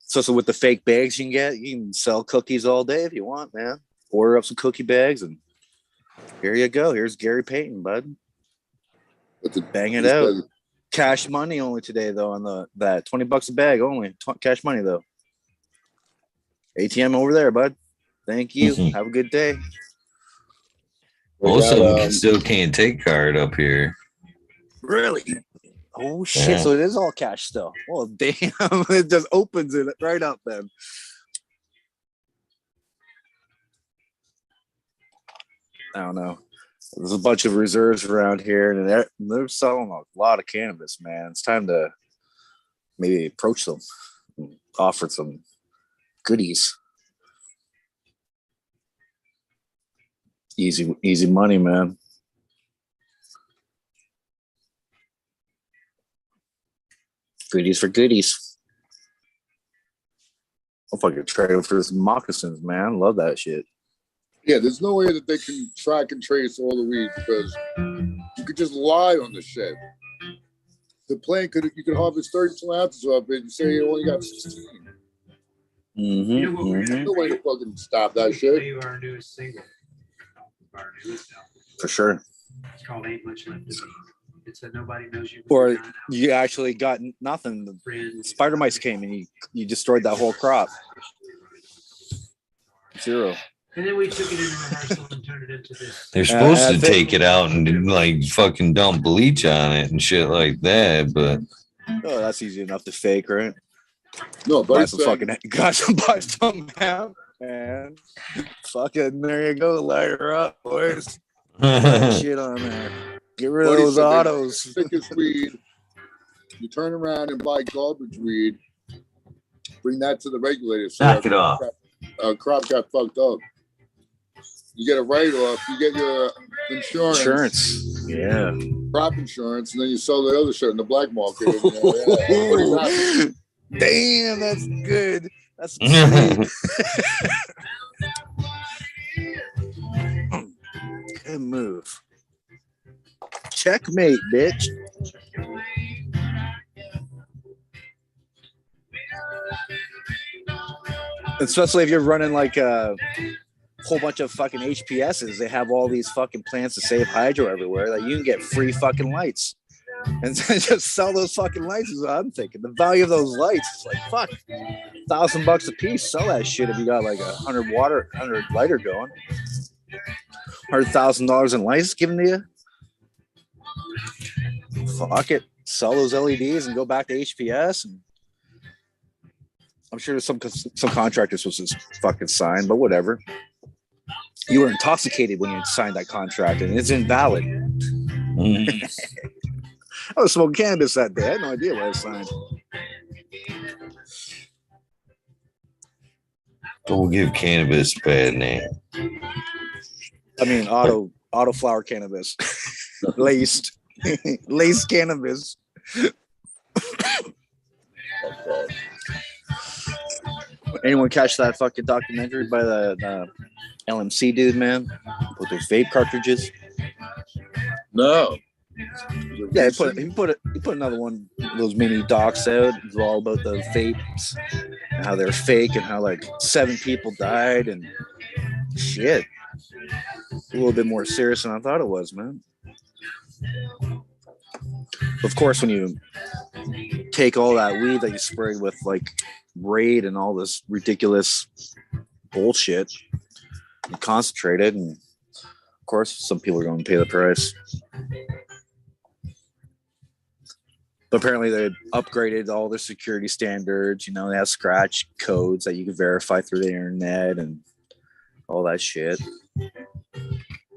So with the fake bags you can sell cookies all day if you want, man. Order up some cookie bags and here you go. Here's Gary Payton, bud. Bang it out. Cash money only today though on that $20 a bag only. Cash money though. ATM over there, bud. Thank you. Mm-hmm. Have a good day. Most of them still can't take card up here. Really? Oh shit! Yeah. So it is all cash still. Well, damn! It just opens it right up then. I don't know. There's a bunch of reserves around here, and they're selling a lot of cannabis, man. It's time to maybe approach them, and offer some goodies. Easy money, man. Goodies for goodies. I'm fucking trading for some moccasins, man. Love that shit. Yeah, there's no way that they can track and trace all the weed because you could just lie on the shit. The plant you could harvest 32 ounces of it and say you only got 16. Mm-hmm. No way to fucking stop that shit. You are our newest single. Our newest album. For sure. It's called Ain't Much Left to Be. It's that nobody knows you. Or you actually got nothing. The spider mice came and you destroyed that whole crop. Zero. And then we took it into rehearsal and turned it into this. They're supposed to take it out and like fucking dump bleach on it and shit like that, but that's easy enough to fake, right? No, but buy some hemp, man. Fucking there you go, light her up, boys. Shit on there. Get rid of those autos. Thickest weed You turn around and buy garbage weed, bring that to the regulator. So Knock it off. Crop got fucked up. You get a write-off. You get your insurance. Yeah. Crop insurance, and then you sell the other shit in the black market. And, damn, that's good. That's sweet. Good move. Checkmate, bitch. Especially if you're running like a whole bunch of fucking HPSs, they have all these fucking plans to save hydro everywhere that you can get free fucking lights. And just sell those fucking lights is what I'm thinking. The value of those lights is like, fuck, $1,000 a piece. Sell that shit if you got like 100 lighter going. $100,000 in lights given to you. Fuck it. Sell those LEDs and go back to HPS. And I'm sure there's some contractors was just fucking signed, but whatever. You were intoxicated when you signed that contract, and it's invalid. I was smoking cannabis that day. I had no idea what I signed. Don't give cannabis a bad name. I mean, auto flower cannabis, laced cannabis. Anyone catch that fucking documentary by the LMC dude, man, with those vape cartridges? no. Yeah, he put another one of those mini docs out. It was all about the vapes and how they're fake and how like 7 people died and shit. A little bit more serious than I thought it was, man. Of course, when you take all that weed that you sprayed with like Raid and all this ridiculous bullshit, you concentrate it, and of course, some people are going to pay the price. But apparently they upgraded all their security standards. You know, they have scratch codes that you can verify through the internet and all that shit.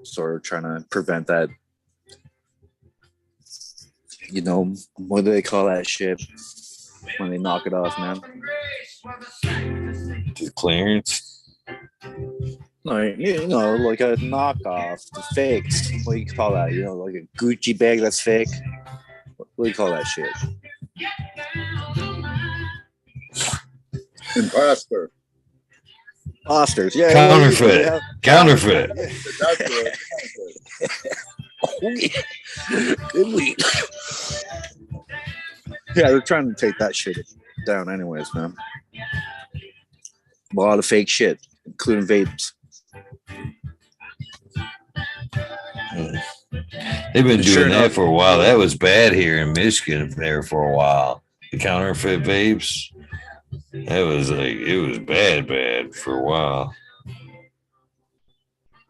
Sort of trying to prevent that. You know, what do they call that shit when they knock it off, man? The clearance. Like, you know, like a knockoff, the fakes. What do you call that? You know, like a Gucci bag that's fake. What do you call that shit? Imposter. Imposters, yeah. Counterfeit. Counterfeit. That's good. Good weed. Yeah, they're trying to take that shit down anyways, man. A lot of fake shit, including vapes. They've been doing that for a while. That was bad here in Michigan there for a while. The counterfeit vapes. That was like, it was bad for a while.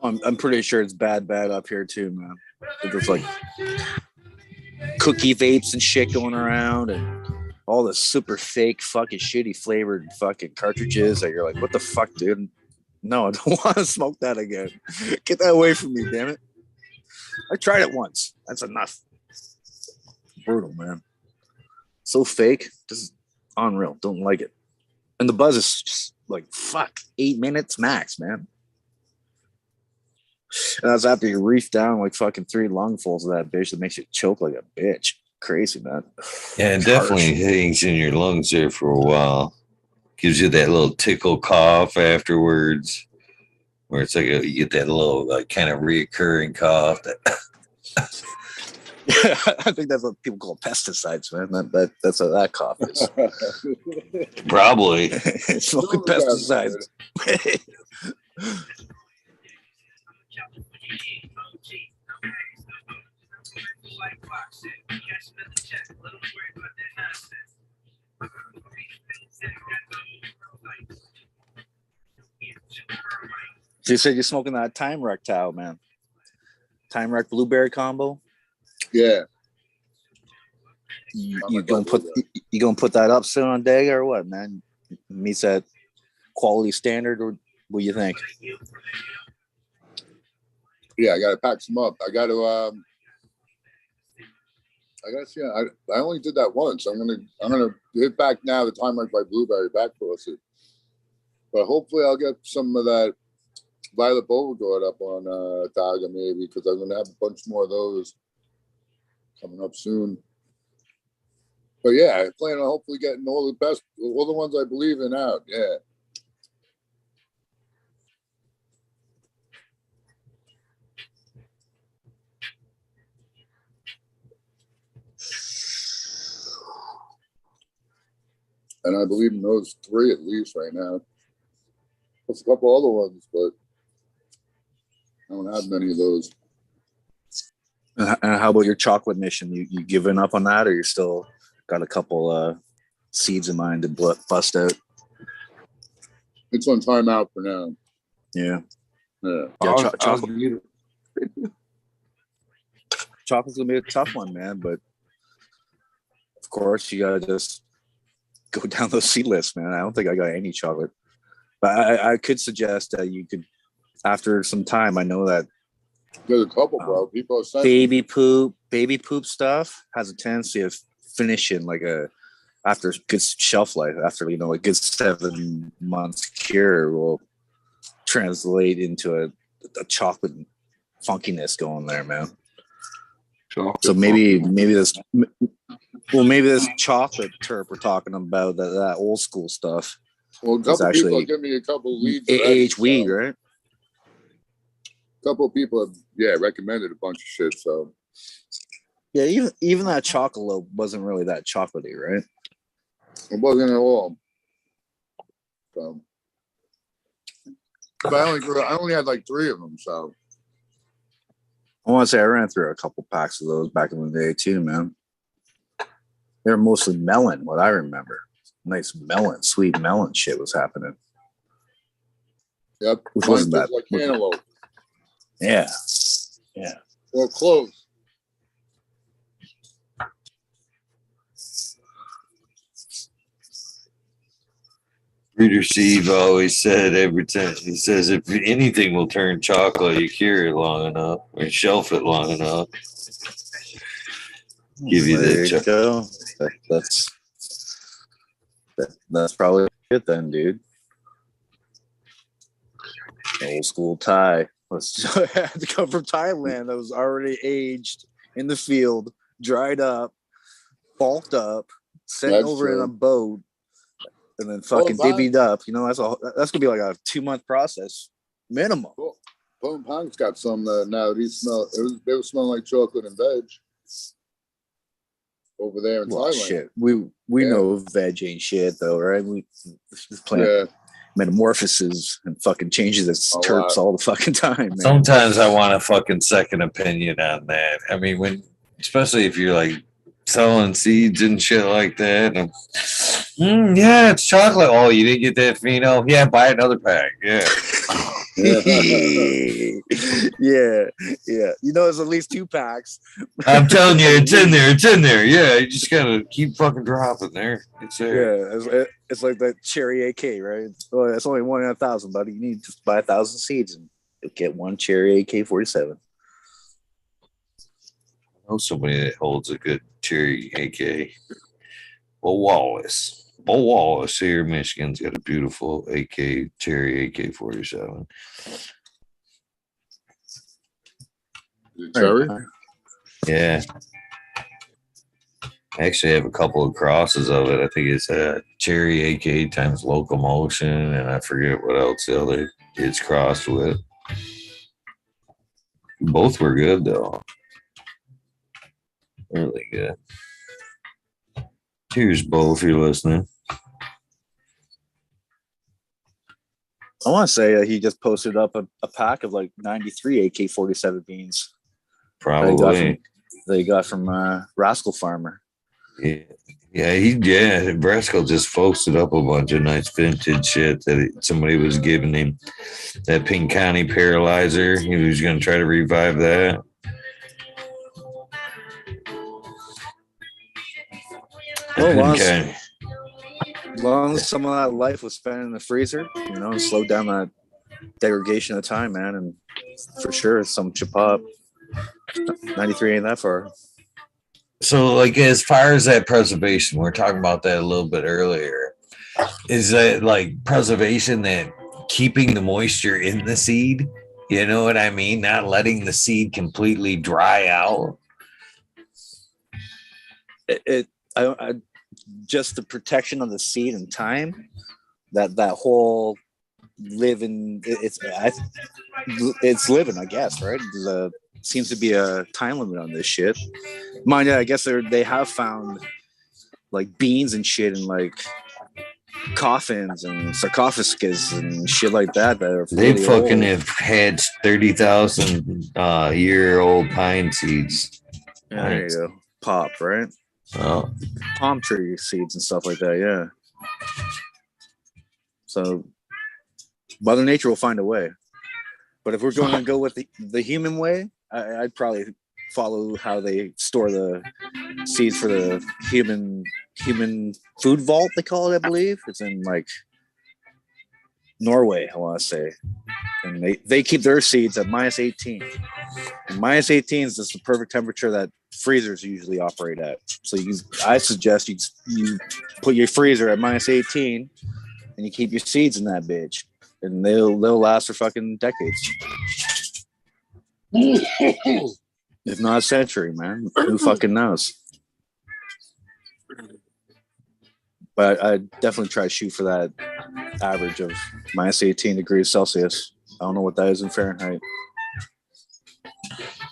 I'm pretty sure it's bad up here too, man. There's like cookie vapes and shit going around and all the super fake fucking shitty flavored fucking cartridges that you're like, what the fuck, dude? No, I don't want to smoke that again. Get that away from me, damn it. I tried it once. That's enough. Brutal, man. So fake. Just unreal. Don't like it. And the buzz is just like, fuck, 8 minutes max, man. And that's after you reef down like fucking 3 lungfuls of that bitch that makes you choke like a bitch. Crazy, man. Yeah, it definitely hangs in your lungs there for a while. Gives you that little tickle cough afterwards, where it's like you get that little like kind of reoccurring cough. I think that's what people call pesticides, man. That's what that cough is. Probably. Smoking pesticides. So you said you're smoking that Time Wreck towel, man. Time Wreck blueberry combo. Yeah. You gonna put that up soon on Dega or what, man? Meets that quality standard, or what do you think? Yeah, I gotta pack some up. I gotta I guess yeah. I only did that once. I'm gonna hit back now. The Time Like by Blueberry back faucet. But hopefully I'll get some of that Violet Beauregard up on Targa maybe, because I'm gonna have a bunch more of those coming up soon. But yeah, I plan on hopefully getting all the ones I believe in out. Yeah. And I believe in those three at least right now. There's a couple other ones, but I don't have many of those. And how about your chocolate mission? You giving up on that, or you're still got a couple seeds in mind to bust out? It's on timeout for now. Yeah. Yeah. Chocolate's gonna be a tough one, man. But of course, you gotta just go down those seed lists, man. I don't think I got any chocolate, but I could suggest that you could, after some time. I know that there's a couple, bro. People are saying baby poop stuff has a tendency of finishing like after good shelf life. After a good 7 months cure will translate into a chocolate funkiness going there, man. So maybe this chocolate terp we're talking about, that old school stuff. Well, a couple people give me a couple leads. Aged weed, right? A couple of people have recommended a bunch of shit. So yeah, even that chocolate wasn't really that chocolatey, right? It wasn't at all. So, but I only had like 3 of them. So I want to say I ran through a couple packs of those back in the day too, man. They're mostly melon, what I remember. Nice melon, sweet melon shit was happening. Yep. Which wasn't bad. Like cantaloupe. Yeah. Yeah. Well, close. Reader Steve always said every time, he says, if anything will turn chocolate, you cure it long enough or shelf it long enough. Give you there that you go. That's probably it then, dude. Old school Thai. Had to come from Thailand that was already aged in the field, dried up, bulked up, sent over in a boat, and then fucking divvied up. That's gonna be like a 2-month process minimum. Boom Pong's got some now. They were smelling like chocolate and veg over there in Thailand. Shit, we know veg ain't shit though, right? This plant metamorphoses and fucking changes its terps all the fucking time, man. Sometimes I want a fucking second opinion on that. I mean, especially if you're like selling seeds and shit like that. And yeah, it's chocolate. Oh, you didn't get that pheno? Yeah, buy another pack. Yeah. yeah. It's at least 2 packs. I'm telling you, it's in there. It's in there. Yeah, you just gotta keep fucking dropping there. It's there. Yeah, it's like that cherry AK, right? Oh, that's only 1 in 1,000, buddy. You need to buy 1,000 seeds and you'll get 1 cherry AK-47. I know somebody that holds a good cherry AK. Well, Wallace here in Michigan's got a beautiful cherry AK-47. Cherry? Yeah. I actually have a couple of crosses of it. I think it's a cherry AK times locomotion, and I forget what else the other it's crossed with. Both were good though. Really good. Cheers, Bo, if you're listening. I want to say he just posted up a pack of like 93 AK-47 beans. Probably. They got from Rascal Farmer. Yeah. Rascal just posted up a bunch of nice vintage shit that somebody was giving him. That Pink County Paralyzer. He was going to try to revive that. Well, as long as some of that life was spent in the freezer, and slowed down that degradation of time, man, and for sure some chip up. 93 ain't that far. So, like, as far as that preservation, we are talking about that a little bit earlier. Is that like preservation that keeping the moisture in the seed? You know what I mean? Not letting the seed completely dry out. I just the protection of the seed and time. That whole living, it's living, I guess, right? Seems to be a time limit on this shit. Mind you, I guess they have found like beans and shit and like coffins and sarcophagus and shit like that are They really fucking old. have had 30,000 year old pine seeds. Yeah, there you go. Pop, right? Oh. Palm tree seeds and stuff like that, yeah. So Mother Nature will find a way. But if we're going to go with the human way, I'd probably follow how they store the seeds for the human food vault, they call it, I believe. It's in like Norway, I want to say. And they keep their seeds at minus 18. And minus 18 is just the perfect temperature that freezers usually operate at. So I suggest you put your freezer at minus 18 and you keep your seeds in that bitch. And they'll last for fucking decades. If not a century, man. Who fucking knows? But I definitely try to shoot for that average of minus 18 degrees Celsius. I don't know what that is in Fahrenheit.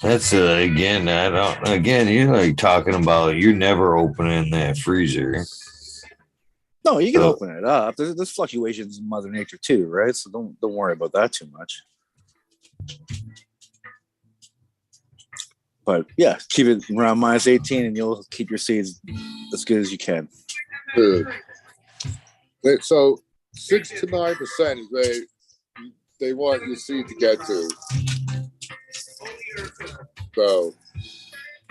That's again, you're like talking about you're never opening that freezer. No, you can open it up. There's fluctuations in Mother Nature too, right? So don't worry about that too much. But yeah, keep it around minus 18 and you'll keep your seeds as good as you can. Good. So 6 to 9% is they want your seed to get to. So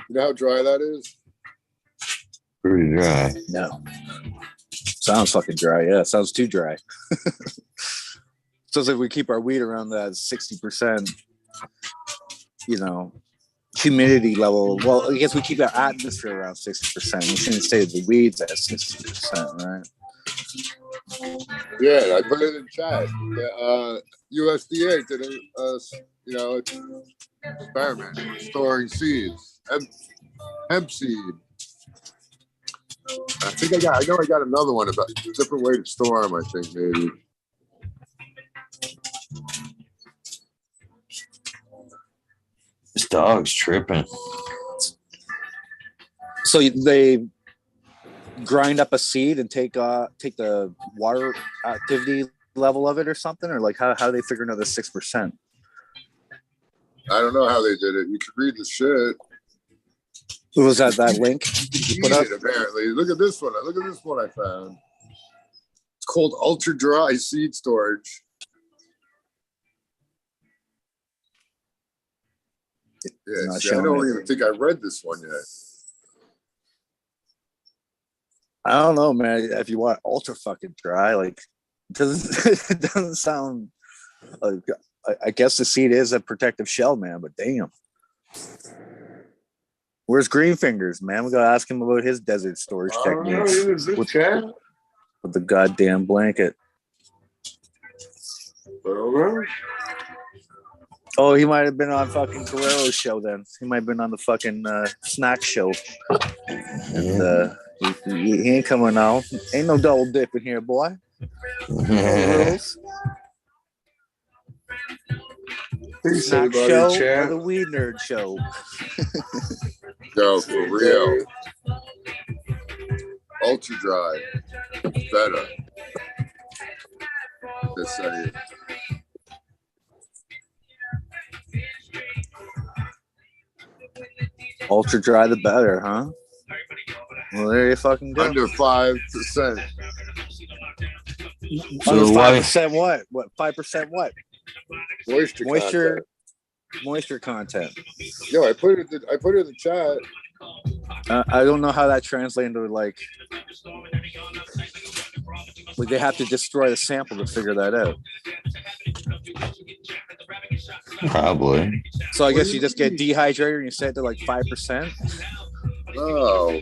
you know how dry that is? Pretty dry. No. Sounds fucking dry. Yeah, it sounds too dry. So if we keep our weed around that 60%, humidity level. Well, I guess we keep our atmosphere around 60%. We shouldn't say the weeds at 60%, right? Yeah, I put it in chat. USDA did a experiment storing seeds, hemp seed. I know I got another one about a different way to store them. I think maybe. This dog's tripping. So they grind up a seed and take the water activity level of it or something, or like how they figure another 6%. I don't know how they did it. You can read the shit. Who was that link you put up? Apparently, look at this one. Look at this one I found. It's called ultra dry seed storage. Yeah, I don't even think I read this one yet. I don't know, man. If you want ultra fucking dry, like it doesn't sound. I guess the seed is a protective shell, man. But damn, where's Green Fingers, man? We gotta ask him about his desert storage techniques with the goddamn blanket. Oh, he might have been on fucking Guerrero's show then. He might have been on the fucking snack show. And he ain't coming out. Ain't no double dip in here, boy. Snack show or the Weed Nerd show? Yo, for real. Ultra dry. Better. Just saying. Ultra dry the better, huh? Well, there you fucking go. Under 5%. So 5% what? What 5% what? Moisture content. Yo, I put it in the chat. I don't know how that translates into like they have to destroy the sample to figure that out. Probably. So I guess you just get dehydrated and you set it to like 5%. No.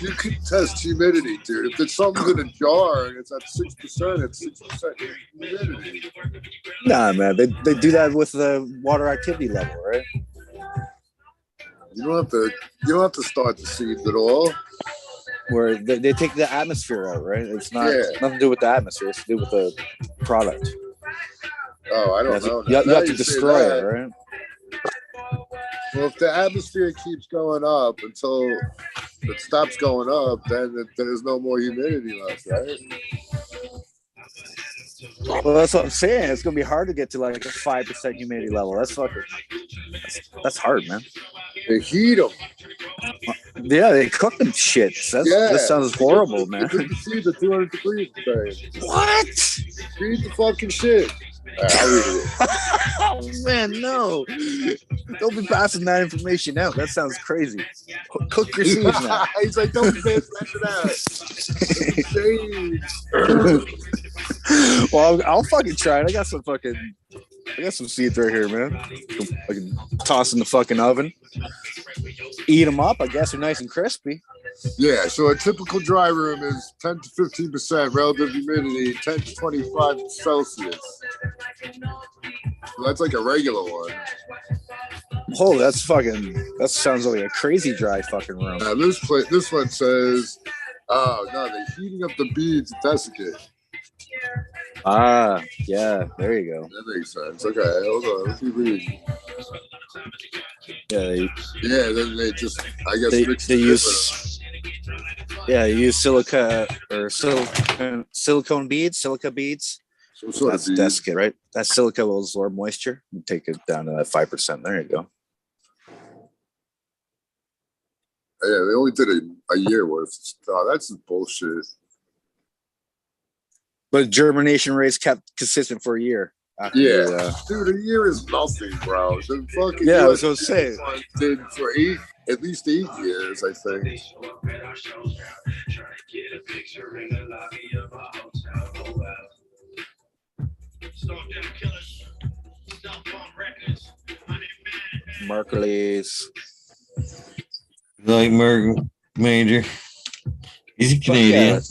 You could test humidity, dude. If it's something in a jar and it's at 6%, it's 6% humidity. Nah, man, they do that with the water activity level, right? You don't have to start the seeds at all. Where they take the atmosphere out, right? It's not nothing to do with the atmosphere. It's to do with the product. Oh, I don't know. You have to destroy it, right? Well, if the atmosphere keeps going up until it stops going up, then there's no more humidity left, right? Well, that's what I'm saying. It's gonna be hard to get to like a 5% humidity level. That's that's hard, man. They heat them. Yeah, they cook them shit. That sounds horrible, man. They cook the seeds at 200 degrees today. What? Read the fucking shit. I'll read it. Oh man, no! Don't be passing that information out. That sounds crazy. Cook your seeds now. He's like, don't pay attention to that. Well, I'll fucking try it. I got some seeds right here, man. I can toss in the fucking oven. Eat them up. I guess they're nice and crispy. Yeah, so a typical dry room is 10 to 15% relative humidity, 10 to 25 Celsius. So that's like a regular one. Oh, that sounds like a crazy dry fucking room. This one says, oh no, they're heating up the beads to desiccate. Ah, yeah, there you go. That makes sense. Okay, hold on, let's keep reading. Yeah, then they just, I guess, they use silica or silicone beads, silica beads. That's desiccate, right? That silica will absorb moisture and take it down to that 5%. There you go. Yeah, they only did a year worth. Oh, that's bullshit. But germination rates kept consistent for a year. Dude, a year is nothing, bro. The fucking I was gonna say did for at least 8 years, I think. Mercules. Like Merc Major. He's a Canadian.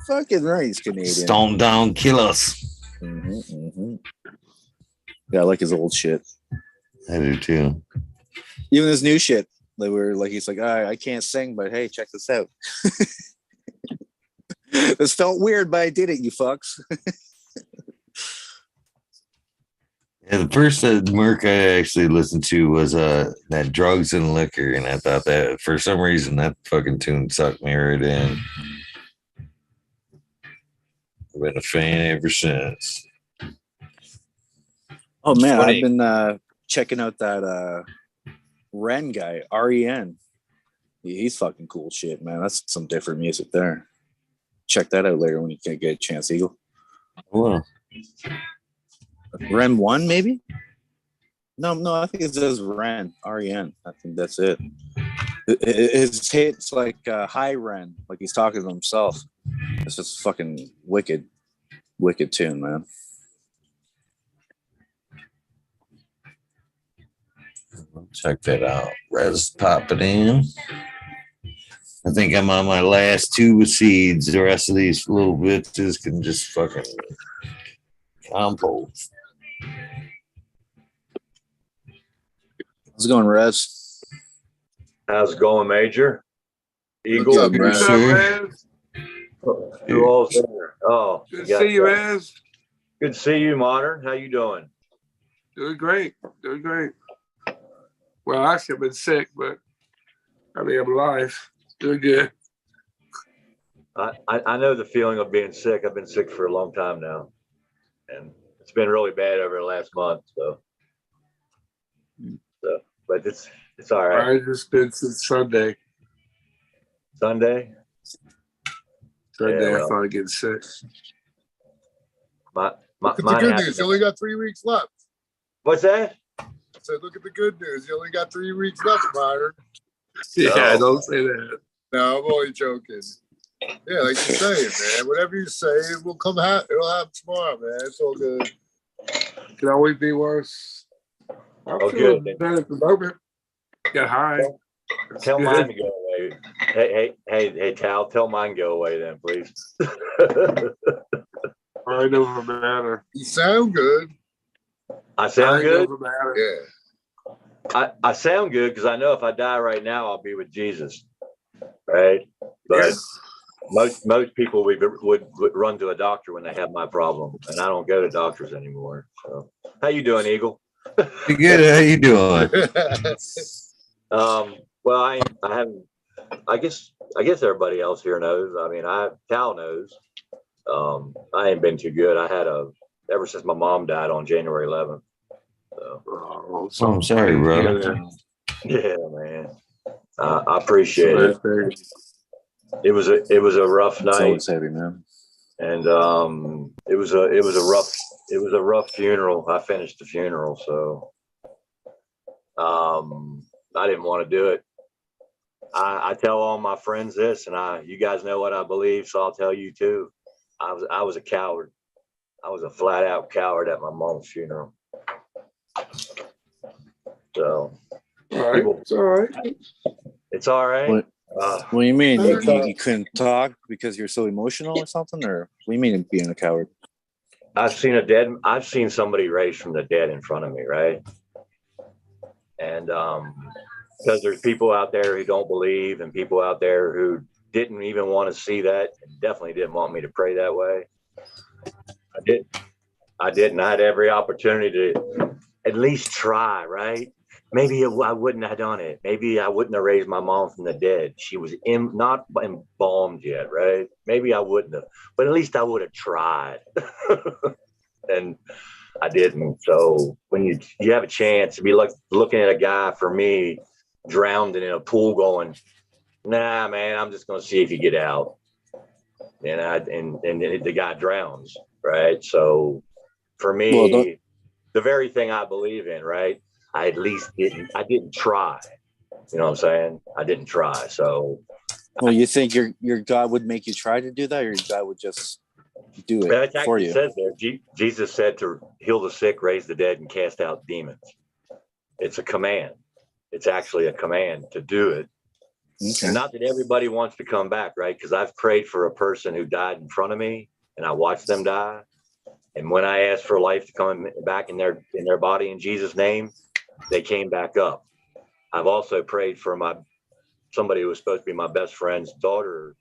Fucking right, he's Canadian. Stomp down, kill us. Yeah, I like his old shit. I do too. Even his new shit. He's like, I can't sing, but hey, check this out. This felt weird, but I did it, you fucks. Yeah, the first Merc I actually listened to was that Drugs and Liquor, and I thought that for some reason that fucking tune sucked me right in. I've been a fan ever since. Oh man, I've been checking out that Ren guy, REN. He's fucking cool shit, man. That's some different music there. Check that out later when you can get a chance, Eagle. Wow. Ren 1, maybe? No, I think it says Ren, REN. I think that's it. His hits like High Ren, like he's talking to himself. It's just fucking wicked tune, man. Check that out. Res popping in. I think I'm on my last tube of seeds. The rest of these little bitches can just fucking compost. How's it going, Rez? How's it going, Major? Eagle. What's up, Rez? Who all's there? Oh, good to see you, Rez. Good to see you, Modern. How you doing? Doing great. Well, actually, I've been sick, but I mean, I'm alive. Doing good. I know the feeling of being sick. I've been sick for a long time now, and it's been really bad over the last month. So but it's all right. I've just been since Sunday. Sunday, I thought I'd get sick. Look at the good news. You only got 3 weeks left. What's that? So look at the good news. You only got 3 weeks left, Myron. Yeah, don't say that. No, I'm only joking. Yeah, like you're saying, man. Whatever you say, it will come. It'll happen tomorrow, man. It's all good. Can always be worse. I'm feeling better at the moment. Get high. Tell mine to go away. Hey, Tal, tell mine to go away then, please. I never matter. You sound good. I sound good? Never matter. Yeah. I sound good because I know if I die right now, I'll be with Jesus, right? But most people would run to a doctor when they have my problem, and I don't go to doctors anymore. So, how you doing, Eagle? Pretty good. How you doing? Well, I haven't. I guess everybody else here knows. I mean, Cal knows. I ain't been too good. I had ever since my mom died on January 11th. So. Oh, I'm sorry, brother. Yeah, man. I appreciate it. It was a rough night. It's heavy, man. And it was a rough funeral. I finished the funeral, so I didn't want to do it. I tell all my friends this, and you guys know what I believe, so I'll tell you too. I was a coward. I was a flat out coward at my mom's funeral. So It's all right. It's all right. What do you mean? You couldn't talk because you're so emotional or something? Or what do you mean being a coward? I've seen somebody raised from the dead in front of me, right? And because there's people out there who don't believe, and people out there who didn't even want to see that, and definitely didn't want me to pray that way. I didn't. I had every opportunity to at least try, right? Maybe I wouldn't have done it. Maybe I wouldn't have raised my mom from the dead. She was not embalmed yet, right? Maybe I wouldn't have, but at least I would have tried. And I didn't. So when you have a chance to be looking at a guy, for me, drowned in a pool, going, nah, man, I'm just going to see if you get out. And the guy drowns, right? So for me, the very thing I believe in, right? I didn't try. You know what I'm saying? I didn't try. So, well, you think your God would make you try to do that, or your God would just do it for you? It says there, Jesus said to heal the sick, raise the dead, and cast out demons. It's a command. It's actually a command to do it. Okay. Not that everybody wants to come back, right? Because I've prayed for a person who died in front of me, and I watched them die. And when I asked for life to come back in their body in Jesus' name, they came back up. I've also prayed for somebody who was supposed to be my best friend's daughter.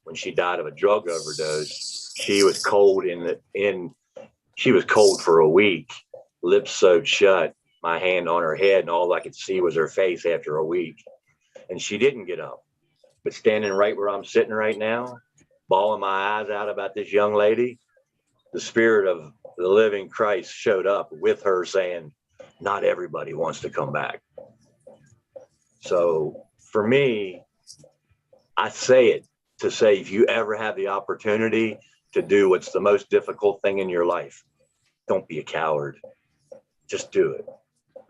When she died of a drug overdose, she was cold she was cold for a week, lips sewed shut, my hand on her head, and all I could see was her face after a week. And she didn't get up. But standing right where I'm sitting right now, bawling my eyes out about this young lady, the spirit of the living Christ showed up with her, saying, not everybody wants to come back. So for me, I say it to say, if you ever have the opportunity to do what's the most difficult thing in your life, don't be a coward. Just do it,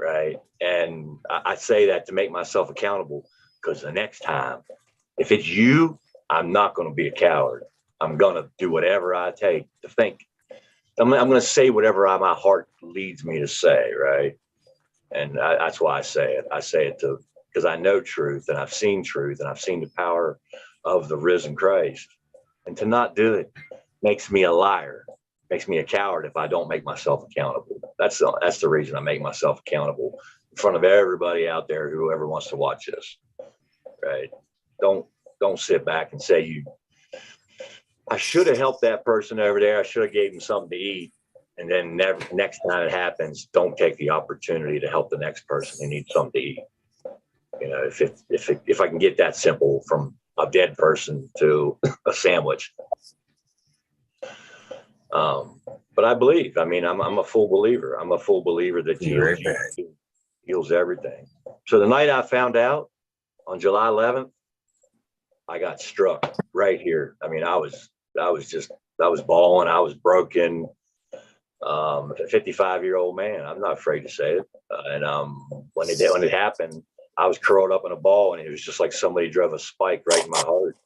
right? And I say that to make myself accountable, because the next time, if it's you, I'm not going to be a coward. I'm going to do whatever I take to think. I'm going to say whatever my heart leads me to say, right? And that's why I say it. I say it because I know truth, and I've seen truth, and I've seen the power of the risen Christ. And to not do it makes me a liar, makes me a coward if I don't make myself accountable. That's the reason I make myself accountable in front of everybody out there, whoever wants to watch this, right? Don't sit back and say I should have helped that person over there. I should have gave him something to eat. And then next time it happens, don't take the opportunity to help the next person who needs something to eat. You know, if I can get that simple from a dead person to a sandwich. But I believe, I'm a full believer. I'm a full believer that Jesus heals everything. So the night I found out, on July 11th, I got struck right here. I was bawling. I was broken. A 55-year-old man. I'm not afraid to say it. And when it happened, I was curled up in a ball, and it was just like somebody drove a spike right in my heart.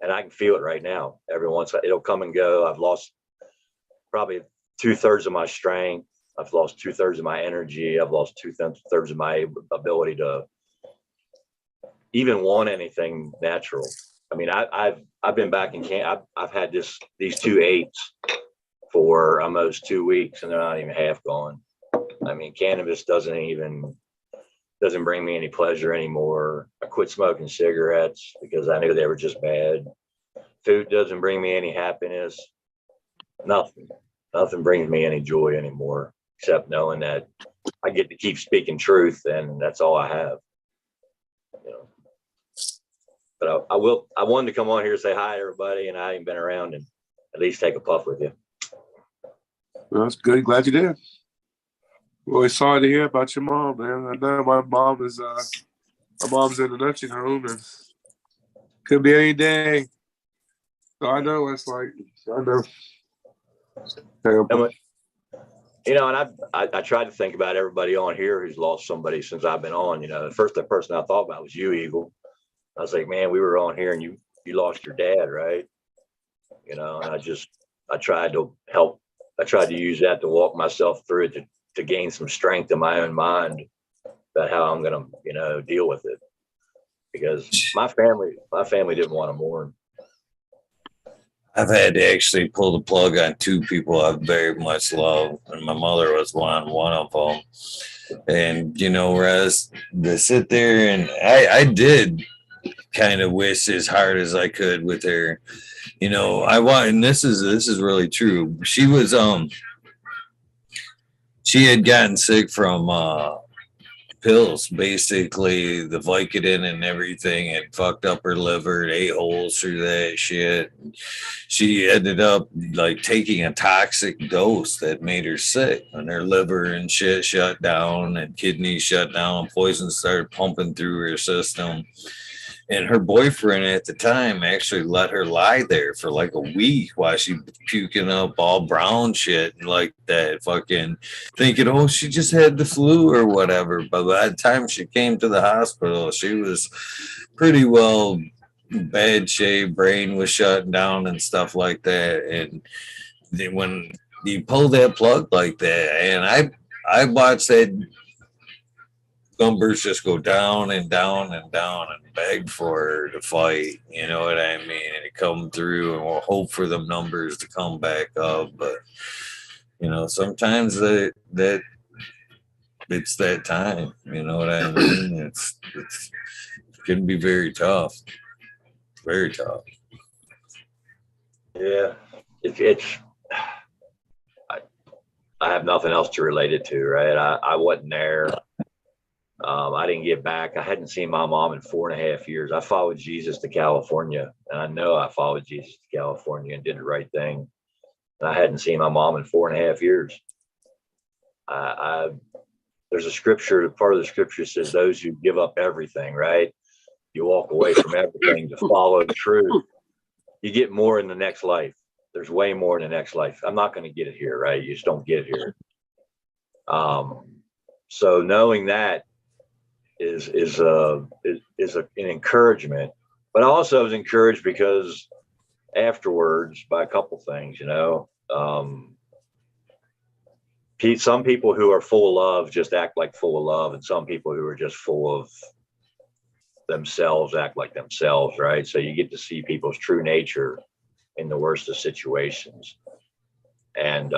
And I can feel it right now. Every once it'll come and go. I've lost probably 2/3 of my strength. I've lost 2/3 of my energy. I've lost 2/3 of my ability to even want anything natural. I mean, I've been back in camp. I've had these 2.8s for almost 2 weeks, and they're not even half gone. I mean, cannabis doesn't bring me any pleasure anymore. I quit smoking cigarettes because I knew they were just bad. Food doesn't bring me any happiness. Nothing brings me any joy anymore, except knowing that I get to keep speaking truth, and that's all I have. You know. But I wanted to come on here and say hi to everybody, and I ain't been around and at least take a puff with you. Well, that's good. Glad you did. Really sorry to hear about your mom, man. I know my mom's in the nursing home, and could be any day. So I know it's like, I know. Terrible. You know, and I tried to think about everybody on here who's lost somebody since I've been on. You know, the person I thought about was you, Eagle. I was like, man, we were on here and you lost your dad, right? You know, and I tried to help. I tried to use that to walk myself through it to gain some strength in my own mind about how I'm going to, you know, deal with it. Because my family didn't want to mourn. I've had to actually pull the plug on 2 people I very much love, and my mother was one of them. And, you know, whereas to sit there and I did kind of wish as hard as I could with her. You know, and this is really true. She was she had gotten sick from pills, basically the Vicodin and everything had fucked up her liver. It ate holes through that shit. She ended up like taking a toxic dose that made her sick, and her liver and shit shut down, and kidneys shut down. Poison started pumping through her system. And her boyfriend at the time actually let her lie there for like a week while she puking up all brown shit and like that, fucking thinking, oh, she just had the flu or whatever. But by the time she came to the hospital, she was pretty well bad shape, brain was shutting down and stuff like that. And then when you pull that plug like that, and I watched that numbers just go down and down and down and beg for her to fight, you know what I mean? And to come through, and we'll hope for them numbers to come back up. But, you know, sometimes that it's that time, you know what I mean? It can be very tough. Very tough. Yeah. I have nothing else to relate it to, right? I wasn't there. I didn't get back. I hadn't seen my mom in 4.5 years. I followed Jesus to California, and I know I followed Jesus to California and did the right thing. And I hadn't seen my mom in 4.5 years. There's a scripture, part of the scripture says, those who give up everything, right? You walk away from everything to follow truth. You get more in the next life. There's way more in the next life. I'm not going to get it here, right? You just don't get it here. So knowing that is an encouragement, but I also was encouraged because afterwards by a couple things, you know, some people who are full of love just act like full of love, and some people who are just full of themselves act like themselves, right? So you get to see people's true nature in the worst of situations. And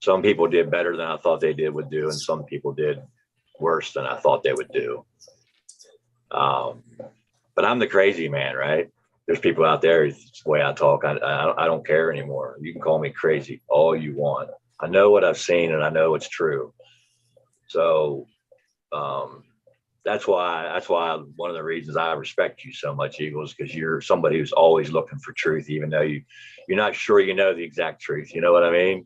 some people did better than I thought they would do, and some people did worse than I thought they would do. But I'm the crazy man, right? There's people out there, it's the way I talk. I don't care anymore. You can call me crazy all you want. I know what I've seen, and I know it's true. So that's why one of the reasons I respect you so much, Eagles, because you're somebody who's always looking for truth, even though you're not sure you know the exact truth. You know what I mean?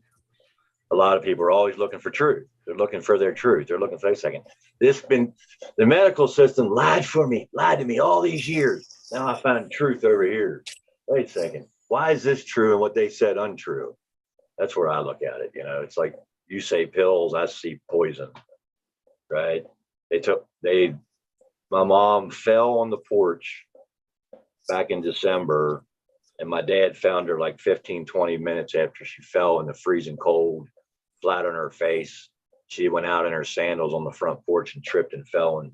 A lot of people are always looking for truth. They're looking for their truth. They're looking for a second. The medical system lied to me all these years. Now I found truth over here. Wait a second. Why is this true and what they said untrue? That's where I look at it. You know, it's like you say pills, I see poison, right? My mom fell on the porch back in December, and my dad found her like 15, 20 minutes after she fell in the freezing cold, flat on her face. She went out in her sandals on the front porch and tripped and fell and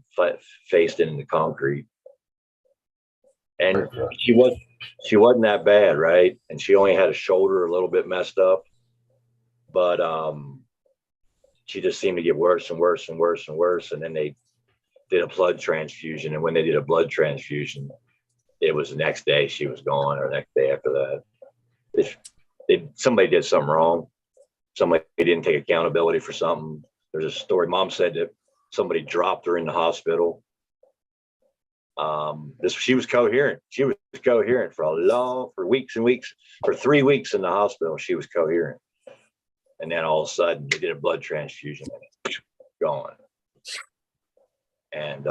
faced into the concrete. And she wasn't that bad, right? And she only had a shoulder a little bit messed up, but she just seemed to get worse and worse and worse and worse. And then they did a blood transfusion, and when they did a blood transfusion, it was the next day she was gone, or the next day after that. Somebody did something wrong. Somebody didn't take accountability for something. There's a story. Mom said that somebody dropped her in the hospital. She was coherent. She was coherent for weeks and weeks. For 3 weeks in the hospital, she was coherent. And then all of a sudden, they did a blood transfusion and gone. And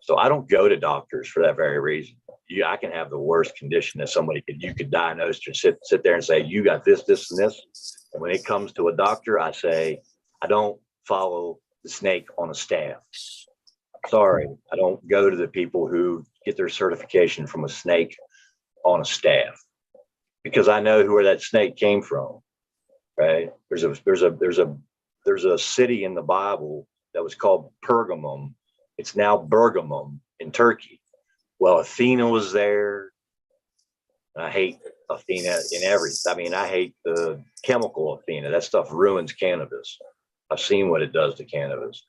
so I don't go to doctors for that very reason. I can have the worst condition that you could diagnose or sit there and say, you got this, this, and this. And when it comes to a doctor, I say, I don't follow the snake on a staff. Sorry, I don't go to the people who get their certification from a snake on a staff, because I know where that snake came from. Right? There's a city in the Bible that was called Pergamum. It's now Bergamum in Turkey. Well, Athena was there. I hate Athena I hate the chemical Athena. That stuff ruins cannabis. I've seen what it does to cannabis.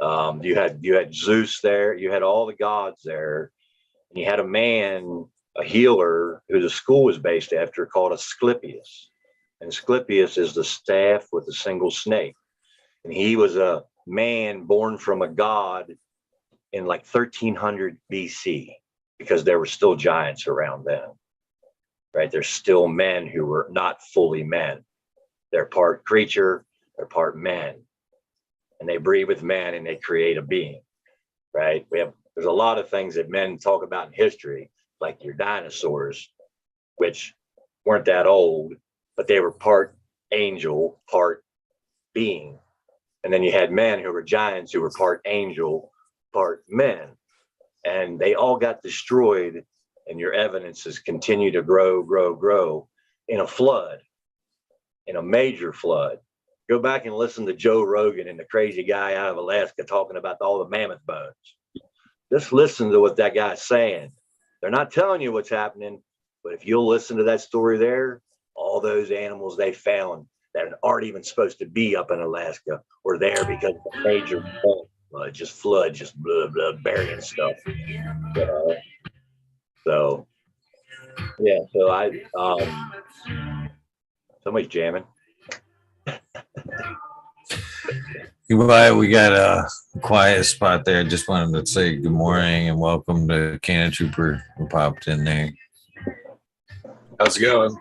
You had Zeus there. You had all the gods there. And you had a man, a healer, who the school was based after, called Asclepius. And Asclepius is the staff with a single snake. And he was a man born from a god in like 1300 BC, because there were still giants around then, right? There's still men who were not fully men. They're part creature, they're part men. And they breed with men and they create a being, right? There's a lot of things that men talk about in history, like your dinosaurs, which weren't that old, but they were part angel, part being. And then you had men who were giants who were part angel, part men. And they all got destroyed, and your evidences continue to grow in a flood, in a major flood. Go back and listen to Joe Rogan and the crazy guy out of Alaska talking about all the mammoth bones. Just listen to what that guy's saying. They're not telling you what's happening, but if you'll listen to that story there, all those animals they found that aren't even supposed to be up in Alaska were there because of the major flood, just burying stuff. So yeah, somebody's jamming. We got a quiet spot there. Just wanted to say good morning and welcome to Cannon Trooper, who popped in there. How's it going?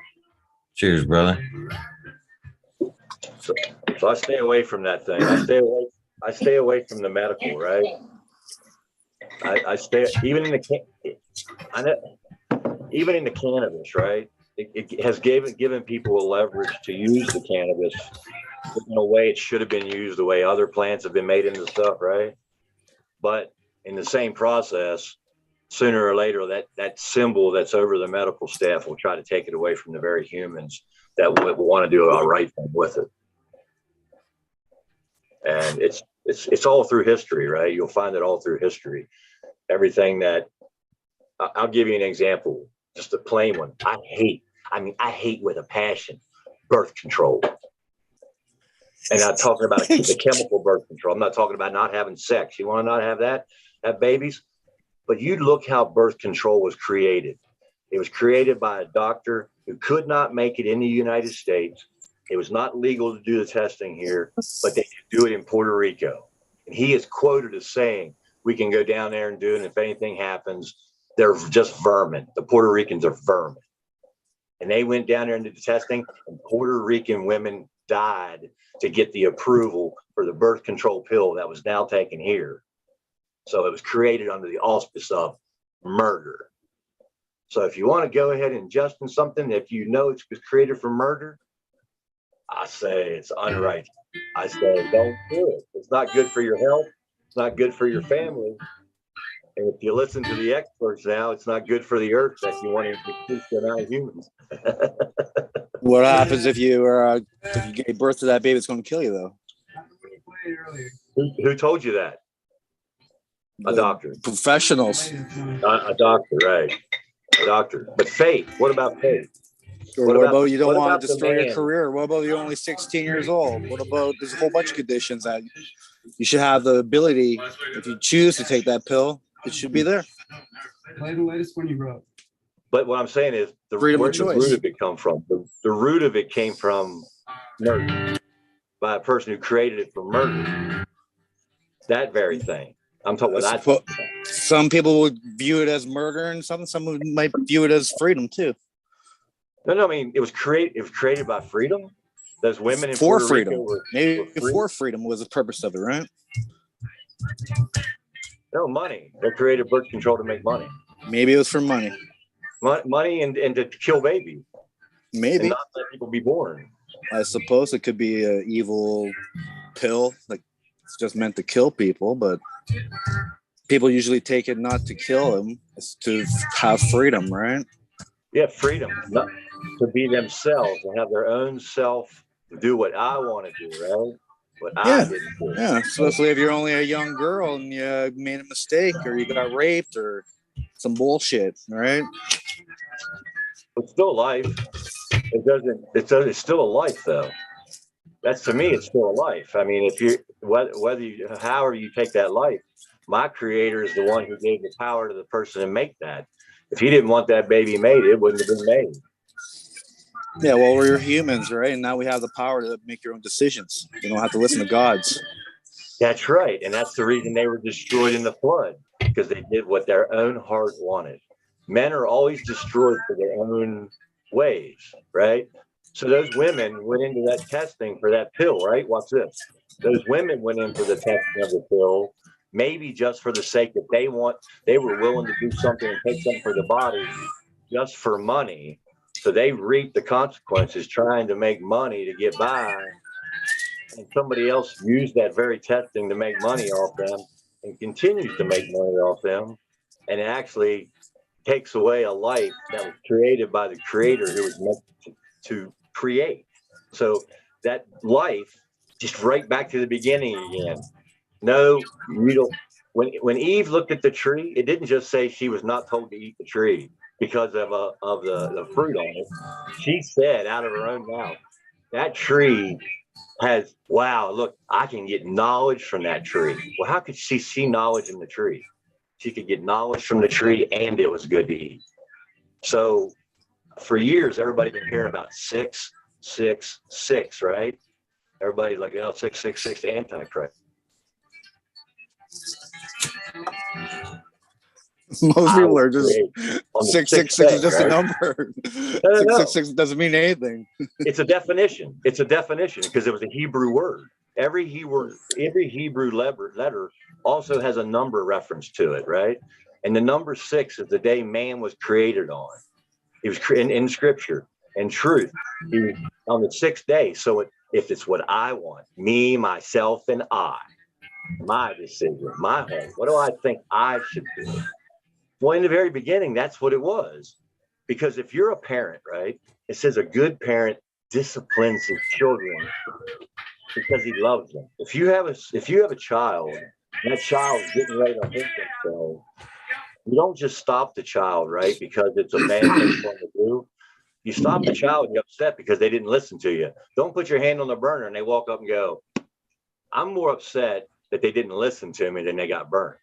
Cheers, brother. So I stay away from that thing. I stay away from the medical, right? I stay even in the cannabis, right? It has given people a leverage to use the cannabis in a way it should have been used, the way other plants have been made into stuff, right? But in the same process, sooner or later, that symbol that's over the medical staff will try to take it away from the very humans that will want to do a right thing with it. And it's all through history, right? You'll find it all through history. Everything that I'll give you an example, just a plain one. I hate with a passion birth control. And I'm talking about the chemical birth control. I'm not talking about not having sex. You want to not have that, have babies? But you look how birth control was created. It was created by a doctor who could not make it in the United States. It was not legal to do the testing here, but they could do it in Puerto Rico. And he is quoted as saying, we can go down there and do it. And if anything happens, they're just vermin. The Puerto Ricans are vermin. And they went down there and did the testing, and Puerto Rican women died to get the approval for the birth control pill that was now taken here. So it was created under the auspice of murder. So if you want to go ahead and ingest in something, if you know it was created for murder, I say it's unrighteous. I say don't do it. It's not good for your health. It's not good for your family. And if you listen to the experts now, it's not good for the earth that you want to increase the amount of humans. What happens if you gave birth to that baby? It's going to kill you, though. Who told you that? A doctor. Professionals. A doctor, right? A doctor. But faith. What about faith? Or what about you don't what want about to the destroy your man? career? What about you're only 16 years old? What about there's a whole bunch of conditions that you should have the ability, if you choose to take that pill, it should be there. Play the latest one you wrote. But what I'm saying is, Freedom where of did the choice. root of it come from? The root of it came from murder by a person who created it from murder. That very thing. I'm talking about that. Some people would view it as murder, and some might view it as freedom too. No, I mean, it was created by freedom. Those women in For Puerto freedom. Rico were free. For freedom was the purpose of it, right? No, money. They created birth control to make money. Maybe it was for money. Money and to kill babies. Maybe. And not let people be born. I suppose it could be an evil pill, like it's just meant to kill people, but people usually take it not to kill them, it's to have freedom, right? Yeah, freedom. Not to be themselves and have their own self, do what I want to do, right? What I didn't do. Yeah, especially if you're only a young girl and you made a mistake or you got raped or some bullshit, right? It's still life. It's still a life though. That's, to me, it's still a life. I mean, if you however you take that life, my creator is the one who gave the power to the person to make that. If he didn't want that baby made, it wouldn't have been made. Yeah, well, we're humans, right? And now we have the power to make your own decisions. You don't have to listen to gods. That's right. And that's the reason they were destroyed in the flood, because they did what their own heart wanted. Men are always destroyed for their own ways, right? So those women went into that testing for that pill, right? Watch this. Those women went in for the testing of the pill, maybe just for the sake that they were willing to do something and take something for the body just for money. So they reaped the consequences trying to make money to get by. And somebody else used that very testing to make money off them and continues to make money off them. And it actually takes away a life that was created by the creator who was meant to create. So that life, just right back to the beginning again. No, you don't. When Eve looked at the tree, it didn't just say she was not told to eat the tree because of the fruit on it. She said out of her own mouth, that tree has, wow, look, I can get knowledge from that tree. Well, how could she see knowledge in the tree? She could get knowledge from the tree, and it was good to eat. So for years, everybody's been hearing about 666, right? Everybody's like, 666 Antichrist. Most people are just 666 is just a number. 666 doesn't mean anything. It's a definition. It's a definition because it was a Hebrew word. Every Hebrew letter also has a number reference to it, right? And the number 6 is the day man was created on. He was in Scripture and truth. He was on the 6th day. So if it's what I want, me, myself, and I, my decision, my heart, what do I think I should do? Well, in the very beginning, that's what it was. Because if you're a parent, right, it says a good parent disciplines his children because he loves them. If you have a child, and that child is getting ready to hurt themselves, you don't just stop the child, right, because it's a bad thing for them to do. You stop the child and you're upset because they didn't listen to you. Don't put your hand on the burner and they walk up and go, I'm more upset that they didn't listen to me than they got burned.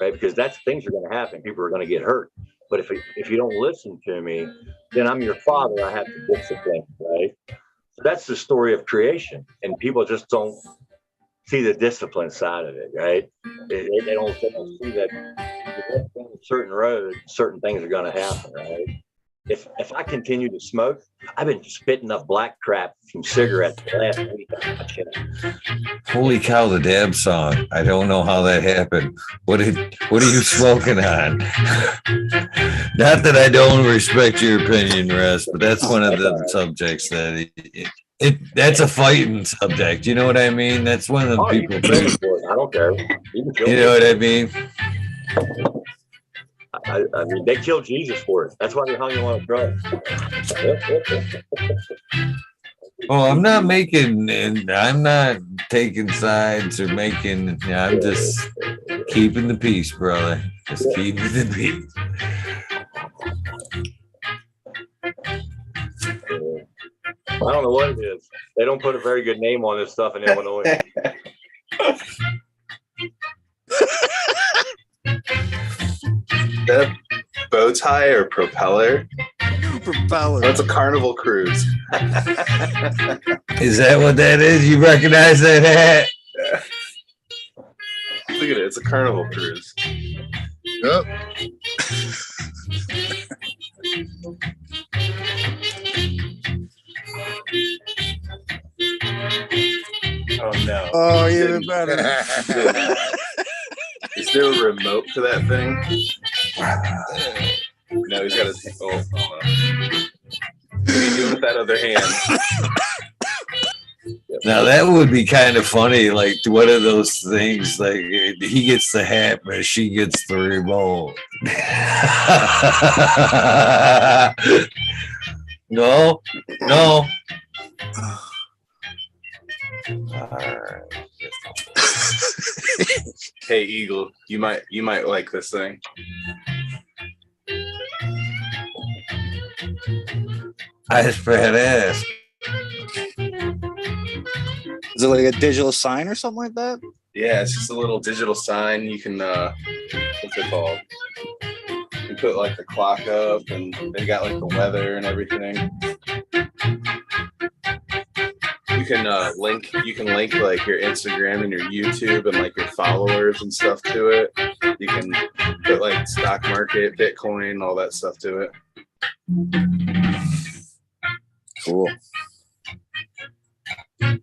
Right? Because things are going to happen. People are going to get hurt. But if you don't listen to me, then I'm your father. I have to discipline, right? So that's the story of creation. And people just don't see the discipline side of it, right? They don't see that if you go down a certain road, certain things are going to happen, right? If I continue to smoke, I've been spitting up black crap from cigarettes the last week. Holy cow, the dab song. I don't know how that happened. What are you smoking on? Not that I don't respect your opinion, Russ, but that's one of the subjects that that's a fighting subject. You know what I mean? That's one of the people. I don't care. You know what I mean? I mean, they killed Jesus for it. That's why they hung him on a cross. Oh, I'm not making, and I'm not taking sides or making. I'm just keeping the peace, brother. Just keeping the peace. I don't know what it is. They don't put a very good name on this stuff in Illinois. That bow tie or propeller? Propeller. That's a Carnival cruise. Is that what that is? You recognize that hat? Look at it. It's a Carnival cruise. Yep. Oh no. Oh, even better. Is there a remote for that thing? No, he's got his. Oh, no. What are you doing with that other hand? Now that would be kind of funny. Like one of those things. Like he gets the hat, but she gets the remote. No. All right. Hey, Eagle, you might like this thing. I just had asked. Is it like a digital sign or something like that? Yeah, it's just a little digital sign. You can what's it called? You put like the clock up, and they got like the weather and everything. You can link like your Instagram and your YouTube and like your followers and stuff to it. You can put like stock market, Bitcoin, all that stuff to it. Cool. I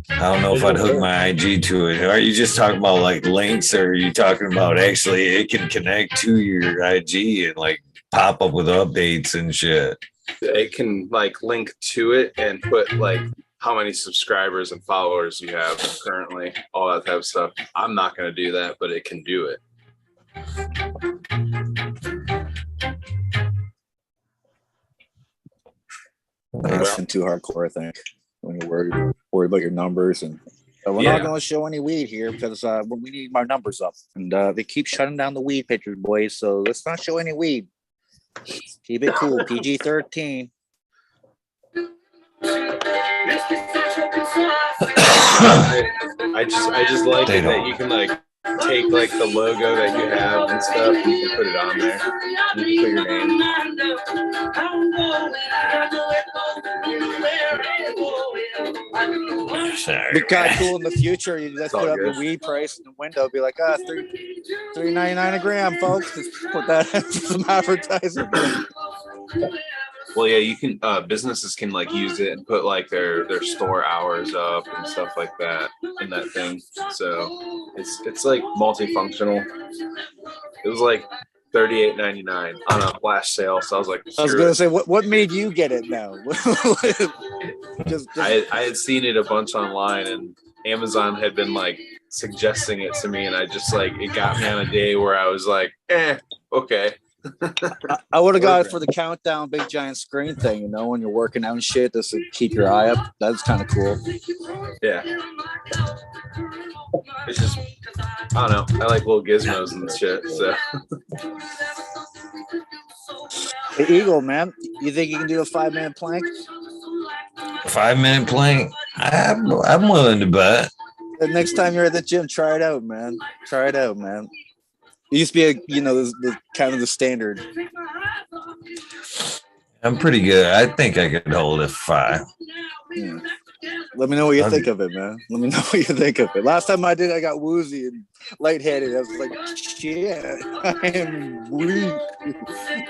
don't know if I'd hook my IG to it. Are you just talking about like links, or are you talking about actually it can connect to your IG and like pop up with updates and shit? It can like link to it and put like how many subscribers and followers you have currently, all that type of stuff. I'm not going to do that, but it can do it. Nothing too hardcore, I think, when you're worried about your numbers. And we're not going to show any weed here because we need our numbers up. And they keep shutting down the weed pictures, boys. So let's not show any weed. Keep it cool. PG-13. I just like it that you can like take like the logo that you have and stuff, and you can put it on there. You can put your name. Be kind of cool in the future. You just put up the weed price in the window. Be like, $3.99 a gram, folks. Just put that as some advertising. Well, yeah, you can. Businesses can like use it and put like their store hours up and stuff like that in that thing. So it's like multifunctional. It was like $38.99 on a flash sale. So I was like, I was gonna say, what made you get it now? I had seen it a bunch online, and Amazon had been like suggesting it to me, and I just like it got me on a day where I was like, okay. I would have got it for the countdown big giant screen thing, when you're working out and shit, just to keep your eye up. That's kind of cool. Yeah. It's just, I don't know. I like little gizmos and shit. So. Hey, Eagle, man, you think you can do a 5-minute plank? 5-minute plank? I'm willing to bet. The next time you're at the gym, try it out, man. Try it out, man. It used to be the kind of the standard. I'm pretty good. I think I could hold it 5. Yeah. Let me know what you think of it, man. Let me know what you think of it. Last time I did, I got woozy and lightheaded. I was like, shit, I am weak.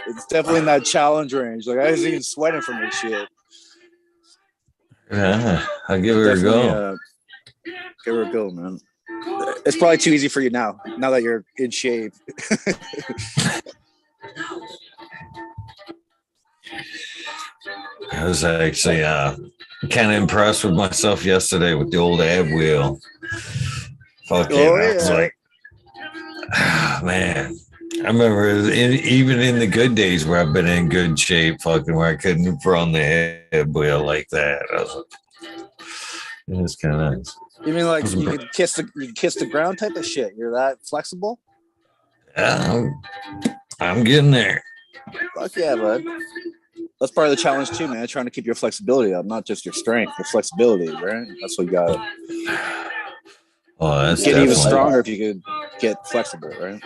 It's definitely in that challenge range. Like, I was even sweating from this shit. Yeah, I'll give her a go. Give her a go, man. It's probably too easy for you now that you're in shape. I was actually kind of impressed with myself yesterday with the old ab wheel. Fuck yeah. I was like, man, I remember even in the good days where I've been in good shape, fucking where I couldn't throw on the head wheel like that. I was like, it was kind of nice. You mean like you could kiss the ground type of shit? You're that flexible? I'm getting there. Fuck yeah, bud. That's part of the challenge too, man. Trying to keep your flexibility up, not just your strength, your flexibility, right? That's what you got. Oh, that's get even stronger if you could get flexible, right?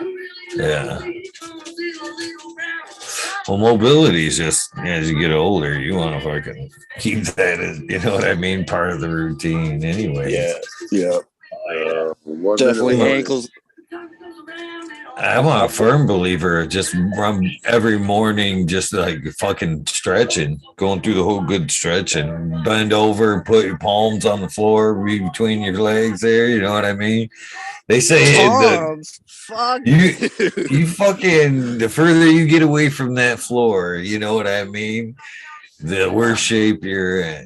Yeah. Well, mobility is just as you get older, you want to fucking keep that as, you know what I mean, part of the routine anyway. Yeah. Definitely ankles. I'm a firm believer of just run every morning, just like fucking stretching, going through the whole good stretching, bend over, put your palms on the floor between your legs there. You know what I mean? They say fuck you fucking, the further you get away from that floor, you know what I mean? The worse shape you're in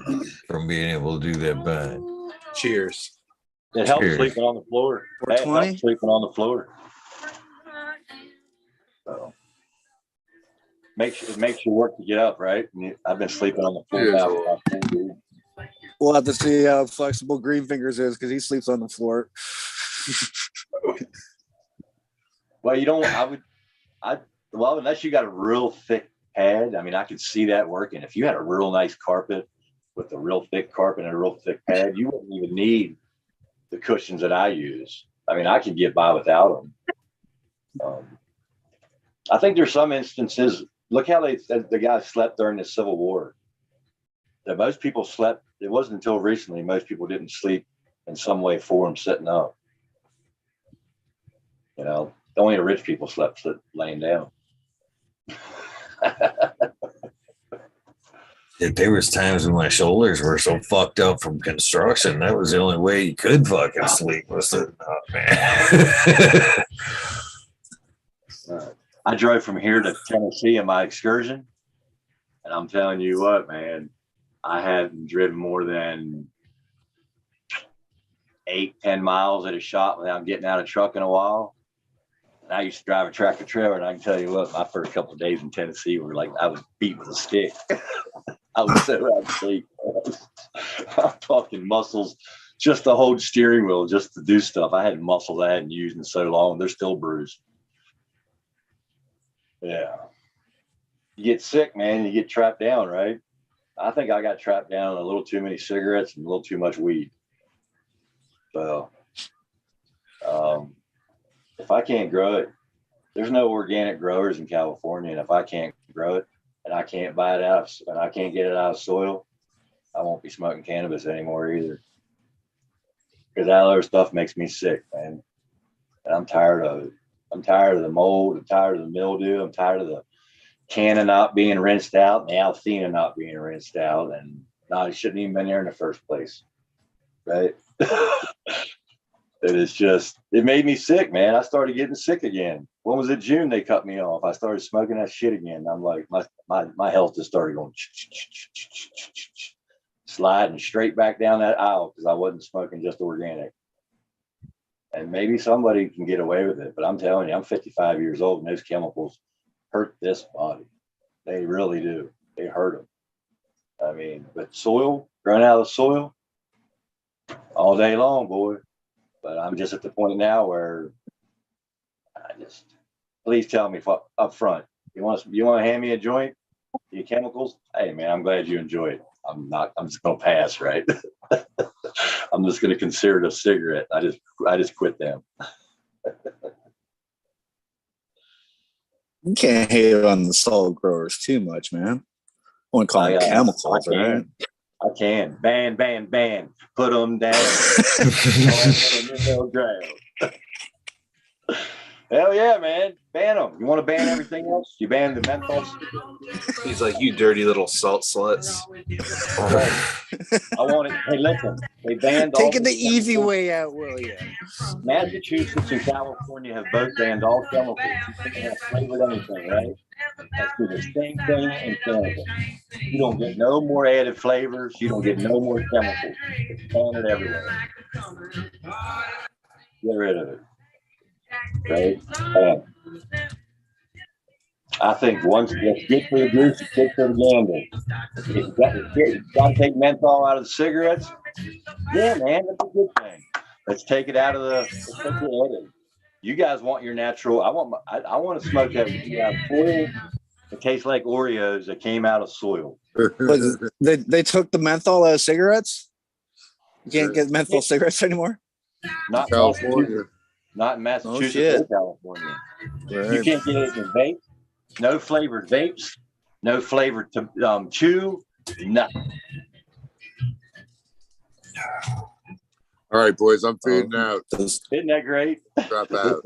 from being able to do that bend. Cheers. It helps Cheers. sleeping on the floor. It helps sleeping on the floor. So it makes you work to get up, right? I've been sleeping on the floor now for about 10 years. We'll have to see how flexible Green Fingers is because he sleeps on the floor. Well, you don't. Well, unless you got a real thick pad. I mean, I could see that working. If you had a real nice carpet with a real thick carpet and a real thick pad, you wouldn't even need the cushions that I use. I mean, I could get by without them. I think there's some instances. Look how the guys slept during the Civil War. That most people slept. It wasn't until recently most people didn't sleep in some way, form, sitting up. You know, only the rich people slept laying down. There was times when my shoulders were so fucked up from construction. That was the only way you could fucking sleep was sitting up, man. I drove from here to Tennessee in my excursion, and I'm telling you what, man, I hadn't driven more than 8-10 miles at a shot without getting out of truck in a while. And I used to drive a tractor trailer, and I can tell you what, my first couple of days in Tennessee were like I was beat with a stick. I was so out of sleep. I'm talking muscles just to hold steering wheel, just to do stuff. I had muscles I hadn't used in so long. They're still bruised. Yeah. You get sick, man. You get trapped down, right? I think I got trapped down on a little too many cigarettes and a little too much weed. So, if I can't grow it, there's no organic growers in California. And if I can't grow it and I can't buy it out and I can't get it out of soil, I won't be smoking cannabis anymore either. Because that other stuff makes me sick, man. And I'm tired of it. I'm tired of the mold. I'm tired of the mildew. I'm tired of the canna not being rinsed out and the Althena not being rinsed out. And no, it shouldn't even been there in the first place. Right? It made me sick, man. I started getting sick again. When was it? June they cut me off. I started smoking that shit again. I'm like, my health just started going sliding straight back down that aisle because I wasn't smoking just organic. And maybe somebody can get away with it, but I'm telling you, I'm 55 years old, and those chemicals hurt this body. They really do. They hurt them. I mean, but soil, growing out of the soil, all day long, boy. But I'm just at the point now where please tell me up front, you want to hand me a joint, your chemicals? Hey, man, I'm glad you enjoy it. I'm just going to pass, right? I'm just going to consider it a cigarette. I just quit them. You can't hate on the solid growers too much, man. I want to call them chemicals, right? I can. Ban. Put them down. Hell yeah, man. Ban them. You want to ban everything else? You ban the menthol? He's like, you dirty little salt sluts. I want it. Hey, listen. They banned taking the easy way out, will you? Massachusetts and California have both banned all chemicals. You can't have flavored anything, right? That's the same thing in Canada. You don't get no more added flavors. You don't get no more chemicals. It's banned everywhere. Get rid of it. Right? Bam. I think once it's good for the goose, it's good for the gander. You got to take menthol out of the cigarettes. Yeah, man, that's a good thing. Let's take it out of the. Let's take it out of. You guys want your natural. I want to smoke that soil. It tastes like Oreos that came out of soil. But they took the menthol out of cigarettes. You can't get menthol cigarettes anymore. Not California. Not in Massachusetts shit. or California. Right. You can't get it in vape. No flavored vapes. No flavored chew. Nothing. All right, boys, I'm fading out. Isn't that great? Drop out.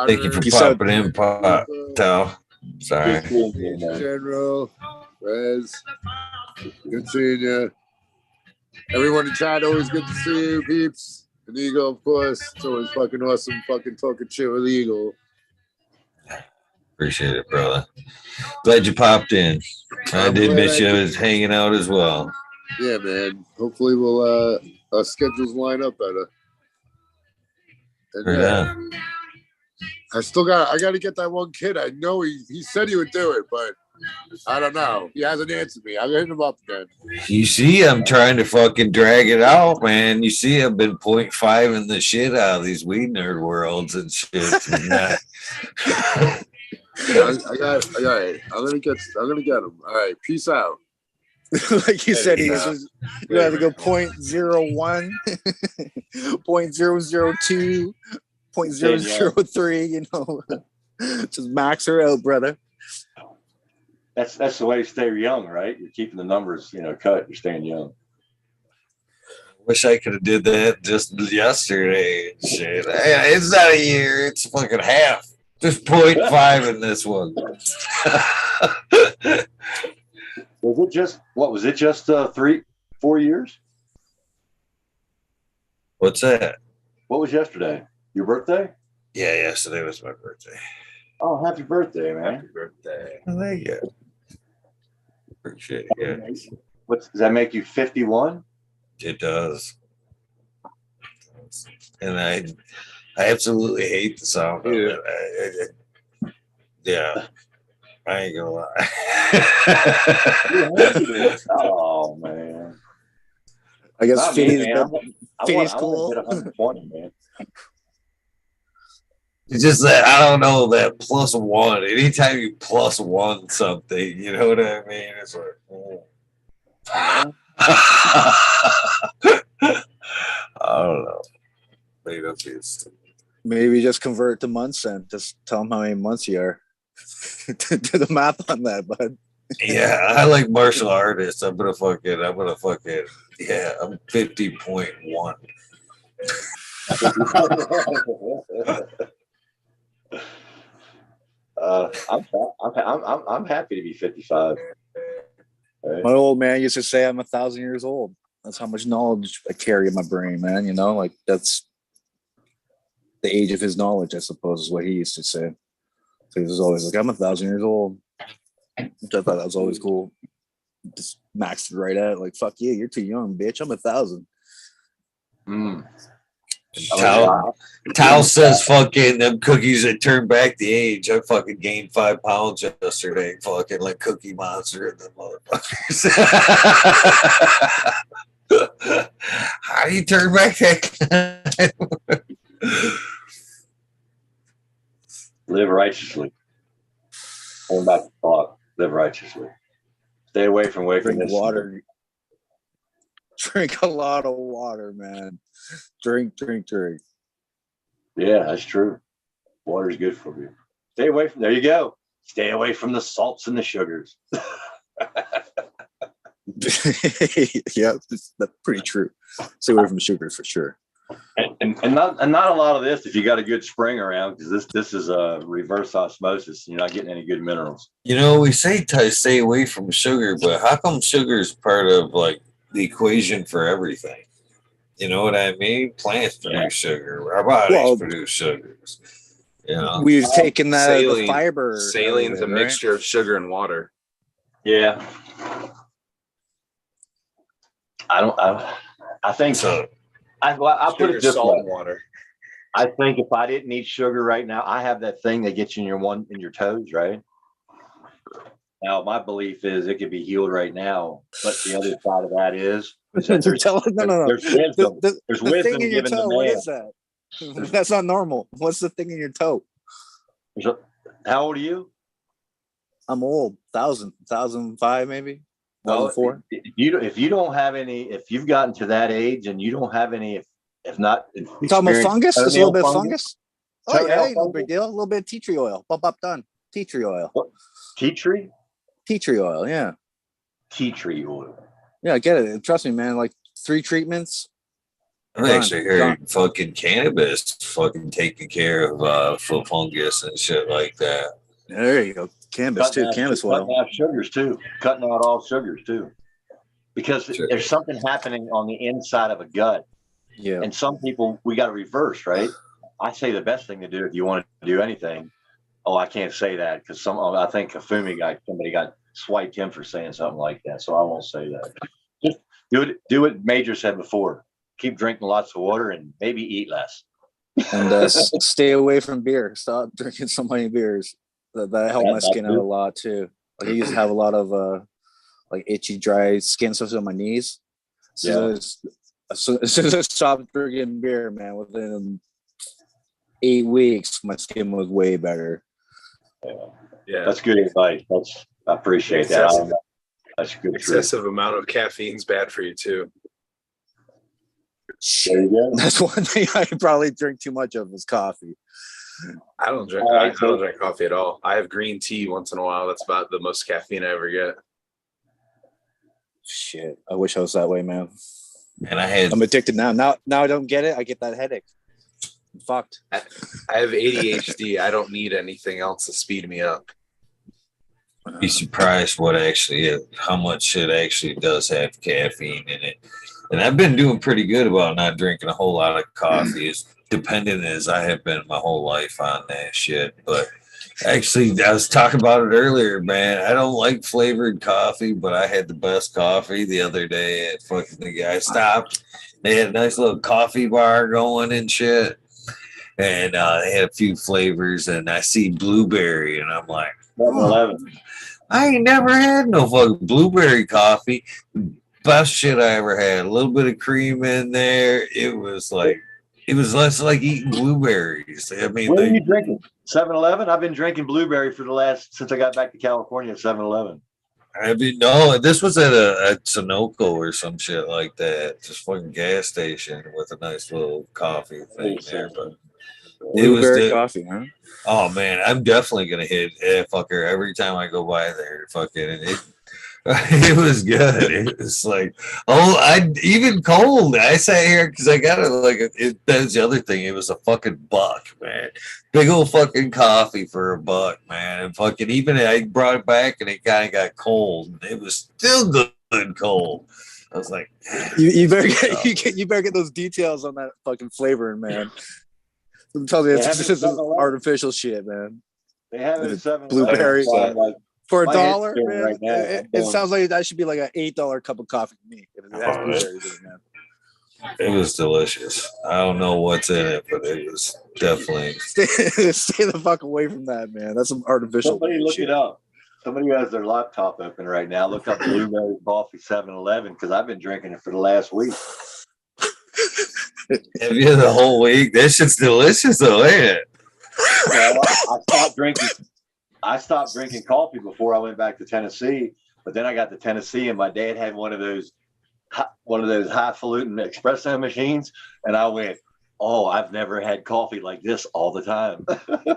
Thank you for popping in, Tal. Sorry. General, Rez, good seeing you. Everyone in chat, always good to see you, peeps. And Eagle, of course. It's always fucking awesome fucking talking shit with Eagle. Appreciate it, brother. Glad you popped in. I did miss you. I was hanging out as well. Yeah, man. Hopefully we'll our schedules line up better. And, Yeah. I got to get that one kid. I know he said he would do it, but I don't know. He hasn't answered me. I'll hit him up again. You see, I'm trying to fucking drag it out, man. You see, I've been 0.5ing the shit out of these weed nerd worlds and shit. I got it. I'm gonna get him. All right, peace out. Like you said, you have to go 0.01, 0.002, 0.003. You know, just max her out, brother. That's the way to stay young, right? You're keeping the numbers, cut. You're staying young. Wish I could have did that just yesterday and shit. Hey, it's not a year. It's fucking half. Just 0.5 in this one. Was it just 3-4 years? What's that? What was yesterday? Your birthday? Yeah, yesterday was my birthday. Oh, happy birthday, man. Happy birthday. Thank you. Appreciate it. Yeah. Does that make you 51? It does. And I absolutely hate the sound of it. Yeah. I ain't gonna lie. Oh man. I guess Fiddy's cool. I want to get 120, man. It's just that I don't know that +1. Anytime you +1 something, you know what I mean? It's like, I don't know. Maybe just convert to months and just tell them how many months you are. Do the math on that, bud. Yeah, I like martial artists. I'm gonna fucking, I'm 50.1. I'm happy to be 55. Right? My old man used to say I'm 1,000 years old. That's how much knowledge I carry in my brain, man. You know, like that's the age of his knowledge, I suppose, is what he used to say. So he was always like, I'm 1,000 years old. Which I thought that was always cool. Just maxed it right out. Like, fuck you, you're too young, bitch. I'm 1,000. Tal says fucking them cookies that turn back the age. I fucking gained 5 pounds yesterday. Fucking like Cookie Monster and the motherfuckers. How do you turn back that? Live righteously. Going back to thought. Live righteously. Stay away from wickedness. Drink water. Drink a lot of water, man. Drink. Yeah, that's true. Water's good for you. Stay away from, there you go. Stay away from the salts and the sugars. Yeah, that's pretty true. Stay away from sugar for sure. And not a lot of this if you got a good spring around, because this is a reverse osmosis. You're not getting any good minerals. You know, we say to stay away from sugar, but how come sugar is part of like the equation for everything? You know what I mean? Plants produce sugar. Our bodies produce sugars. You know, we've taken the fiber. Salion's a mixture of sugar and water. Yeah. I think so. I put it this way. Water. I think if I didn't eat sugar right now, I have that thing that gets you in your toes, right? Now, my belief is it could be healed right now, but the other side of that is that there's wisdom. There's the wisdom thing in your given to toe. What man. is that? That's not normal. What's the thing in your toe? How old are you? I'm old. 1,005 maybe. Well, 1,004. if you don't have any, if you've gotten to that age and you don't have any, if not, You talking about fungus? Just a little bit of fungus? Oh yeah, no big deal. A little bit of tea tree oil. Bump done. Tea tree oil. What? Tea tree? Tea tree oil. Yeah. Tea tree oil. Yeah, I get it. Trust me, man. Like 3 treatments. I've actually heard fucking cannabis fucking taking care of foot fungus and shit like that. There you go. Cannabis too. Cannabis oil. Cutting out sugars too. Cutting out all sugars too. Because there's something happening on the inside of a gut. Yeah. And some people, we got to reverse, right? I say the best thing to do if you want to do anything. Oh, I can't say that because I think Kafumi somebody got swiped him for saying something like that. So I won't say that. Just do what Major said before. Keep drinking lots of water and maybe eat less. And stay away from beer. Stop drinking so many beers. That helped my skin out a lot too. Like I used to have a lot of like itchy, dry skin, especially on my knees. So as soon as I stopped drinking beer, man, within 8 weeks, my skin was way better. Yeah, that's good advice. I appreciate that. That's good. Excessive amount of caffeine's bad for you too. There you go. That's one thing I probably drink too much of is coffee. I don't drink. I don't drink coffee at all. I have green tea once in a while. That's about the most caffeine I ever get. Shit, I wish I was that way, man. And I'm addicted now. Now I don't get it. I get that headache. I'm fucked. I have ADHD. I don't need anything else to speed me up. Be surprised how much it actually does have caffeine in it. And I've been doing pretty good about not drinking a whole lot of coffee, as dependent as I have been my whole life on that shit. But actually, I was talking about it earlier, man. I don't like flavored coffee, but I had the best coffee the other day at fucking the guy stopped. They had a nice little coffee bar going and shit. And they had a few flavors, and I see blueberry, and I'm like, I ain't never had no fucking blueberry coffee. Best shit I ever had. A little bit of cream in there. It was less like eating blueberries. I mean, what are you drinking? 7-Eleven? I've been drinking blueberry since I got back to California at 7-Eleven. I mean, no, this was at a Sunoco or some shit like that. Just fucking gas station with a nice little coffee thing there. But it was coffee, huh? Oh man, I'm definitely gonna hit fucker every time I go by there. Fucking it was good. It was like, even cold. I sat here because I got it that's the other thing. It was a fucking buck, man. Big old fucking coffee for $1, man. And fucking even I brought it back and it kind of got cold. It was still good cold. I was like, you better get those details on that fucking flavoring, man. I'm telling you, this is artificial shit, man. They have it at 7-Eleven. Blueberry. For $1, man, right now, it sounds like that should be like an $8 cup of coffee for me. If it has blueberries in it, man. It was delicious. I don't know what's in it, but it was definitely. Stay the fuck away from that, man. That's some artificial. Somebody look it up. Somebody who has their laptop open right now, look up blueberry coffee 7-Eleven because I've been drinking it for the last week. Have you the whole week? That shit's delicious, though, ain't it? Well, I stopped drinking coffee before I went back to Tennessee, but then I got to Tennessee and my dad had one of those highfalutin espresso machines, and I went, "Oh, I've never had coffee like this all the time." They're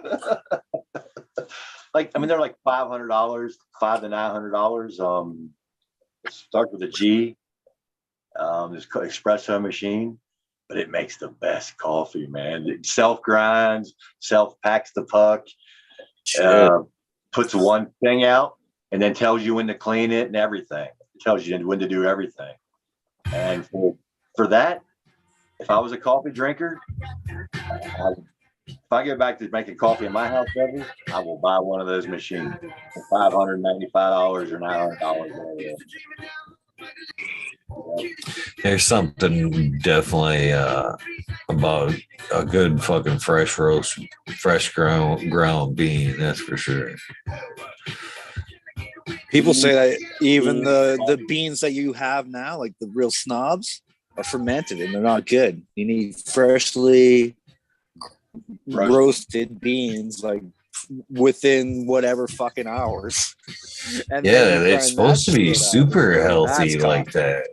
like $500, $500 to $900. It starts with a G. This espresso machine, but it makes the best coffee, man. It self grinds, self packs the puck. Puts one thing out and then tells you when to clean it and everything. It tells you when to do everything. And for that, if I was a coffee drinker, if I go back to making coffee in my house ever, I will buy one of those machines for $595 or $900. There's something definitely about a good fucking fresh roast, fresh ground bean. That's for sure. People say that even the beans that you have now, like the real snobs, are fermented and they're not good. You need freshly roasted beans, like within whatever fucking hours. And yeah, it's supposed to be super healthy like that.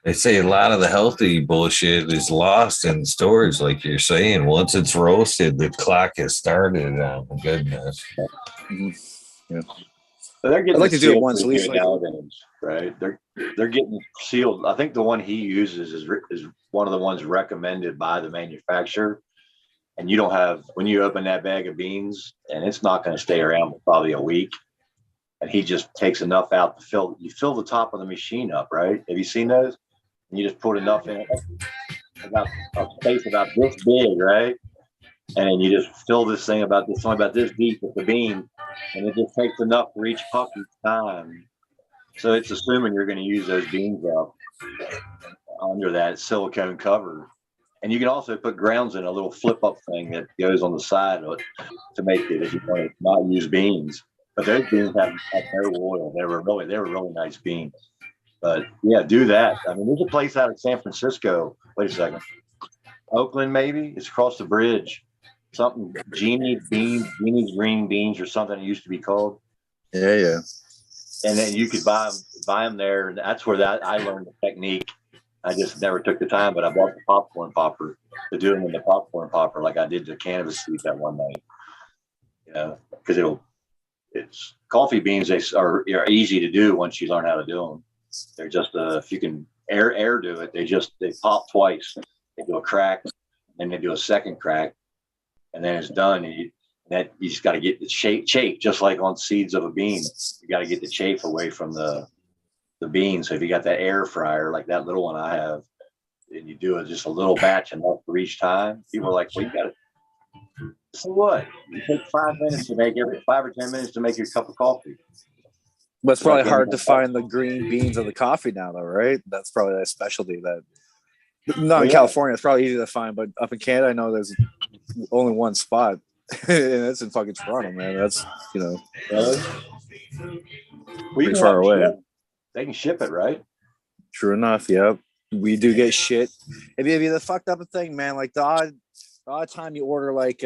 They say a lot of the healthy bullshit is lost in storage, like you're saying. Once it's roasted, the clock has started on goodness. Mm-hmm. Yeah. So they're getting I'd like to do it once at least. Nowadays, right? They're getting sealed. I think the one he uses is one of the ones recommended by the manufacturer. And you don't have, when you open that bag of beans, and it's not going to stay around for probably a week. And he just takes enough out to fill the top of the machine up, right? Have you seen those? And you just put enough in it, about a space about this big, right? And then you just fill this thing about this deep with the bean, and it just takes enough for each puck each time. So it's assuming you're going to use those beans up under that silicone cover. And you can also put grounds in a little flip up thing that goes on the side of it to make it if you want to not use beans. But those beans have no oil. They were really nice beans. But yeah, do that. I mean, there's a place out of San Francisco. Wait a second. Oakland, maybe? It's across the bridge. Something Genie's green beans or something it used to be called. Yeah. And then you could buy them there. And that's where I learned the technique. I just never took the time, but I bought the popcorn popper to do them in the popcorn popper like I did the cannabis seeds that one night. You know, because it's coffee beans. They are easy to do once you learn how to do them. They're just if you can air do it, they pop twice. They do a crack, and they do a second crack, and then it's done. You just got to get the chafe, just like on seeds of a bean. You got to get the chafe away from the beans. So if you got that air fryer like that little one I have, and you do it just a little batch enough for each time, people are like, well, you got it. So what? You take 5 minutes to make 5 or 10 minutes to make your cup of coffee. But it's probably hard to find the green beans of the coffee now, though, right? That's probably a specialty that not in California. It's probably easy to find, but up in Canada, I know there's only one spot, and that's in fucking Toronto, man. That's pretty far away. They can ship it, right? True enough. Yeah, we do get shit. It'd be the fucked up thing, man. Like the odd time you order like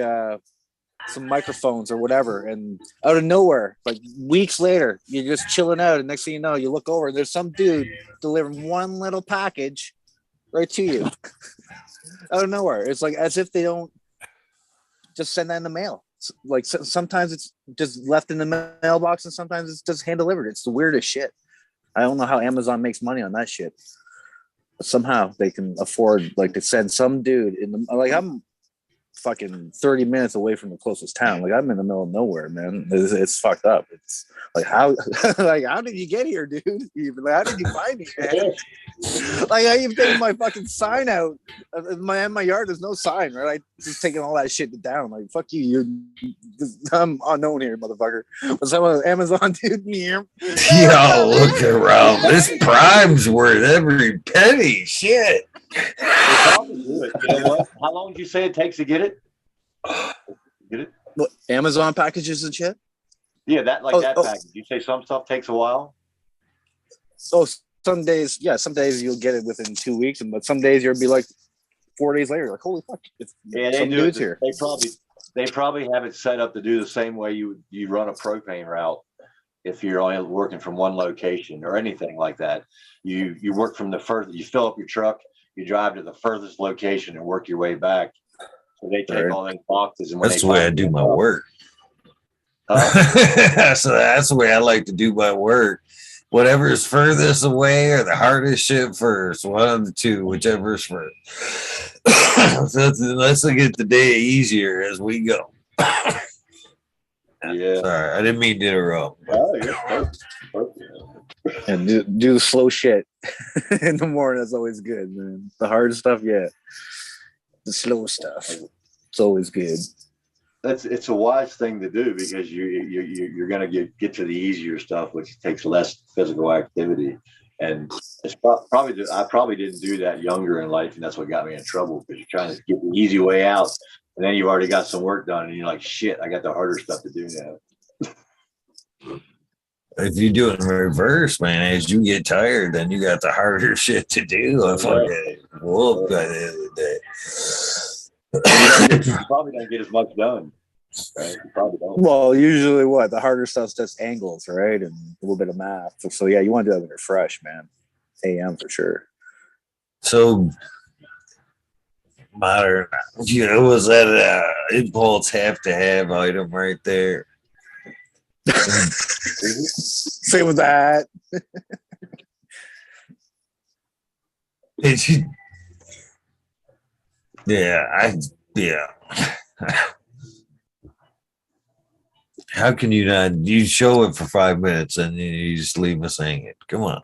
some microphones or whatever, and out of nowhere, like weeks later, you're just chilling out, and next thing you know, you look over and there's some dude delivering one little package right to you out of nowhere. It's like as if they don't just send that in the mail. Like sometimes it's just left in the mailbox, and sometimes it's just hand delivered. It's the weirdest shit. I don't know how Amazon makes money on that shit. But somehow they can afford like to send some dude in the I'm fucking 30 minutes away from the closest town. Like I'm in the middle of nowhere, man. It's fucked up. It's like how did you get here, dude? Even how did you find me, man? Like I even taking my fucking sign out. In my yard, there's no sign, right? I just taking all that shit down. Like fuck you, I'm unknown here, motherfucker. Was that one Amazon dude? Yo, look around. This Prime's worth every penny. Shit. You know what? How long did you say it takes to get it? What, Amazon packages and shit? Yeah, that package. You say some stuff takes a while? Oh, some days you'll get it within 2 weeks, but some days you'll be like 4 days later, like holy fuck. Yeah, they do it here. They probably have it set up to do the same way you run a propane route if you're only working from one location or anything like that. You work from you fill up your truck, you drive to the furthest location and work your way back. So they take all those boxes and that's the way I do my work. So that's the way I like to do my work. Whatever is furthest away or the hardest shit first. One of the two, whichever is first. So let's get the day easier as we go. Yeah. Sorry, I didn't mean to interrupt. Oh, yeah. And do slow shit in the morning. That's always good, man. The hard stuff, yeah. The slow stuff, it's always good. It's a wise thing to do because you're gonna get to the easier stuff, which takes less physical activity. And it's probably I probably didn't do that younger in life, and that's what got me in trouble, because you're trying to get the easy way out, and then you've already got some work done, and you're like, shit, I got the harder stuff to do now. If you do it in reverse, man, as you get tired, then you got the harder shit to do. I fucking whoop by the end of the day. You probably don't get as much done. Right? You probably don't. Well, usually what the harder stuff's just angles, right, and a little bit of math. So yeah, you want to do that when you're fresh, man. AM for sure. So modern, was that impulse have to have item right there? Same with that. Yeah. How can you not? You show it for 5 minutes and then you just leave us hanging. Come on.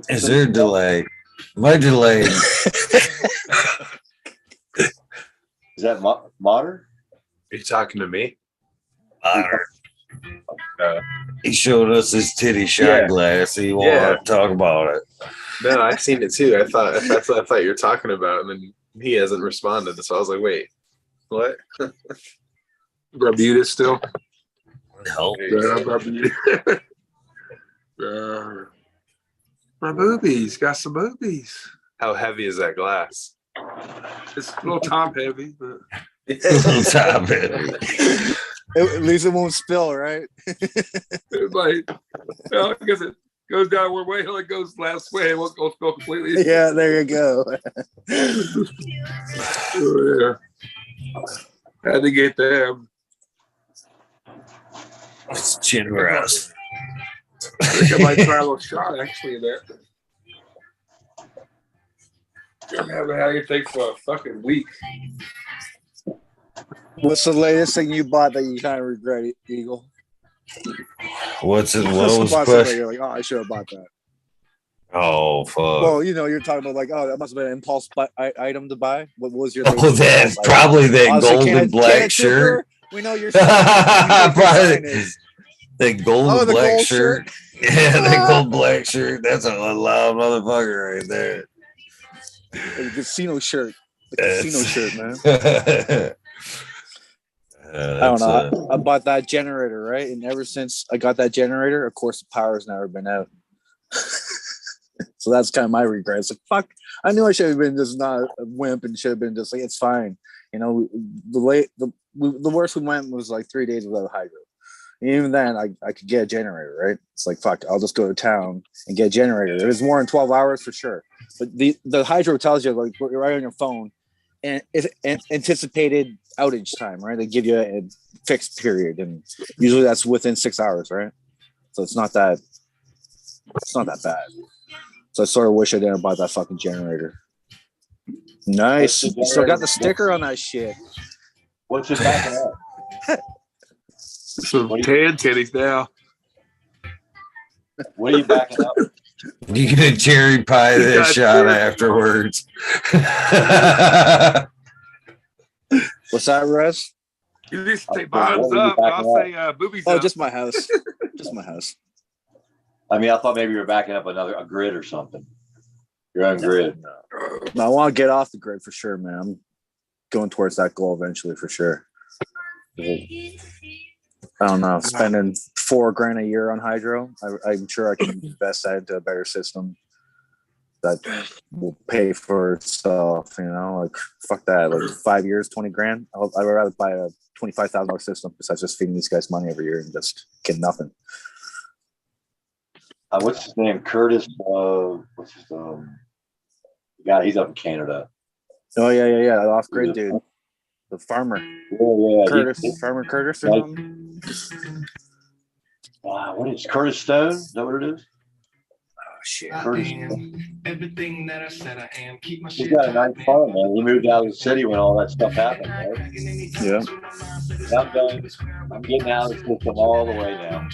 Is there a delay? My delay. Is that modern? Are you talking to me? He showed us his titty shot glass. He wanted to talk about it. No, I've seen it too. I thought you were talking about, and then he hasn't responded. So I was like, wait, what? Bermuda still? No. My boobies. Got some boobies. How heavy is that glass? It's a little top heavy, but Top heavy. At least it won't spill, right? it might. Well, I guess it goes downward way till it goes last way. It won't go spill completely. Yeah, there you go. Oh, yeah. Had to get them. It's generous. I think I might try a little shot actually there. I haven't had anything for a fucking week. What's the latest thing you bought that you kind of regret, Eagle? What's it? What was bought push? You're like, oh, I should have bought that. Oh fuck! Well, you're talking about like, oh, that must have been an impulse item to buy. What was your? Oh, that's probably that golden black shirt. We know your probably that golden black gold shirt. Yeah, that gold black shirt. That's a loud motherfucker right there. The casino shirt. The casino shirt, man. I don't know. I bought that generator, right? And ever since I got that generator, of course, the power's never been out. So that's kind of my regret. It's like, fuck, I knew I should have been just not a wimp and should have been just like, it's fine. The worst we went was like 3 days without hydro. And even then, I could get a generator, right? It's like, fuck, I'll just go to town and get a generator. It was more than 12 hours for sure. But the hydro tells you, like, you're right on your phone, and it's anticipated outage time, right? They give you a fixed period, and usually that's within 6 hours, right? So it's not that bad. So I sort of wish I didn't buy that fucking generator. Nice. You still got the sticker on that shit. What's it backing up? Some tan titties now. What are you backing up? You can cherry pie that shot afterwards. What's that, Russ? You just say bottoms up. I'll say boobies up. Oh, just my house. Just my house. I mean, I thought maybe you were backing up a grid or something. Your own grid. No, I want to get off the grid for sure, man. I'm going towards that goal eventually for sure. I don't know. Spending $4,000 a year on hydro, I'm sure I can invest that into a better system that will pay for itself. Like fuck that. Like 5 years, $20,000. I'd rather buy a $25,000 system besides just feeding these guys money every year and just get nothing. What's his name? Curtis. What's his guy? He's up in Canada. Oh yeah. Off grid dude. The farmer. Yeah. Curtis. Farmer Curtis or something. What is Curtis Stone? Is that what it is? Oh shit. Curtis. Everything that I said I am. Keep my He's shit. got a nice farm, man. He moved out of the city when all that stuff happened, right? Yeah. I'm done. I'm getting out of the system all the way now.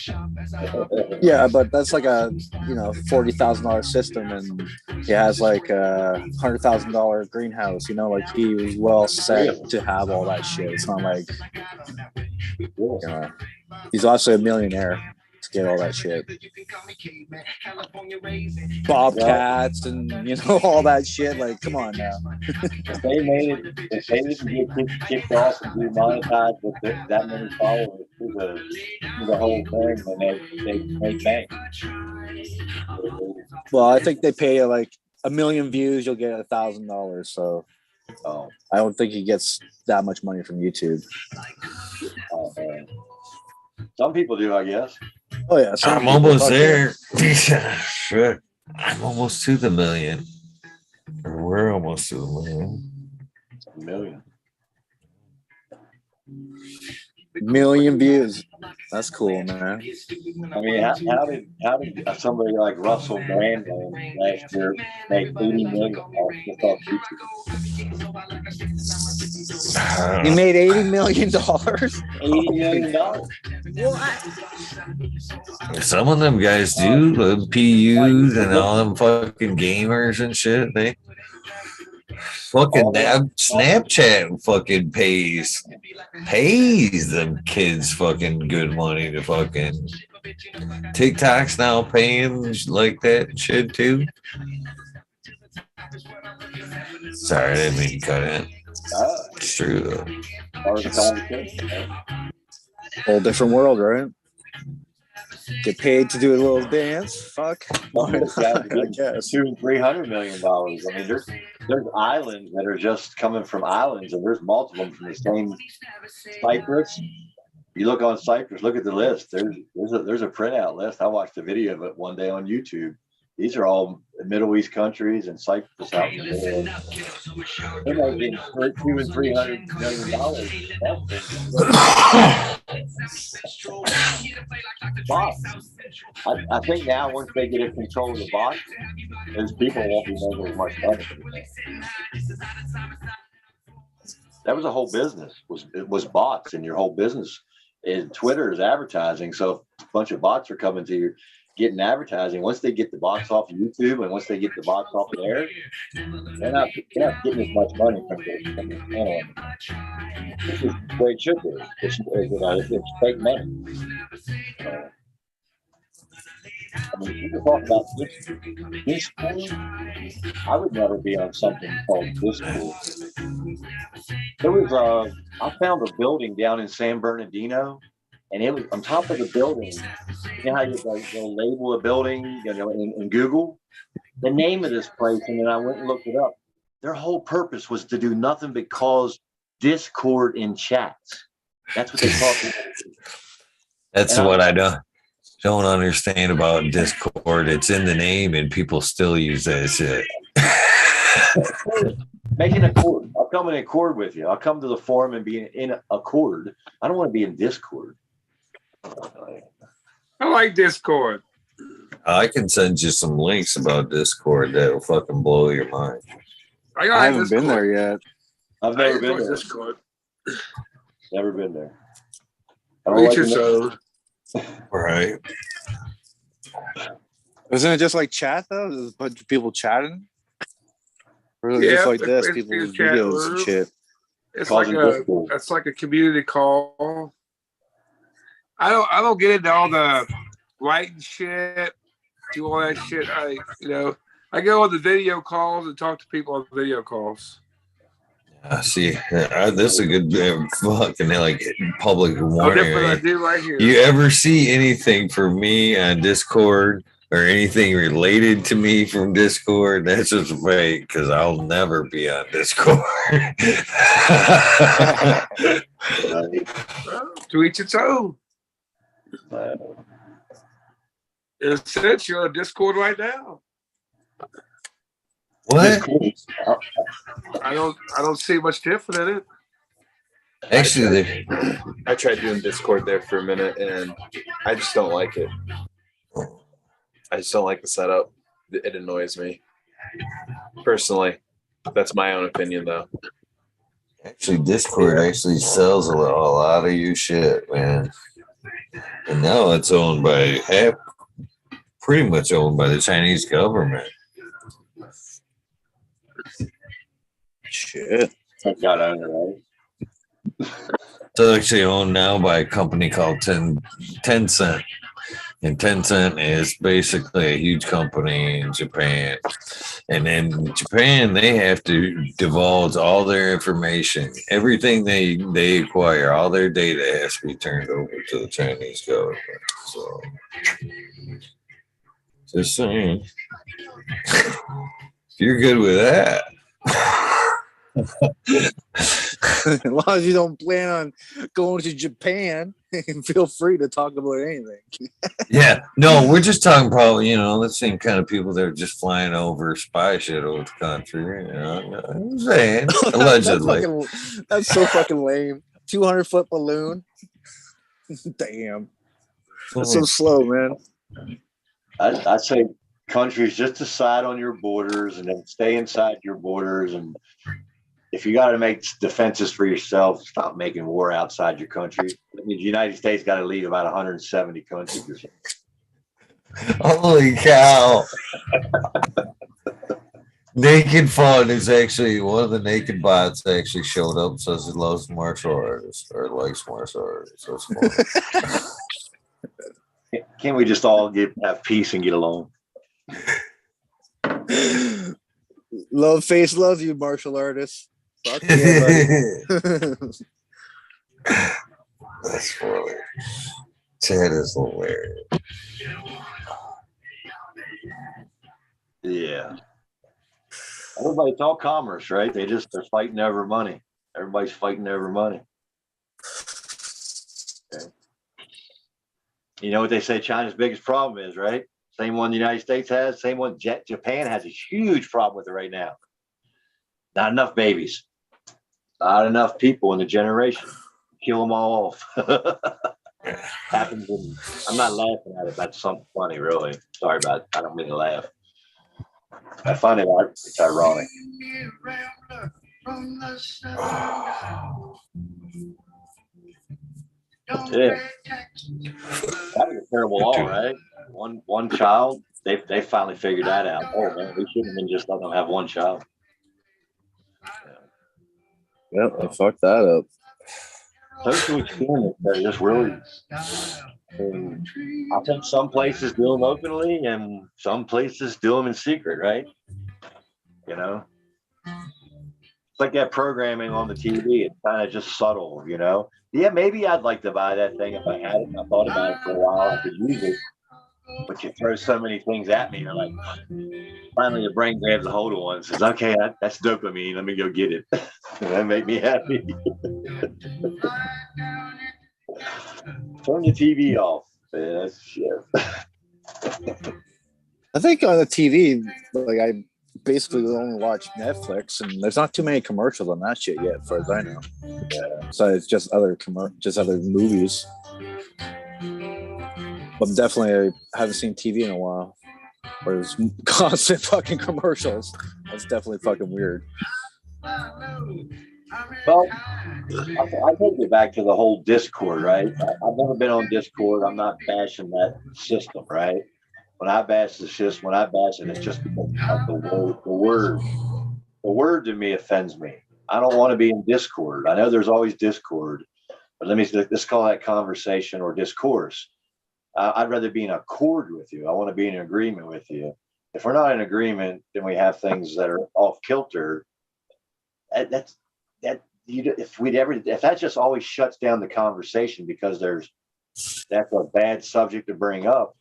Yeah, but that's like a $40,000 system, and he has like a $100,000 greenhouse. Like he was well set to have all that shit. It's not like He's also a millionaire to get all that shit. Bobcats and all that shit. Like, come on now. If they can get kicked off and demonetized with that many followers through the whole thing, then they bank. Well, I think they pay like 1 million views, you'll get $1,000. So I don't think he gets that much money from YouTube. Oh, man. Some people do, I guess. Oh yeah, I'm almost there. Shit. I'm almost to the million. Or we're almost to the million. A million. Million views. That's cool, man. I mean, how did somebody like Russell Brand last year make $80 million just off YouTube? He made $80 million. $80 million. What? Some of them guys do, the PUs and all them fucking gamers and shit. They fucking Snapchat fucking pays them kids fucking good money to fucking TikTok's now paying like that shit too. Sorry, I didn't mean to cut in. It's true though. Whole different world, right? Get paid to do a little dance. Fuck. I guess. $200 and $300 million. I mean, there's islands that are just coming from islands, and there's multiple of them from the same Cyprus. You look on Cyprus, look at the list. There's a printout list. I watched a video of it one day on YouTube. These are all Middle East countries and Cyprus out in the middle. They're making $200 and $300 million. Bots. I think now once they get in control of the bots, those people won't be making as much money. That was a whole business. It was bots, and your whole business is Twitter is advertising. So if a bunch of bots are coming to you, getting advertising. Once they get the bots off of YouTube and once they get the bots off of there, they're not getting as much money from the channel. This is the way it should be. It's fake money. I mean, people talk about Discord. I would never be on something called Discord. There was I found a building down in San Bernardino, and it was on top of the building. You know how you label a building, in Google, the name of this place, and then I went and looked it up. Their whole purpose was to do nothing but cause discord in chats. That's what they call it. That's what I don't understand about Discord. It's in the name, and people still use that shit. Making a chord. I'll come in accord with you. I'll come to the forum and be in accord. I don't want to be in Discord. I like Discord. I can send you some links about Discord that'll fucking blow your mind. I haven't been there yet. I've never been there. Discord. Never been there. Each his own. Right. Isn't it just like chat though? There's a bunch of people chatting. Or is it just like this, people with videos and shit. It's like a community call. I don't get into all the writing shit, do all that shit. I go on the video calls and talk to people on video calls. See, this is a good fucking like public warning. What I do right here. You ever see anything from me on Discord or anything related to me from Discord? That's just fake because I'll never be on Discord. To each its own. In a sense, you're on Discord right now. What? I don't see much different in it. Actually, I tried doing Discord there for a minute, and I just don't like it. I just don't like the setup. It annoys me. Personally, that's my own opinion, though. Actually, Discord actually sells a lot of you shit, man. And now it's owned by pretty much owned by the Chinese government. Shit. Got on it, right? It's actually owned now by a company called Tencent. And Tencent is basically a huge company in Japan. And in Japan, they have to divulge all their information. Everything they acquire, all their data has to be turned over to the Chinese government. So, just saying. If you're good with that. As long as you don't plan on going to Japan, feel free to talk about anything. Yeah, no, we're just talking probably, the same kind of people that are just flying over spy shit over the country. I'm saying, allegedly. That's so fucking lame. 200-foot balloon. Damn. That's so slow, man. I say countries just decide on your borders and then stay inside your borders. And if you got to make defenses for yourself, stop making war outside your country. I mean, the United States got to lead about 170 countries or something. Holy cow. Naked Fun is actually one of the naked bots actually showed up and says he loves martial artists or likes martial artists. That's funny. Can't we just all have peace and get along? Love face loves you, martial artists. Fuck yeah, buddy. That's funny. Chad is hilarious. Yeah. It's all commerce, right? They're fighting over money. Everybody's fighting over money. Okay. You know what they say China's biggest problem is, right? Same one the United States has, same one Japan has a huge problem with it right now. Not enough babies. Not enough people in the generation. Kill them all off. Happens. I'm not laughing at it. That's something funny, really. Sorry about it. I don't mean to laugh. I find it's ironic. Yeah. That was a terrible law, right? One child. They finally figured that out. Oh man, we shouldn't have been just letting them have one child. Yep, I fucked that up. Social experiments are just really. I think some places do them openly and some places do them in secret, right? It's like that programming on the TV. It's kind of just subtle, Yeah, maybe I'd like to buy that thing if I had it. I thought about it for a while. I could use it. But you throw so many things at me. I'm like, finally the brain grabs a hold of one and says, okay, that's dopamine. Let me go get it. That make me happy. Turn the TV off. Man, that's shit. I think on the TV, I basically only watch Netflix, and there's not too many commercials on that shit yet, as far as I know. Yeah. So it's just other movies. But definitely, I haven't seen TV in a while. Where there's constant fucking commercials. That's definitely fucking weird. Well, I take it back to the whole Discord, right? I've never been on Discord. I'm not bashing that system, right? When I bash the system, it's just because of the word. The word to me offends me. I don't want to be in Discord. I know there's always Discord, but let's call that conversation or discourse. I'd rather be in accord with you. I want to be in agreement with you. If we're not in agreement, then we have things that are off kilter. If that just always shuts down the conversation because that's a bad subject to bring up,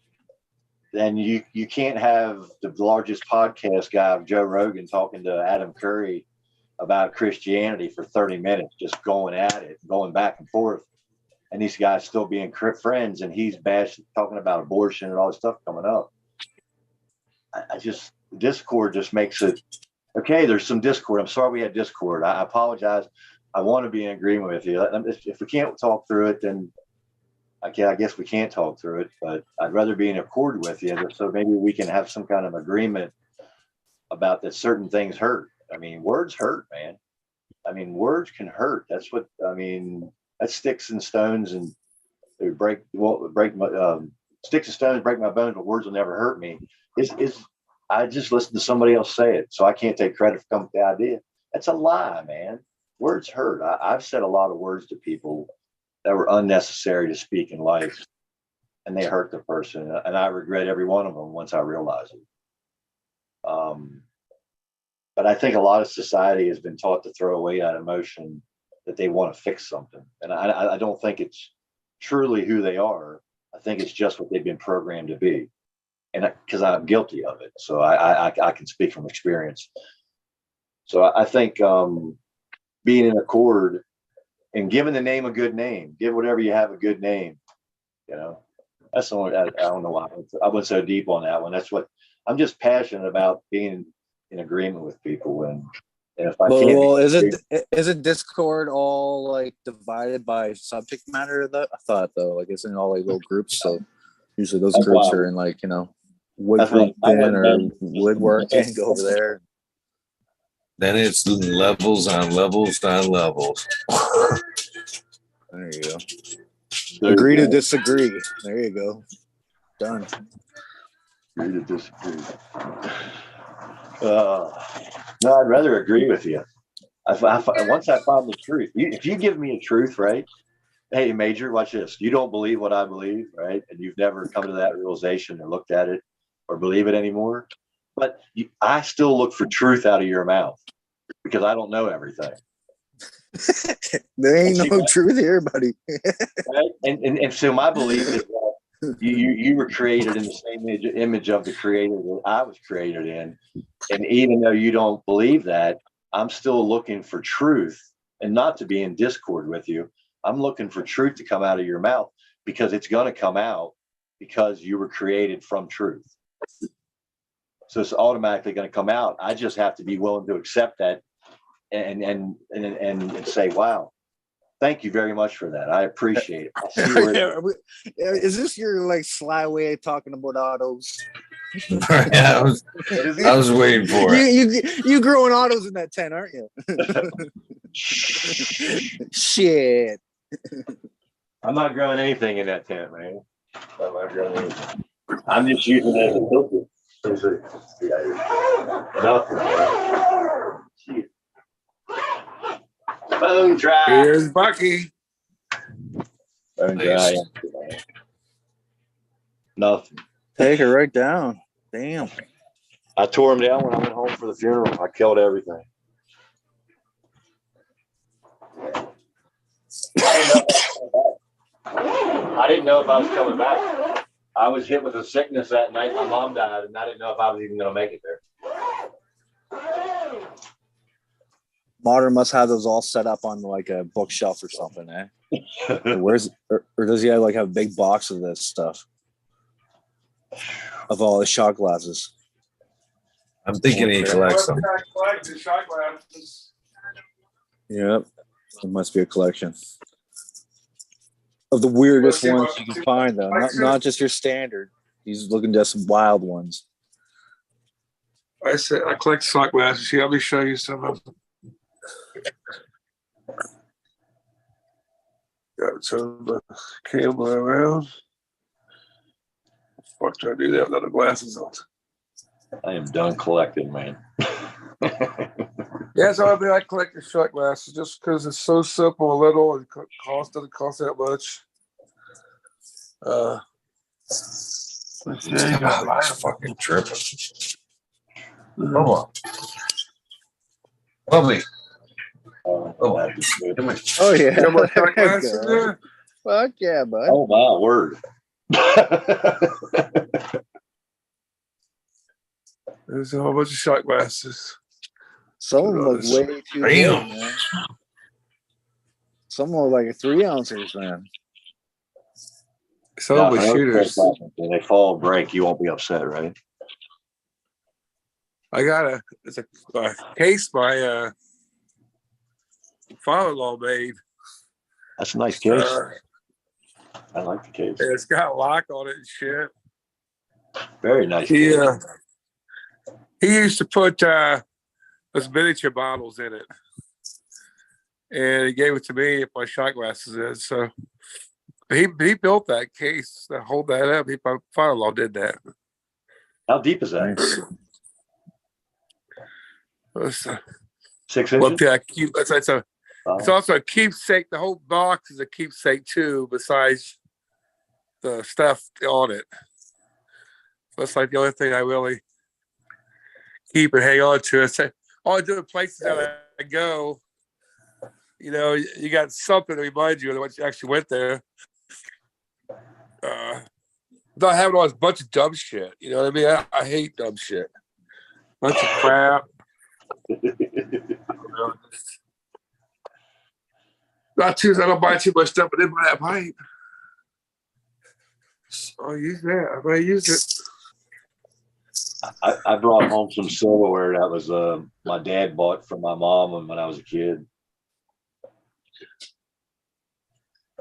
then you can't have the largest podcast guy of Joe Rogan talking to Adam Curry about Christianity for 30 minutes, just going at it, going back and forth. And these guys still being friends, and he's talking about abortion and all this stuff coming up. Discord just makes it okay. There's some Discord. I'm sorry we had Discord. I apologize. I want to be in agreement with you. If we can't talk through it, then I guess we can't talk through it. But I'd rather be in accord with you, so maybe we can have some kind of agreement about that. Certain things hurt. I mean, words hurt, man. I mean, words can hurt. That's what I mean. That's sticks and stones, and they sticks and stones break my bones, but words will never hurt me. I just listened to somebody else say it, so I can't take credit for coming up with the idea. That's a lie, man. Words hurt. I've said a lot of words to people that were unnecessary to speak in life, and they hurt the person. And I regret every one of them once I realized it. But I think a lot of society has been taught to throw away that emotion that they want to fix something. And I don't think it's truly who they are. I think it's just what they've been programmed to be. And because I'm guilty of it. So I can speak from experience. So I think being in accord and giving the name a good name, give whatever you have a good name, you know, that's the only, I don't know why I went so deep on that one. That's what I'm just passionate about, being in agreement with people. And if I can't, well, isn't Discord all like divided by subject matter? That I thought though, like isn't all like little groups? So usually those groups are in like, you know, woodworking or woodworking. Go over there. Then it's levels on levels on levels. There you go. Agree to disagree. There you go. Done. Agree to disagree. No, I'd rather agree with you. Once I find the truth, if you give me a truth, right? Hey, Major, watch this. You don't believe what I believe, right? And you've never come to that realization or looked at it or believe it anymore. But I still look for truth out of your mouth because I don't know everything. There ain't no truth here, buddy. Right? And so my belief is that you were created in the same image of the creator that I was created in. And even though you don't believe that, I'm still looking for truth, and not to be in discord with you. I'm looking for truth to come out of your mouth because it's going to come out because you were created from truth. So it's automatically going to come out. I just have to be willing to accept that and say, wow, thank you very much for that. I appreciate it. I see where is this your like sly way of talking about autos? Yeah, I was waiting for it. You growing autos in that tent, aren't you? Shit. I'm not growing anything in that tent, man. I'm not growing anything. I'm just using it as a filter. Nothing, man. Jeez. Bone dry. Here's Bucky. Bone dry. Nothing. Take it right down. Damn. I tore him down when I went home for the funeral. I killed everything. I didn't know if I was coming back. I was hit with a sickness that night. My mom died, and I didn't know if I was even going to make it there. Modern must have those all set up on like a bookshelf or something, eh? or does he have like a big box of this stuff? Of all the shot glasses. I'm thinking he collects them. Yep. It must be a collection. Of the weirdest ones you can find, though. Not just your standard. He's looking at some wild ones. I said I collect shot glasses. Here, let me show you some of them. Got some camera around. Fuck, do I do that without the glasses on? I am done collecting, man. Yeah, so I collect the shot glasses just because it's so simple and little and doesn't cost that much. I'm fucking tripping. Come on. Bubby. Oh yeah. You more shot glasses there? Fuck yeah, bud. Oh my word. There's a whole bunch of shot glasses. Some of them look way too big, man. Some look like 3 ounces, man. Some with shooters. When they fall and break, you won't be upset, right? I got it's a case my father-in-law made. That's a nice case. I like the case. It's got a lock on it and shit. Very nice. He used to put those miniature bottles in it, and he gave it to me if my shot glasses in. So he built that case to hold that up. My father-in-law did that. How deep is that? It's 6 inches. Well, yeah, it's a It's also a keepsake. The whole box is a keepsake too, besides the stuff on it. So that's like the only thing I really keep and hang on to. It's all the places that I go, you know, you got something to remind you of what you actually went there. Not having all this bunch of dumb shit. You know what I mean? I hate dumb shit. Bunch of crap. Not too, I don't buy too much stuff, but then buy that pipe. I'll use that. I might use it. I brought home some silverware that was my dad bought from my mom when I was a kid.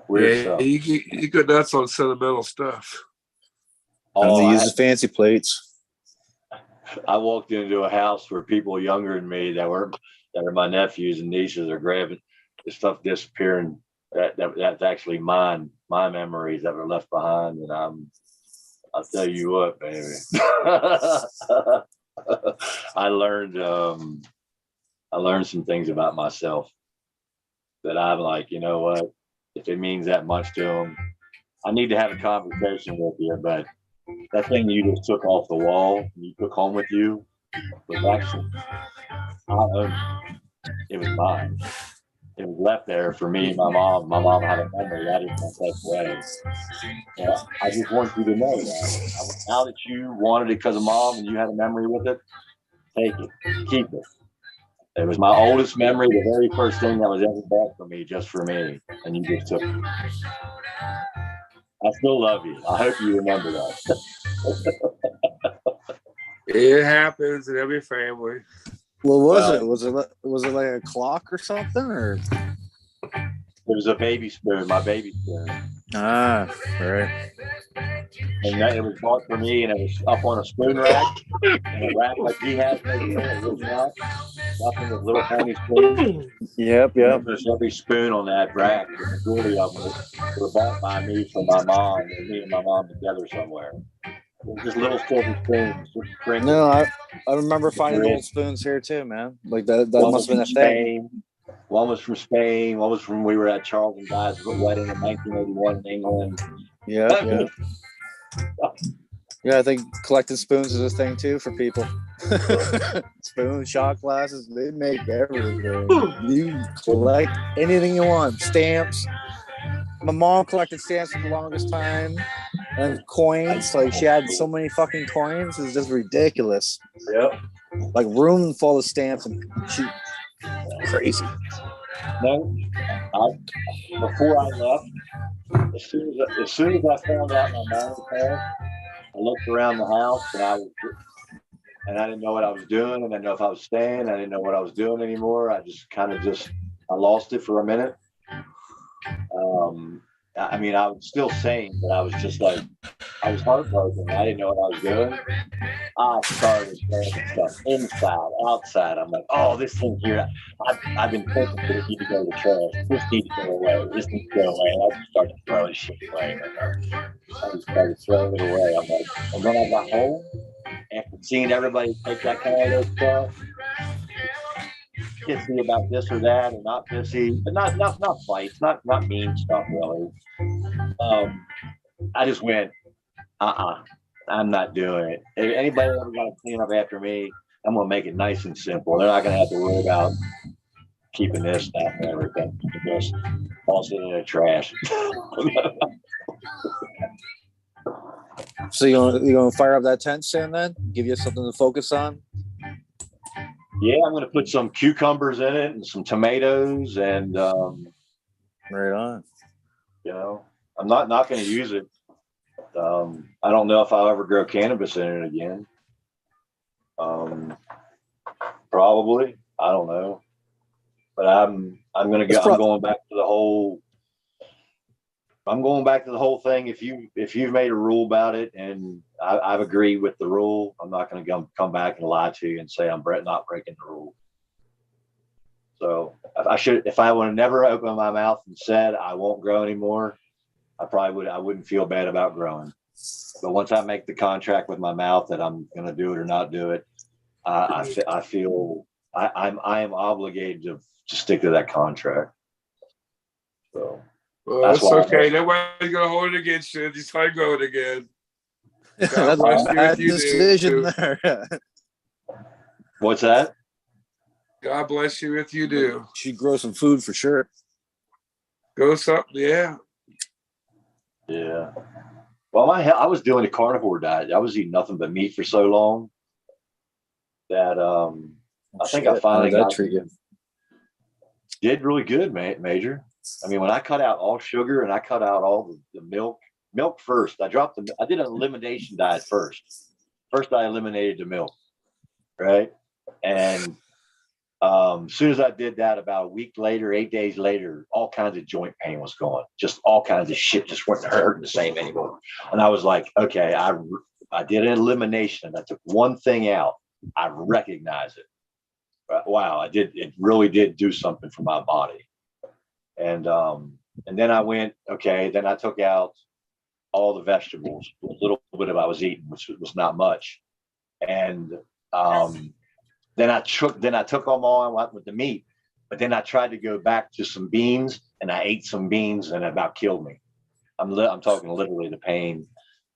Weird stuff. You go nuts on sentimental stuff. Oh, use fancy plates. I walked into a house where people younger than me that are my nephews and nieces are grabbing the stuff disappearing. That's actually my memories that were left behind, and I'll tell you what, baby. I learned some things about myself that I'm like, you know what? If it means that much to them, I need to have a conversation with you. But that thing you just took off the wall, you took home with you, was actually, it was mine. It was left there for me and my mom. My mom had a memory. I didn't want that away. Yeah, I just want you to know that. Now that you wanted it because of mom and you had a memory with it, take it. Keep it. It was my oldest memory, the very first thing that was ever bought for me, just for me. And you just took it. I still love you. I hope you remember that. It happens in every family. What was it? Was it like a clock or something, or? It was a baby spoon, my baby spoon. Ah, right. And it was bought for me, and it was up on a spoon rack, and a rack like he has right here. It was nothing with little tiny spoons. Yep. There's every spoon on that rack. The majority of them were bought by me from my mom, and me and my mom together somewhere. Just little silver spoons. No, I remember finding old spoons here too, man. Like that must have been a thing. One was from Spain. One was from, we were at Charles and Di's wedding in 1981 in England. Yeah. Yeah, I think collecting spoons is a thing too for people. Spoons, shot glasses, they make everything. You collect anything you want. Stamps. My mom collected stamps for the longest time. And coins, like she had so many fucking coins, it's just ridiculous. Yep. Like room full of stamps, and she crazy. No, before I left, as soon as I found out my mom passed, I looked around the house and I didn't know what I was doing. I didn't know if I was staying. I didn't know what I was doing anymore. I just I lost it for a minute. I mean, I was still sane, but I was just like, I was heartbroken. I didn't know what I was doing. I started throwing stuff inside, outside. I'm like, oh, this thing here, I've been thinking that it needs to go to the trash. This needs to go away. This needs to go away. And I just started throwing shit away. I just started throwing it away. I'm like, and when I got home, after seeing everybody take that kind of stuff, pissy about this or that, or not pissy, but not fights, not mean stuff really. I just went, I'm not doing it. If anybody ever got to clean up after me, I'm gonna make it nice and simple. They're not gonna have to worry about keeping this, that, and everything. Just toss it in the trash. So you gonna fire up that tent soon then? Give you something to focus on? Yeah, I'm gonna put some cucumbers in it and some tomatoes and right on. You know, I'm not gonna use it. I don't know if I'll ever grow cannabis in it again. Probably. I don't know. But I'm going back to the whole thing. If you've made a rule about it and I've agreed with the rule, I'm not going to come back and lie to you and say I'm not breaking the rule. So if I would have never opened my mouth and said I won't grow anymore, I wouldn't feel bad about growing. But once I make the contract with my mouth that I'm going to do it or not do it, I feel I am obligated to stick to that contract. So Well, that's it's why okay. Nobody's gonna hold it against you. Just try going again. God That's bless a you bad if you decision do. there. What's that? God bless you if you do. She'd grow some food for sure. Go something, yeah. Yeah. Well, I was doing a carnivore diet. I was eating nothing but meat for so long that I think I finally How did that got treat you? did really good, Major. I mean, when I cut out all sugar and I cut out all the milk first. I did an elimination diet first. First, I eliminated the milk, right? And as soon as I did that, about a week later, 8 days later, all kinds of joint pain was gone. Just all kinds of shit just wasn't hurting the same anymore. And I was like, okay, I did an elimination and I took one thing out. I recognize it. Wow, I did. It really did do something for my body. And then I went, okay, then I took out all the vegetables, a little bit of I was eating, which was not much. And then I took them all and went with the meat. But then I tried to go back to some beans and I ate some beans and it about killed me. I'm talking literally the pain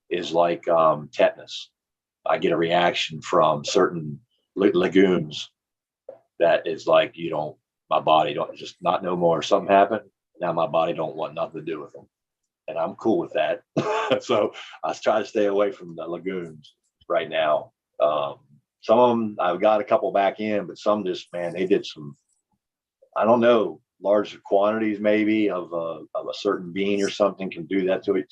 is like tetanus. I get a reaction from certain legumes that is like, my body don't just not no more. Something happened. Now my body don't want nothing to do with them. And I'm cool with that. So I try to stay away from the legumes right now. Some of them, I've got a couple back in, but some just, man, they did some, I don't know, large quantities maybe of a certain bean or something can do that to it.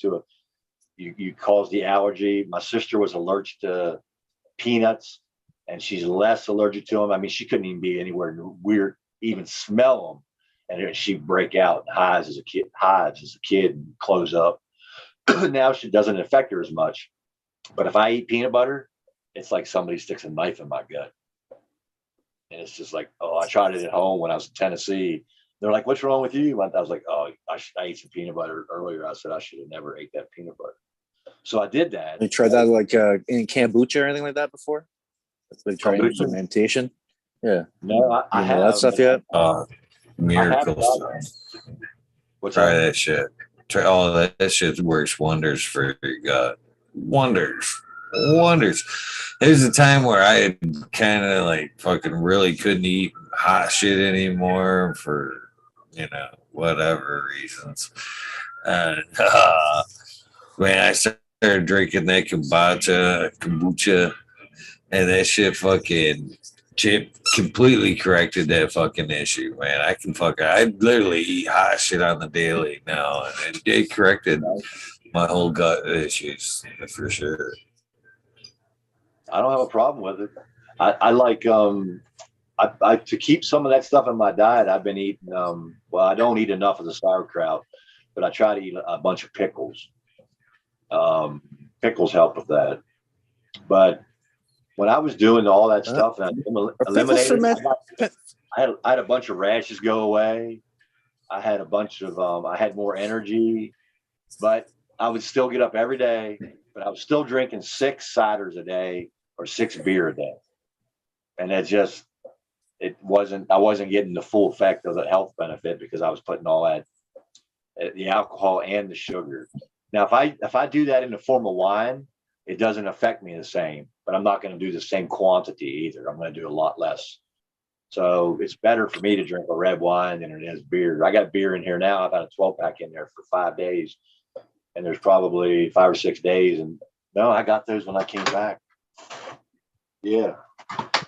You cause the allergy. My sister was allergic to peanuts and she's less allergic to them. I mean, she couldn't even be anywhere weird, even smell them. And she'd break out and hives as a kid and close up. Now she doesn't affect her as much. But if I eat peanut butter, it's like somebody sticks a knife in my gut. And it's just like, oh, I tried it at home when I was in Tennessee. They're like, what's wrong with you? I was like, oh, I ate some peanut butter earlier. I said I should have never ate that peanut butter. So I did that. You tried that like in kombucha or anything like that before? That's like trying Kombucha? fermentation. Yeah. No, I You know have that stuff yet? Miracles. What's Try that? that shit. Try all that shit works wonders for your gut. Wonders. There's a time where I kind of like fucking really couldn't eat hot shit anymore for, whatever reasons. And when I started drinking that kombucha, and that shit fucking completely corrected that fucking issue, man. I literally eat hot shit on the daily now, and it corrected my whole gut issues for sure. I don't have a problem with it. I like I to keep some of that stuff in my diet. I've been eating I don't eat enough of the sauerkraut, but I try to eat a bunch of pickles. Pickles help with that. But when I was doing all that stuff and I eliminated, I had a bunch of rashes go away. I had a bunch of I had more energy, but I would still get up every day. But I was still drinking 6 ciders a day or 6 beer a day, and I wasn't getting the full effect of the health benefit because I was putting all that, the alcohol and the sugar. Now, if I do that in the form of wine, it doesn't affect me the same, but I'm not going to do the same quantity either. I'm going to do a lot less. So it's better for me to drink a red wine than it is beer. I got beer in here now. I've had a 12-pack in there for 5 days, and there's probably 5 or 6 days. And no, I got those when I came back. Yeah.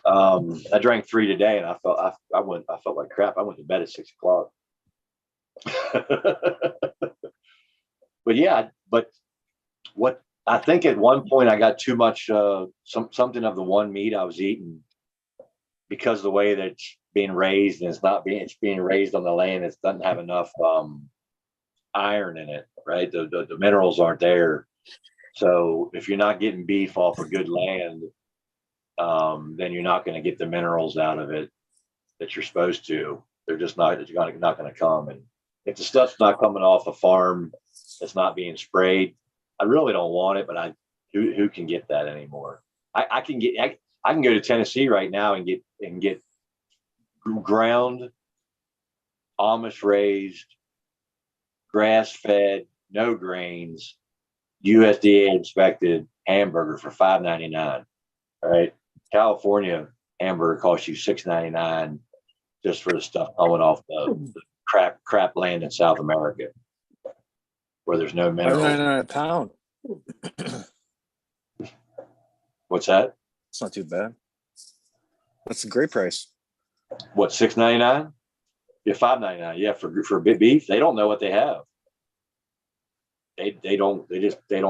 I drank 3 today, and I felt like crap. I went to bed at 6 o'clock. But what I think at one point I got too much something of the one meat I was eating because of the way that it's being raised, and it's being raised on the land. It doesn't have enough iron in it, right? The minerals aren't there. So if you're not getting beef off of good land, then you're not going to get the minerals out of it that you're supposed to. They're just not going to come. And if the stuff's not coming off a farm, it's not being sprayed. I really don't want it, but who can get that anymore? I can go to Tennessee right now and get ground, Amish raised, grass fed, no grains, USDA inspected hamburger for $5.99. All right. California hamburger costs you $6.99 just for the stuff coming off the crap land in South America where there's no minerals. $5.99 a pound. What's that? It's not too bad. That's a great price. What, $6.99? Yeah, $5.99. Yeah, for beef. They don't know what they have. They don't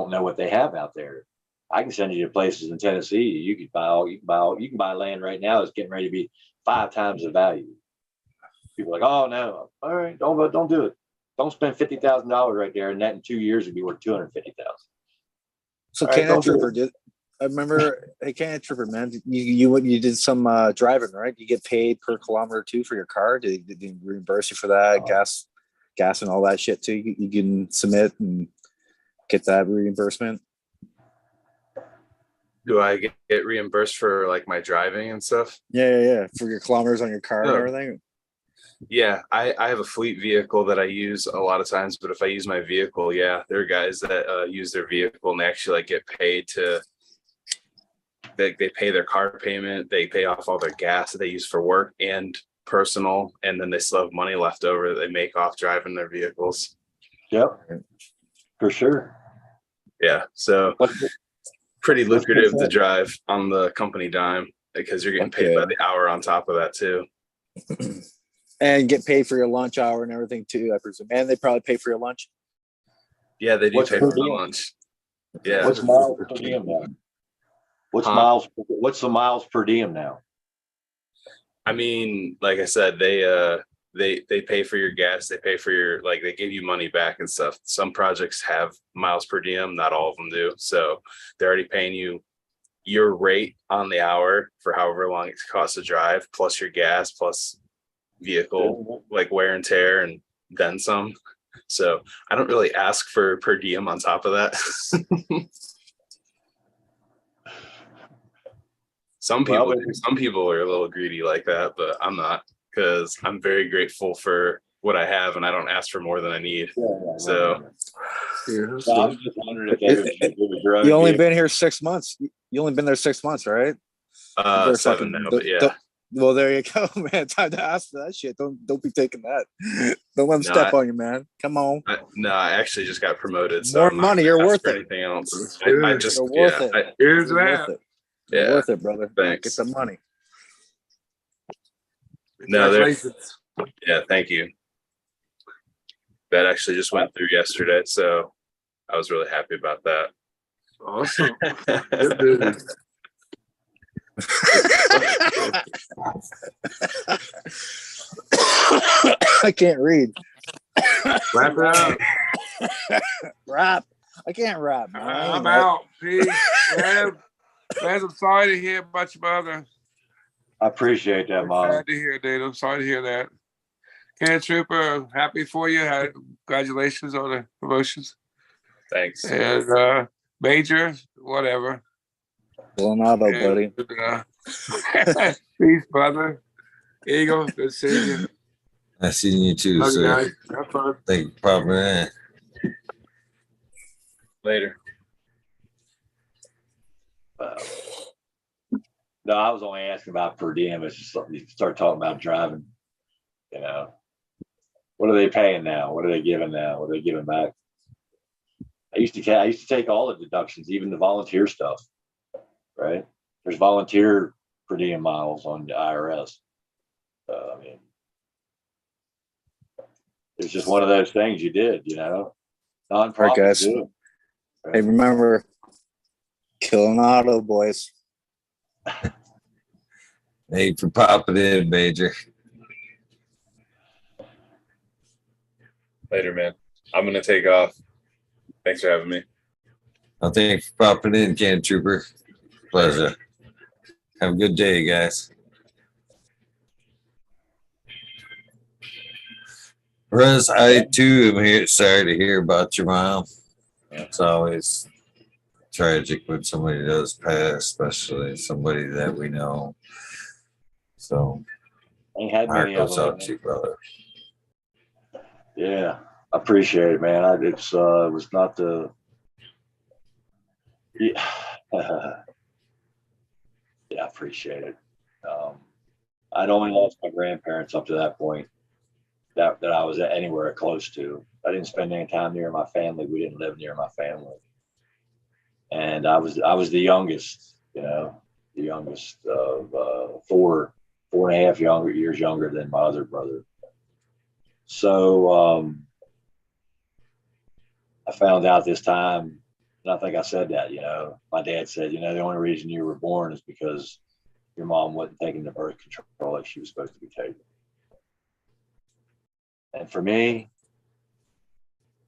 know what they have out there. I can send you to places in Tennessee. You can buy land right now that's getting ready to be 5 times the value. People are like, oh no, all right, don't do it. Don't spend $50,000 right there, and that in 2 years would be worth $250,000. So Canada Trooper did. I remember, hey, Canada Trooper, man, you did some driving, right? You get paid per kilometer too for your car. Did they reimburse you for that? Gas and all that shit too. You can submit and get that reimbursement. Do I get reimbursed for like my driving and stuff? Yeah. For your kilometers on your car and everything. Yeah, I have a fleet vehicle that I use a lot of times, but if I use my vehicle, yeah, there are guys that use their vehicle and they actually like get paid to. They pay their car payment, they pay off all their gas that they use for work and personal, and then they still have money left over that they make off driving their vehicles. Yep, for sure. Yeah, so pretty lucrative to drive on the company dime because you're getting paid by the hour on top of that too. And get paid for your lunch hour and everything too, I presume. And they probably pay for your lunch. Yeah, they do pay for my lunch. Yeah. What's miles per diem now? What's the miles per diem now? I mean, like I said, they pay for your gas, they pay for your, like, they give you money back and stuff. Some projects have miles per diem, not all of them do. So they're already paying you your rate on the hour for however long it costs to drive, plus your gas, plus vehicle like wear and tear, and then some. So I don't really ask for per diem on top of that. Some people are a little greedy like that, but I'm not, because I'm very grateful for what I have and I don't ask for more than I need. So I was just wondering if you only been here 6 months. You only been there 6 months, right? 7 now, but yeah. Well, there you go, man. Time to ask for that shit. Don't be taking that. Don't let them step on you, man. Come on. I actually just got promoted. So more money. You're worth it. Anything else? I just you're worth it. Here's that. You're worth it, brother. Thanks. Get the money. No, yeah, thank you. That actually just went through yesterday, so I was really happy about that. Awesome. Good. I can't read. Wrap it up. Rap. I can't rap, man. I'm out. Peace. Man, I'm sorry to hear about your mother. I appreciate that, Mom. Sad to hear, dude. I'm sorry to hear that. Can Trooper, happy for you. Congratulations on the promotions. Thanks. And Major, whatever. Coronado, buddy. Peace, brother. Eagle, good seeing you. I seen you too, Love sir. you guys. Have fun. Thank you, Papa. Later. No, I was only asking about per diem. It's just something you start talking about driving. You know, what are they paying now? What are they giving now? What are they giving back? I used to take all the deductions, even the volunteer stuff. Right? There's volunteer per diem miles on the IRS. I mean, it's just one of those things you did. You know, nonprofits right, guys. do it. Right? Hey, remember, killing auto, boys. Thanks for popping in, Major. Later, man. I'm gonna take off. Thanks for having me. Well, thanks for popping in, Can Trooper. Pleasure. Have a good day, guys. Russ, I too am here. Sorry to hear about your mom. It's always tragic when somebody does pass, especially somebody that we know. So Ain't had Heart many of goes them. out to you, brother. Yeah, I appreciate it, man. It was not the. Yeah, yeah, I appreciate it. I'd only lost my grandparents up to that point that I was anywhere close to. I didn't spend any time near my family. We didn't live near my family, and I was the youngest. The youngest of four and a half years younger than my other brother. So I found out this time, and I think I said that. My dad said, the only reason you were born is because your mom wasn't taking the birth control like she was supposed to be taking. And for me,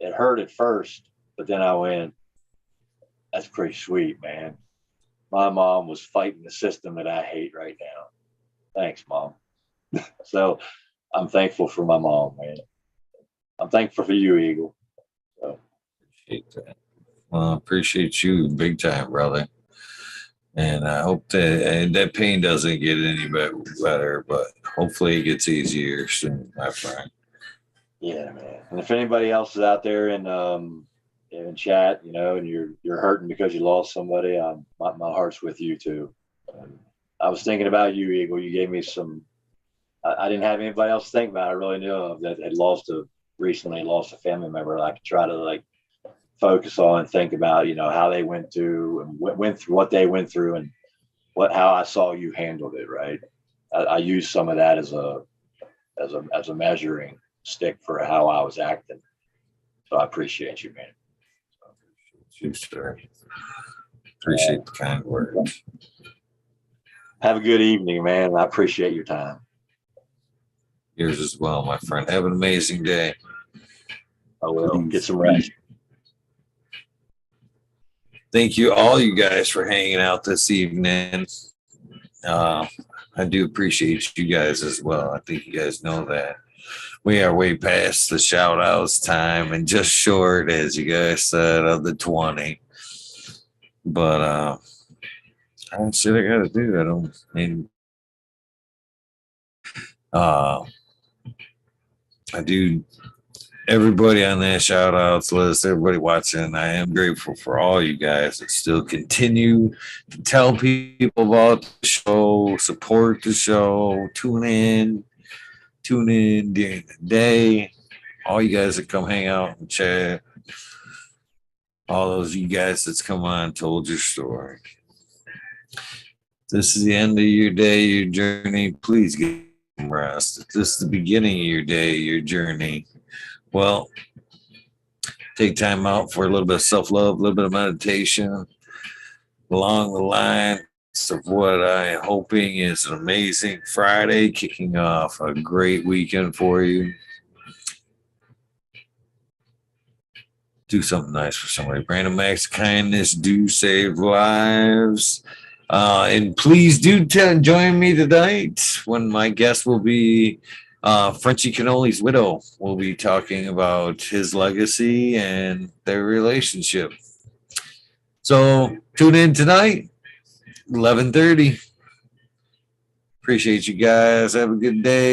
it hurt at first, but then I went, that's pretty sweet, man. My mom was fighting the system that I hate right now. Thanks, Mom. So I'm thankful for my mom, man. I'm thankful for you, Eagle. So. Appreciate that. Well, I appreciate you big time, brother. And I hope that pain doesn't get any better, but hopefully it gets easier soon, my friend. Yeah, man. And if anybody else is out there in chat, and you're hurting because you lost somebody, my heart's with you too. I was thinking about you, Eagle. You gave me some. I didn't have anybody else to think about. I really knew of that had recently lost a family member. I could try to focus on and think about, how they went through and went through what they went through and how I saw you handled it. Right. I used some of that as a measuring stick for how I was acting. So I appreciate you, man. You, sir. Appreciate the kind words. Have a good evening, man. I appreciate your time. Yours as well, my friend. Have an amazing day. I will. Get some rest. Thank you, all you guys, for hanging out this evening. I do appreciate you guys as well. I think you guys know that. We are way past the shout outs time and just short, as you guys said, of the 20. But that's shit I gotta do. I don't mean I do everybody on that shout outs list, everybody watching. I am grateful for all you guys that still continue to tell people about the show, support the show, tune in during the day. All you guys that come hang out and chat. All those you guys that's come on, told your story. This is the end of your day, your journey. Please get some rest. If this is the beginning of your day, your journey, well, take time out for a little bit of self-love, a little bit of meditation along the lines of what I'm hoping is an amazing Friday, kicking off a great weekend for you. Do something nice for somebody. Random acts of kindness do save lives. And please do join me tonight when my guest will be Frenchie Cannoli's widow. We'll be talking about his legacy and their relationship. So tune in tonight, 11:30. Appreciate you guys. Have a good day.